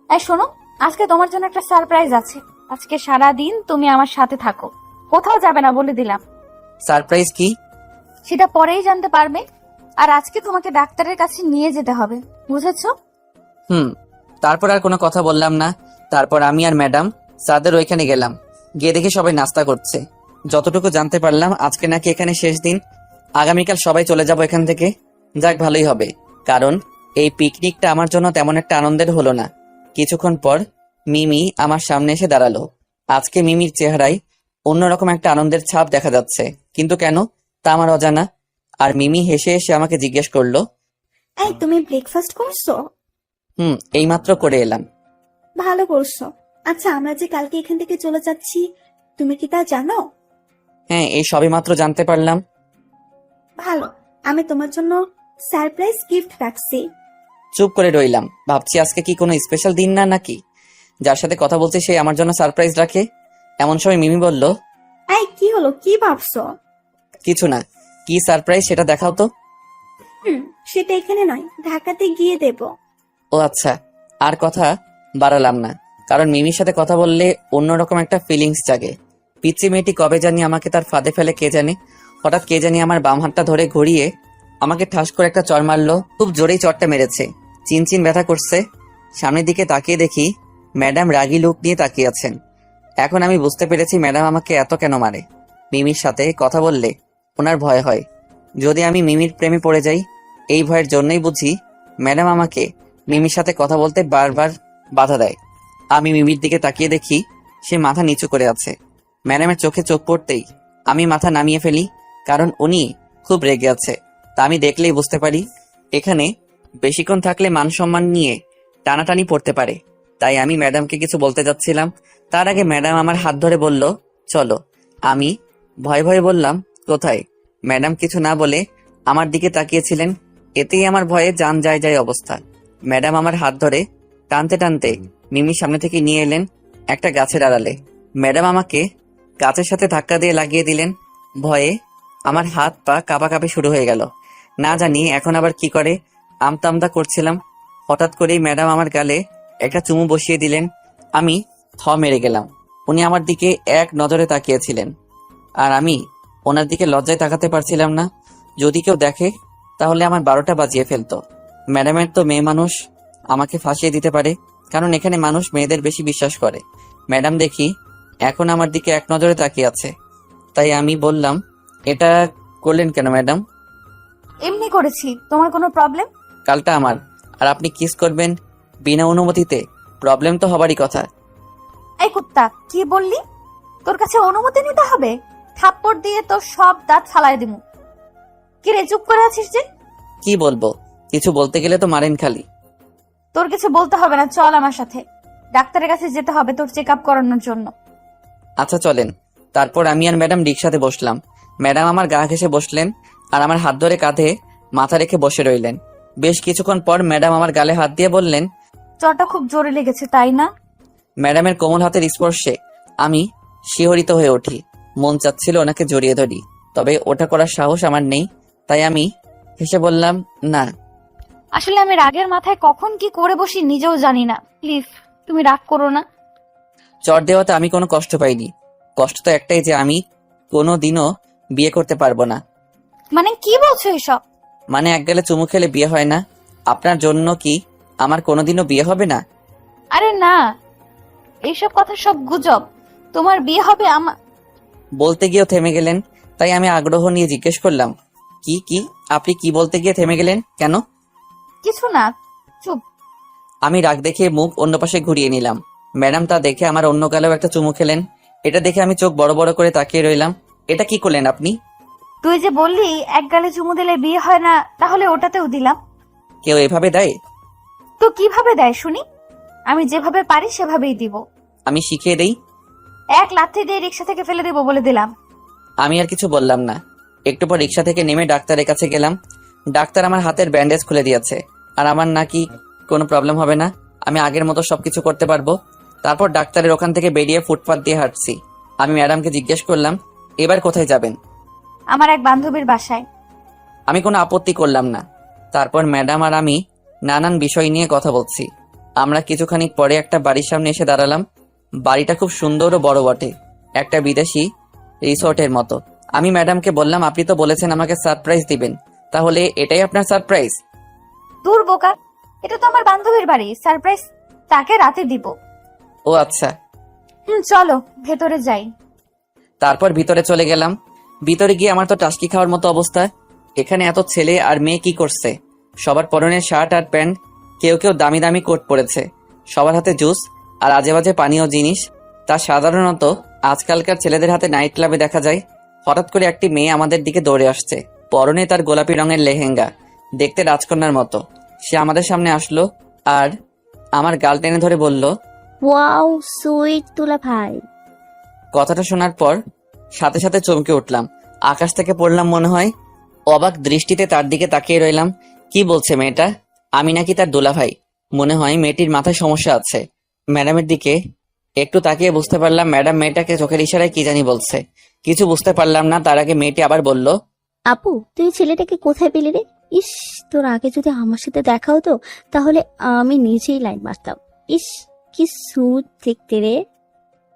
এই শোনো, আজকে তোমার জন্য একটা সারপ্রাইজ আছে। আজকে সারা দিন তুমি আমার সাথে থাকো, কোথাও যাবে না বলে দিলাম। সারপ্রাইজ কি? সেটা পরেই জানতে পারবে। আর আজকে তোমাকে ডাক্তারের কাছে নিয়ে যেতে হবে, বুঝেছো? তারপর আর কোনো কথা বললাম না। তারপর আমি আর ম্যাডাম স্যারদের ওইখানে গেলাম। গিয়ে দেখি সবাই নাস্তা করছে। যতটুকু জানতে পারলাম আজকে নাকি এখানে শেষ দিন। আগামীকাল সবাই চলে যাব এখান থেকে। যাক, ভালোই হবে, কারণ এই পিকনিকটা আমার জন্য তেমন একটা আনন্দের হলো না। কিছুক্ষণ পর মিমি আমার সামনে এসে দাঁড়ালো। আজকে মিমির চেহারায় অন্যরকম একটা আনন্দের ছাপ দেখা যাচ্ছে, কিন্তু কেন তা আমার অজানা। আর মিমি হেসে এসে আমাকে জিজ্ঞেস করলো, এই তুমি ব্রেকফাস্ট করছো? এইমাত্র করে এলাম। ভালো করছো। আচ্ছা, আমরা যে কালকে এখান থেকে চলে যাচ্ছি, তুমি কি তা জানো? হ্যাঁ, এই সবেমাত্র জানতে পারলাম। ভালো, আমি তোমার জন্য সারপ্রাইজ গিফট রাখছি। চুপ করে রইলাম। ভাবছি আজকে কি কোনো স্পেশাল দিন না নাকি, যার সাথে কথা বলছি সে আমার জন্য সারপ্রাইজ রাখে। এমন সময় মিমি বলল, এই কি হলো, কি ভাবছো? কিছু না। কি সারপ্রাইজ সেটা দেখাও তো। সেটা এখানে নয়, ঢাকাতে গিয়ে দেব। ও আচ্ছা। আর কথা বাড়ালাম না, কারণ মিমির সাথে কথা বললে অন্যরকম একটা ফিলিংস জাগে। পিচ্চি মেয়েটি কবে জানি আমাকে তার ফাঁদে ফেলে কে জানে। হঠাৎ কে জানি আমার বাম হাতটা ধরে ঘুরিয়ে আমাকে ঠাস করে একটা চড় মারলো। খুব জোরেই চড়টা মেরেছে। চিনচিন ব্যথা করছে। সামনের দিকে তাকিয়ে দেখি ম্যাডাম রাগী লুক নিয়ে তাকিয়ে আছেন। এখন আমি বুঝতে পেরেছি ম্যাডাম আমাকে এত কেন মারে। মিমির সাথে কথা বললে ওনার ভয় হয়। যদি আমি মিমির প্রেমে পড়ে যাই, এই ভয়ের জন্যই বুঝি ম্যাডাম আমাকে মিমির সাথে কথা বলতে বারবার বাধা দেয়। আমি মিমির দিকে তাকিয়ে দেখি সে মাথা নিচু করে আছে। ম্যাডামের চোখে চোখ পড়তেই আমি মাথা নামিয়ে ফেলি, কারণ উনি খুব রেগে আছে। তা আমি দেখলেই বুঝতে পারি এখানে বেশিক্ষণ থাকলে মান সম্মান নিয়ে টানাটানি পড়তে পারে। তাই আমি ম্যাডামকে কিছু বলতে যাচ্ছিলাম, তার আগে ম্যাডাম আমার হাত ধরে বলল, চলো। আমি ভয়ে ভয়ে বললাম, কোথায়? ম্যাডাম কিছু না বলে আমার দিকে তাকিয়েছিলেন। এতেই আমার ভয়ে জান যায় যায় অবস্থা। ম্যাডাম আমার হাত ধরে টানতে টানতে মিমির সামনে থেকে নিয়ে এলেন একটা গাছের আড়ালে। ম্যাডাম আমাকে গাছের সাথে ধাক্কা দিয়ে লাগিয়ে দিলেন। ভয়ে আমার হাত পা কাঁপাকাঁপি শুরু হয়ে গেল। না জানি এখন আবার কি করে আমতা আমতা করছিলাম। হঠাৎ করেই ম্যাডাম আমার গালে একটা চুমু বসিয়ে দিলেন। আমি থ মেরে গেলাম। উনি আমার দিকে এক নজরে তাকিয়েছিলেন, আর আমি ওনার দিকে লজ্জায় তাকাতে পারছিলাম না। যদি কেউ দেখে তাহলে আমার 12টা বাজিয়ে ফেলতো। ম্যাডামের তো মেয়ে মানুষ, আমাকে ফাঁসিয়ে দিতে পারে, কারণ এখানে মানুষ মেয়েদের বেশি বিশ্বাস করে। ম্যাডাম দেখি এখন আমার দিকে এক নজরে তাকিয়ে আছে। তাই আমি বললাম, এটা করলেন কেন ম্যাডাম? এমনি করেছি, তোমার কোনো প্রবলেম? কালটা আমার, আর আপনি কিস করবেন বিনা অনুমতিতে? প্রবলেম তো হবারই কথা। এই কুত্তা, কি বললি? তোর কাছে অনুমতি নিতে হবে? থাপ্পড় দিয়ে তোর সব দাঁত ফালাই দিমু। কি রে, চুপ করে আছিস যে? কি বলবো, কিছু বলতে গেলে তো মারেন খালি। তোর কিছু বলতে হবে না, চল আমার সাথে। ডাক্তারের কাছে যেতে হবে তোর চেক আপ করানোর জন্য। আচ্ছা চলেন। তারপর আমি আর ম্যাডাম রিক্সাতে বসলাম। ম্যাডাম আমার গা ঘেঁষে বসলেন আর আমার হাত ধরে কাঁধে মাথা রেখে বসে রইলেন। বেশ কিছুক্ষণ পর ম্যাডাম আমার গালে হাত দিয়ে বললেন, জ্বরটা খুব জোরে লেগেছে তাই না? ম্যাডামের কোমল হাতের স্পর্শে আমি শিহরিত হয়ে উঠি। মন চাচ্ছিল ওনাকে জড়িয়ে ধরি, তবে ওটা করার সাহস আমার নেই। তাই আমি হেসে বললাম, না। আসলে আমি রাগের মাথায় কখন কি করে বসি নিজেও জানি না। প্লিজ তুমি রাগ করো না। চট দেওয়াতে আমি কোনো কষ্ট পাইনি। কষ্ট তো একটাই যে আমি কোনো দিনও বিয়ে করতে পারবো না। মানে কি বলছো এসব? মানে এক গালে চুমু খেলে বিয়ে হয় না? আপনার জন্য কি আমার কোনোদিনও বিয়ে হবে না? আরে না, এইসব কথা সব গুজব। তোমার বিয়ে হবে আমার। বলতে গিয়েও থেমে গেলেন, তাই আমি আগ্রহ নিয়ে জিজ্ঞেস করলাম, কি আপনি কি বলতে গিয়ে থেমে গেলেন কেন? কিছু না, চুপ। আমি রাগ দেখে মুখ অন্য পাশে ঘুরিয়ে নিলাম। ম্যাডাম তা দেখে আমার অন্য গালেও একটা চুমু খেলেন। এটা দেখে আমি চোখ বড় বড় করে তাকিয়ে রইলাম। এটা কি করলেন আপনি? তুই যে বললি এক গালে চুমু দিলে বিয়ে হয় না, তাহলে ওটাতেও দিলাম। কেউ এভাবে দেয়? তো কিভাবে দেয় শুনি? আমি যেভাবে পারি সেভাবেই দিব। আমি শিখিয়ে দেই। এক লাথি দিয়ে রিক্সা থেকে ফেলে দেবো বলে দিলাম। আমি আর কিছু বললাম না। একটু পর রিক্সা থেকে নেমে ডাক্তারের কাছে গেলাম। ডাক্তার আমার হাতের ব্যান্ডেজ খুলে দিয়েছে, আর আমার নাকি কোনো প্রবলেম হবে না, আমি আগের মতো সবকিছু করতে পারবো। তারপর ডাক্তারের ওখান থেকে বেরিয়ে ফুটপাত দিয়ে হাঁটছি। আমি ম্যাডামকে জিজ্ঞেস করলাম, এবার কোথায় যাবেন? আমার এক বান্ধবীর বাসায়। আমি কোনো আপত্তি করলাম না। তারপর ম্যাডাম আর আমি নানান বিষয় নিয়ে কথা বলছি। আমরা কিছুখানি পরে একটা বাড়ির সামনে এসে দাঁড়ালাম। বাড়িটা খুব সুন্দর ও বড় বটে, একটা বিদেশি রিসোর্টের মতো। আমি ম্যাডামকে বললাম, আপনি তো বলেছেন আমাকে সারপ্রাইজ দিবেন, তাহলে এটাই আপনার সারপ্রাইজ? দূর বোকা, এটা তো আমার বান্ধবীর বাড়ি, সারপ্রাইজ তাকে রাতে দিব। ও আচ্ছা। চলো ভেতরে যাই। তারপর ভিতরে চলে গেলাম। ভিতরে গিয়ে আমার তো টাসকি খাওয়ার মতো অবস্থা। এখানে এত ছেলে আর মেয়ে কি করছে? সবার পরনে শার্ট আর প্যান্ট, কেউ কেউ দামি দামি কোট পরেছে, সবার হাতে জুস আর আজে বাজে পানীয় জিনিস। তা সাধারণত আজকালকার ছেলেদের হাতে নাইট ক্লাবে দেখা যায়। হঠাৎ করে একটি মেয়ে আমাদের দিকে দৌড়ে আসছে, পরনে তার গোলাপি রঙের লেহেঙ্গা, দেখতে রাজকন্যার মতো। সে আমাদের সামনে আসলো আর আমার গাল টেনে ধরে বলল, ওয়াও সুইট তুলা ভাই। কথাটা শোনার পর সাথে সাথে চমকে উঠলাম। আকাশ থেকে পড়লাম মনে হয়। অবাক দৃষ্টিতে তার দিকে তাকিয়ে রইলাম। কি বলছে মেয়েটা? আমি নাকি তার দুলাভাই? মনে হয় মেয়েটির মাথায় সমস্যা আছে। ম্যাডামের দিকে একটু তাকিয়ে বুঝতে পারলাম ম্যাডাম মেয়েটাকে চোখের ইশারায় কি জানি বলছে। কিছু বুঝতে পারলাম না। তার আগে মেয়েটি আবার বলল, আপু তুই ছেলেটাকে কোথায় পেলি রে? ইস, তোর আগে যদি আমার সাথে দেখা হতো তাহলে আমি নিজেই লাইন মারতাম। ইস, কি সুইট দেখতে রে।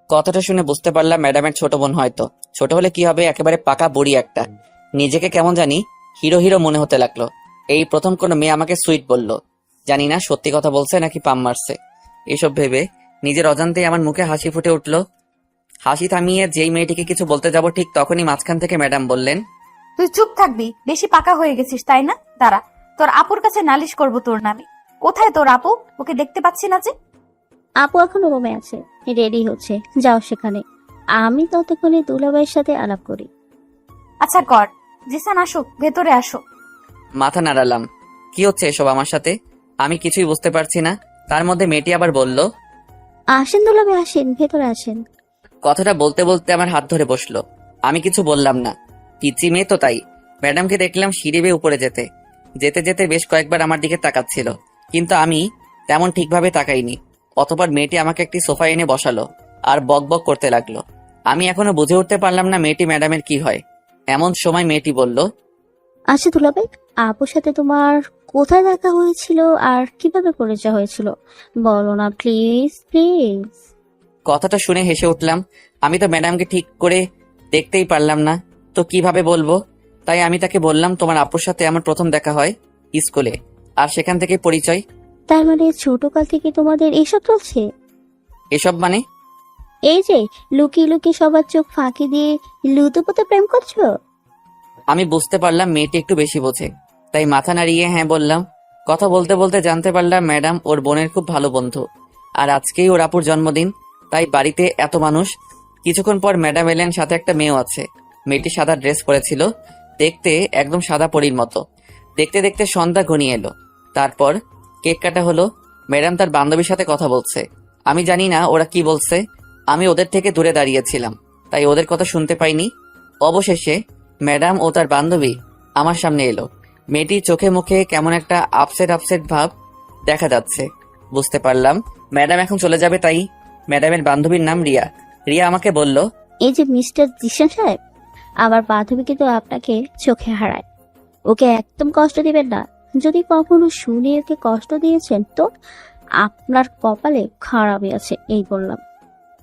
কথাটা শুনে বুঝতে পারলাম ম্যাডামের ছোট বোন হয়তো। ছোট হলে কি হবে, একেবারে পাকা বুড়ি একটা। নিজেকে কেমন জানি হিরো হিরো মনে হতে লাগলো। এই প্রথম কোনো মেয়ে আমাকে সুইট বলল। জানি না সত্যি কথা বলছে নাকি পাম মারছে। এসব ভেবে নিজের অজান্তেই আমার মুখে হাসি ফুটে উঠল। হাসি থামিয়ে যেই মেয়েটিকে কিছু বলতে যাব ঠিক তখনই মাঝখান থেকে ম্যাডাম বললেন, তুই চুপ থাকবি, বেশি পাকা হয়ে গেছিস তাই না? দাঁড়া, তোর আপুর কাছে নালিশ করব তোর নামে। কোথায় তোর আপু? ওকে দেখতে পাচ্ছি না যে। আপু এখন রুমে আছে, রেডি হচ্ছে, যাও সেখানে। আমি ততক্ষণে দুলাভাইয়ের সাথে আলাপ করি। আচ্ছা কর। জিসান আসুক, ভেতরে আসো। মাথা নাড়ালাম। কি হচ্ছে এসব আমার সাথে? আমি কিছুই বুঝতে পারছি না। তার মধ্যে মেয়েটি আবার বলল, আসেন দুলাভাই আসেন, ভেতরে আসেন। কথাটা বলতে বলতে আমার হাত ধরে বসলো। আমি কিছু বললাম না, পিচি মেয়ে তো তাই। ম্যাডামকে দেখলাম সিঁড়ি বেয়ে উপরে যেতে যেতে যেতে বেশ কয়েকবার আমার দিকে তাকাচ্ছিল, কিন্তু আমি তেমন ঠিকভাবে তাকাইনি। অতঃপর মেয়েটি আমাকে একটি সোফা এনে বসালো আর বক বক করতে লাগলো। আমি এখনো বুঝে উঠতে পারলাম না মেয়েটি ম্যাডামের কি হয়। এমন সময় মেয়েটি বলল, আচ্ছা দুলাভাই, আপুর সাথে তোমার কোথায় দেখা হয়েছিল আর কিভাবে পরিচয় হয়েছিল বলো না প্লিজ প্লিজ। কথাটা শুনে হেসে উঠলাম। আমি তো ম্যাডামকে ঠিক করে দেখতেই পারলাম না, তো কিভাবে বলবো। তাই আমি তাকে বললাম, তোমার আপুর সাথে আমার প্রথম দেখা হয় স্কুলে, আর সেখান থেকে পরিচয়। তার মানে ছোটকাল থেকে তোমাদের এইসব চলছে? এসব মানে? এই যে লুকিয়ে লুকিয়ে সবার চোখ ফাঁকি দিয়ে লুতুপুতে প্রেম করছো? আমি বুঝতে পারলাম মেয়েটি একটু বেশি বোঝে, তাই মাথা নাড়িয়ে হ্যাঁ বললাম। কথা বলতে বলতে জানতে পারলাম ম্যাডাম ওর বোনের খুব ভালো বন্ধু, আর আজকেই ওর আপুর জন্মদিন, তাই বাড়িতে এত মানুষ। কিছুক্ষণ পর ম্যাডাম এলেন, সাথে একটা মেয়েও আছে। মেয়েটি সাদা ড্রেস পরেছিল, দেখতে একদম সাদা পরীর মতো। দেখতে দেখতে সন্ধ্যা ঘনিয়ে এলো। তারপর কেক কাটা হলো। ম্যাডাম তার বান্ধবীর সাথে কথা বলছে। আমি জানি না ওরা কি বলছে, আমি ওদের থেকে দূরে দাঁড়িয়েছিলাম, তাই ওদের কথা শুনতে পাইনি। অবশেষে ম্যাডাম ও তার বান্ধবী আমার সামনে এলো। মেয়েটির চোখে মুখে কেমন একটা আপসেট আপসেট ভাব দেখা যাচ্ছে। বুঝতে পারলাম ম্যাডাম এখন চলে যাবে, তাই ম্যাডামের বান্ধবীর নাম রিয়া। রিয়া আমাকে বলল, এই যে মিস্টার জিশান সাহেব, আমার বান্ধবী কিন্তু আপনাকে চোখে হারায়। ওকে একদম কষ্ট দিবেন না। যদি কখনো শুনে ওকে কষ্ট দিয়েছেন তো আপনার কপালে খারাপই আছে, এই বললাম।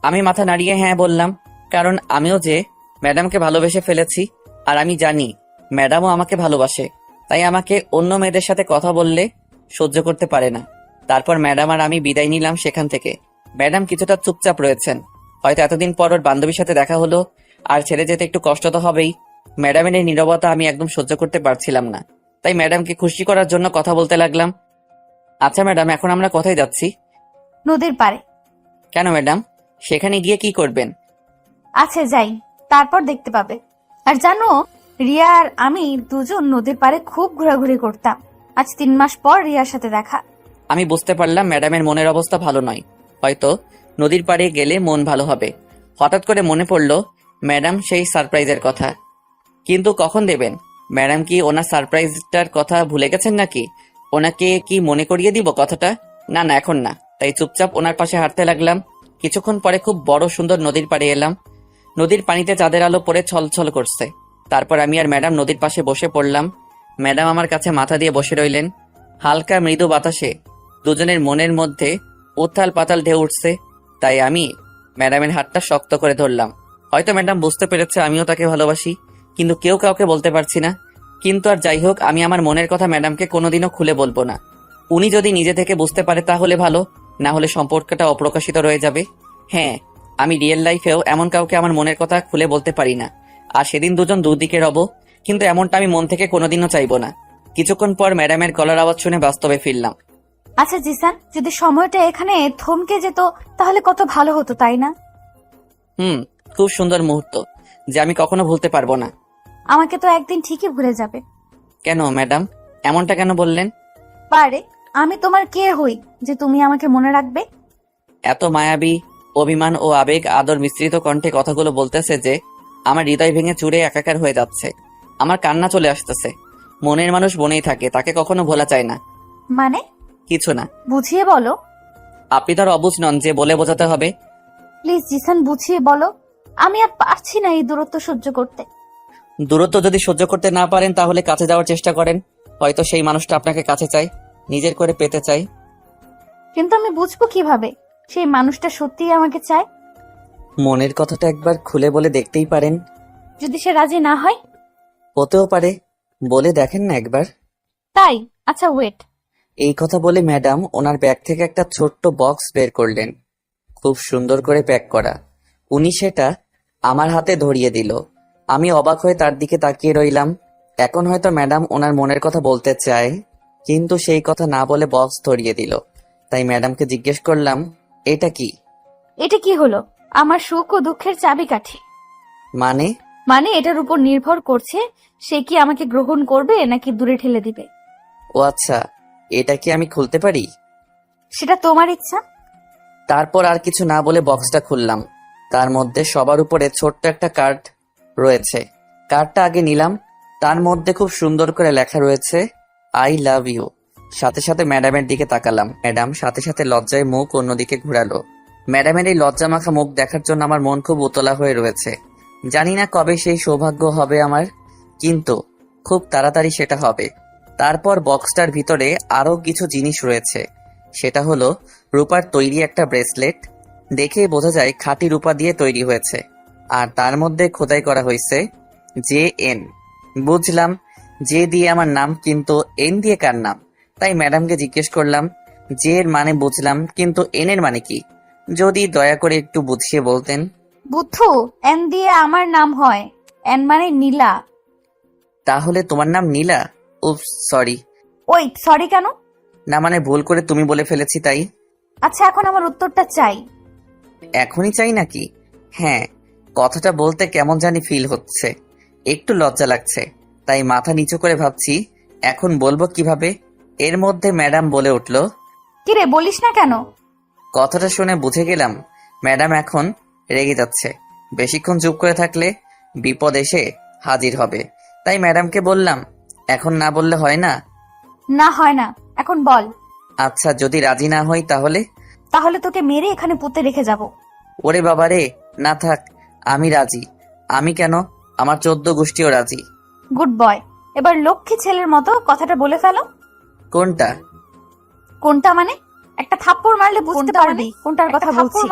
আমি মাথা নাড়িয়ে হ্যাঁ বললাম, কারণ আমিও যে ম্যাডামকে ভালোবেসে ফেলেছি, আর আমি জানি ম্যাডামও আমাকে ভালোবাসে, তাই আমাকে অন্য মেয়েদের সাথে কথা বললে সহ্য করতে পারে না। তারপর ম্যাডাম আর আমি বিদায় নিলাম সেখান থেকে। ম্যাডাম কিছুটা চুপচাপ রয়েছেন, হয়তো এতদিন পর ওর বান্ধবীর সাথে দেখা হলো, আর ছেড়ে যেতে একটু কষ্ট তো হবেই। ম্যাডামের এই নীরবতা আমি একদম সহ্য করতে পারছিলাম না, তাই ম্যাডামকে খুশি করার জন্য কথা বলতে লাগলাম। আচ্ছা ম্যাডাম, এখন আমরা কোথায় যাচ্ছি? নদীর পাড়ে। কেন ম্যাডাম, সেখানে গিয়ে কি করবেন? আছে, যাই, তারপর দেখতে পাবে। আর জানো, রিয়া আর আমি দুজন নদীর পাড়ে খুব ঘোরাঘুরি করতাম। আজ 3 মাস পর রিয়ার সাথে দেখা। আমি বুঝতে পারলাম ম্যাডামের মনের অবস্থা ভালো নয়, হয়তো নদীর পাড়ে গেলে মন ভালো হবে। হঠাৎ করে মনে পড়লো ম্যাডাম সেই সারপ্রাইজের কথা, কিন্তু কখন দেবেন? ম্যাডাম কি ওনার সারপ্রাইজটার কথা ভুলে গেছেন নাকি? ওনাকে কি মনে করিয়ে দিব কথাটা? না না, এখন না। তাই চুপচাপ ওনার পাশে হাঁটতে লাগলাম। কিছুক্ষণ পরে খুব বড় সুন্দর নদীর পাড়ে এলাম। নদীর পানিতে চাঁদের আলো পড়ে ছলছল করছে। তারপর আমি আর ম্যাডাম নদীর পাশে বসে পড়লাম। ম্যাডাম আমার কাছে মাথা দিয়ে বসে রইলেন। হালকা মৃদু বাতাসে দুজনের মনের মধ্যে উত্থাল পাতাল ঢেউ উঠছে, তাই আমি ম্যাডামের হাতটা শক্ত করে ধরলাম। হয়তো ম্যাডাম বুঝতে পেরেছে আমিও তাকে ভালোবাসি, কিন্তু কেউ কাউকে বলতে পারছি না। কিন্তু আর যাই হোক, আমি আমার মনের কথা ম্যাডামকে কোনোদিনও খুলে বলবো না। উনি যদি নিজে থেকে বুঝতে পারে তাহলে ভালো, না হলে সম্পর্কটা অপ্রকাশিত রয়ে যাবে। হ্যাঁ, আমি রিয়েল লাইফেও এমন কাউকে আমার মনের কথা খুলে বলতে পারি না, আর সেদিন দুজন দুদিকে রব, কিন্তু এমনটা আমি মন থেকে কোনোদিনও চাইবো না। কিছুক্ষণ পর ম্যাডামের গলার আওয়াজ শুনে বাস্তবে ফিরলাম। আচ্ছা জিসান, যদি সময়টা এখানে থমকে যেত তাহলে কত ভালো হতো, তাই না? খুব সুন্দর মুহূর্ত, যে আমি কখনো ভুলতে পারবো না। আমাকে তো একদিন ঠিকই ভুলে যাবে। কেন ম্যাডাম, এমনটা কেন বললেন? পারে, আমি তোমার কে হই যে তুমি আমাকে মনে রাখবে? এত মায়াবী অভিমান ও আবেগ আদর মিশ্রিত কণ্ঠে কথাগুলো বলতেছে যে আমার হৃদয় ভেঙে চুরে একাকার হয়ে যাচ্ছে। আমার কান্না চলে আসতেছে। মনের মানুষ মনেই থাকে, তাকে কখনো ভোলা যায় না। মানে? কিছু না। বুঝিয়ে বলো। আপনি তো আর অবুঝ নন যে বলে বোঝাতে হবে। প্লিজ জিসান, বুঝিয়ে বলো। আমি আর পারছি না এই দূরত্ব সহ্য করতে। দূরত্ব যদি সহ্য করতে না পারেন তাহলে কাছে যাওয়ার চেষ্টা করেন। হয়তো সেই মানুষটা আপনাকে কাছে চাই, নিজের করে পেতে চাই। কিন্তু আমি বুঝবো কিভাবে সেই মানুষটা সত্যিই আমাকে চায়? মনের কথাটা একবার খুলে বলে দেখতেই পারেন। যদি সে রাজি না হয়? হতেও পারে, বলে দেখেন না একবার। তাই? আচ্ছা ওয়েট। এই কথা বলে ম্যাডাম ওনার ব্যাগ থেকে একটা ছোট্ট বক্স বের করলেন, খুব সুন্দর করে প্যাক করা। উনি সেটা আমার হাতে ধরিয়ে দিল। আমি অবাক হয়ে তার দিকে তাকিয়ে রইলাম। এখন হয়তো ম্যাডাম ওনার মনের কথা বলতে চায়, কিন্তু সেই কথা না বলে বক্স ধরিয়ে দিল। তাই ম্যাডামকে জিজ্ঞেস করলাম, এটা কি? এটা কি হলো? আমার সুখ ও দুঃখের চাবিকাঠি। মানে? মানে এটার উপর নির্ভর করছে সে কি আমাকে গ্রহণ করবে নাকি দূরে ঠেলে দিবে। ও আচ্ছা, এটা কি আমি খুলতে পারি? সেটা তোমার ইচ্ছা। তারপর আর কিছু না বলে বক্সটা খুললাম। তার মধ্যে সবার উপরে ছোট্ট একটা কার্ড রয়েছে। কার্ডটা আগে নিলাম। তার মধ্যে খুব সুন্দর করে লেখা রয়েছে, আই লাভ ইউ। সাথে সাথে ম্যাডামের দিকে তাকালাম। ম্যাডাম সাথে সাথে লজ্জায় মুখ অন্যদিকে ঘুরালো। ম্যাডামের এই লজ্জা মাখা মুখ দেখার জন্য আমার মন খুব উতলা হয়ে রয়েছে। জানি না কবে সেই সৌভাগ্য হবে আমার, কিন্তু খুব তাড়াতাড়ি সেটা হবে। তারপর বক্সটার ভিতরে আরো কিছু জিনিস রয়েছে। সেটা হলো রূপার তৈরি একটা ব্রেসলেট। দেখে বোঝা যায় খাঁটি রূপা দিয়ে তৈরি হয়েছে, আর তার মধ্যে খোদাই করা হয়েছে JN। বুঝলাম জে দিয়ে আমার নাম, কিন্তু এন দিয়ে কার নাম? তাই ম্যাডামকে জিজ্ঞেস করলাম, জে এর মানে বুঝলাম, কিন্তু এন এর মানে কি? যদি দয়া করে একটু বুঝিয়ে বলতেন। বুদ্ধু, এন দিয়ে আমার নাম হয়। এন মানে নীলা। তাহলে তোমার নাম নীলা? উফ, সরি। ওই সরি কেন? না মানে ভুল করে তুমি বলে ফেলেছি তাই। আচ্ছা এখন আমার উত্তরটা চাই। এখনই চাই নাকি? হ্যাঁ, কথাটা বলতে কেমন জানি ফিল হচ্ছে, একটু লজ্জা লাগছে, তাই মাথা নিচু করে ভাবছি এখন বলবো কিভাবে। এর মধ্যে ম্যাডাম বলে উঠল, কিরে বলিস না কেন? কথাটা শুনে বুঝে গেলাম ম্যাডাম এখন রেগে যাচ্ছে। বেশিক্ষণ চুপ করে থাকলে বিপদ এসে হাজির হবে, তাই ম্যাডামকে বললাম, এখন না বললে হয় না? না হয় না, এখন বল। আচ্ছা, যদি রাজি না হই তাহলে? তাহলে তোকে মেরে এখানে পুঁতে রেখে যাব। ওরে বাবা রে, না থাক, আমি রাজি। আমি কেন, আমার 14 গোষ্ঠীও রাজি। গুড বয়, এবার লক্ষ্মী ছেলের মতো কথাটা বলে ফেলো। কোনটা? কোনটা মানে? একটা থাপ্পড় মারলে বুঝতে পারবি কোনটার কথা বলছি।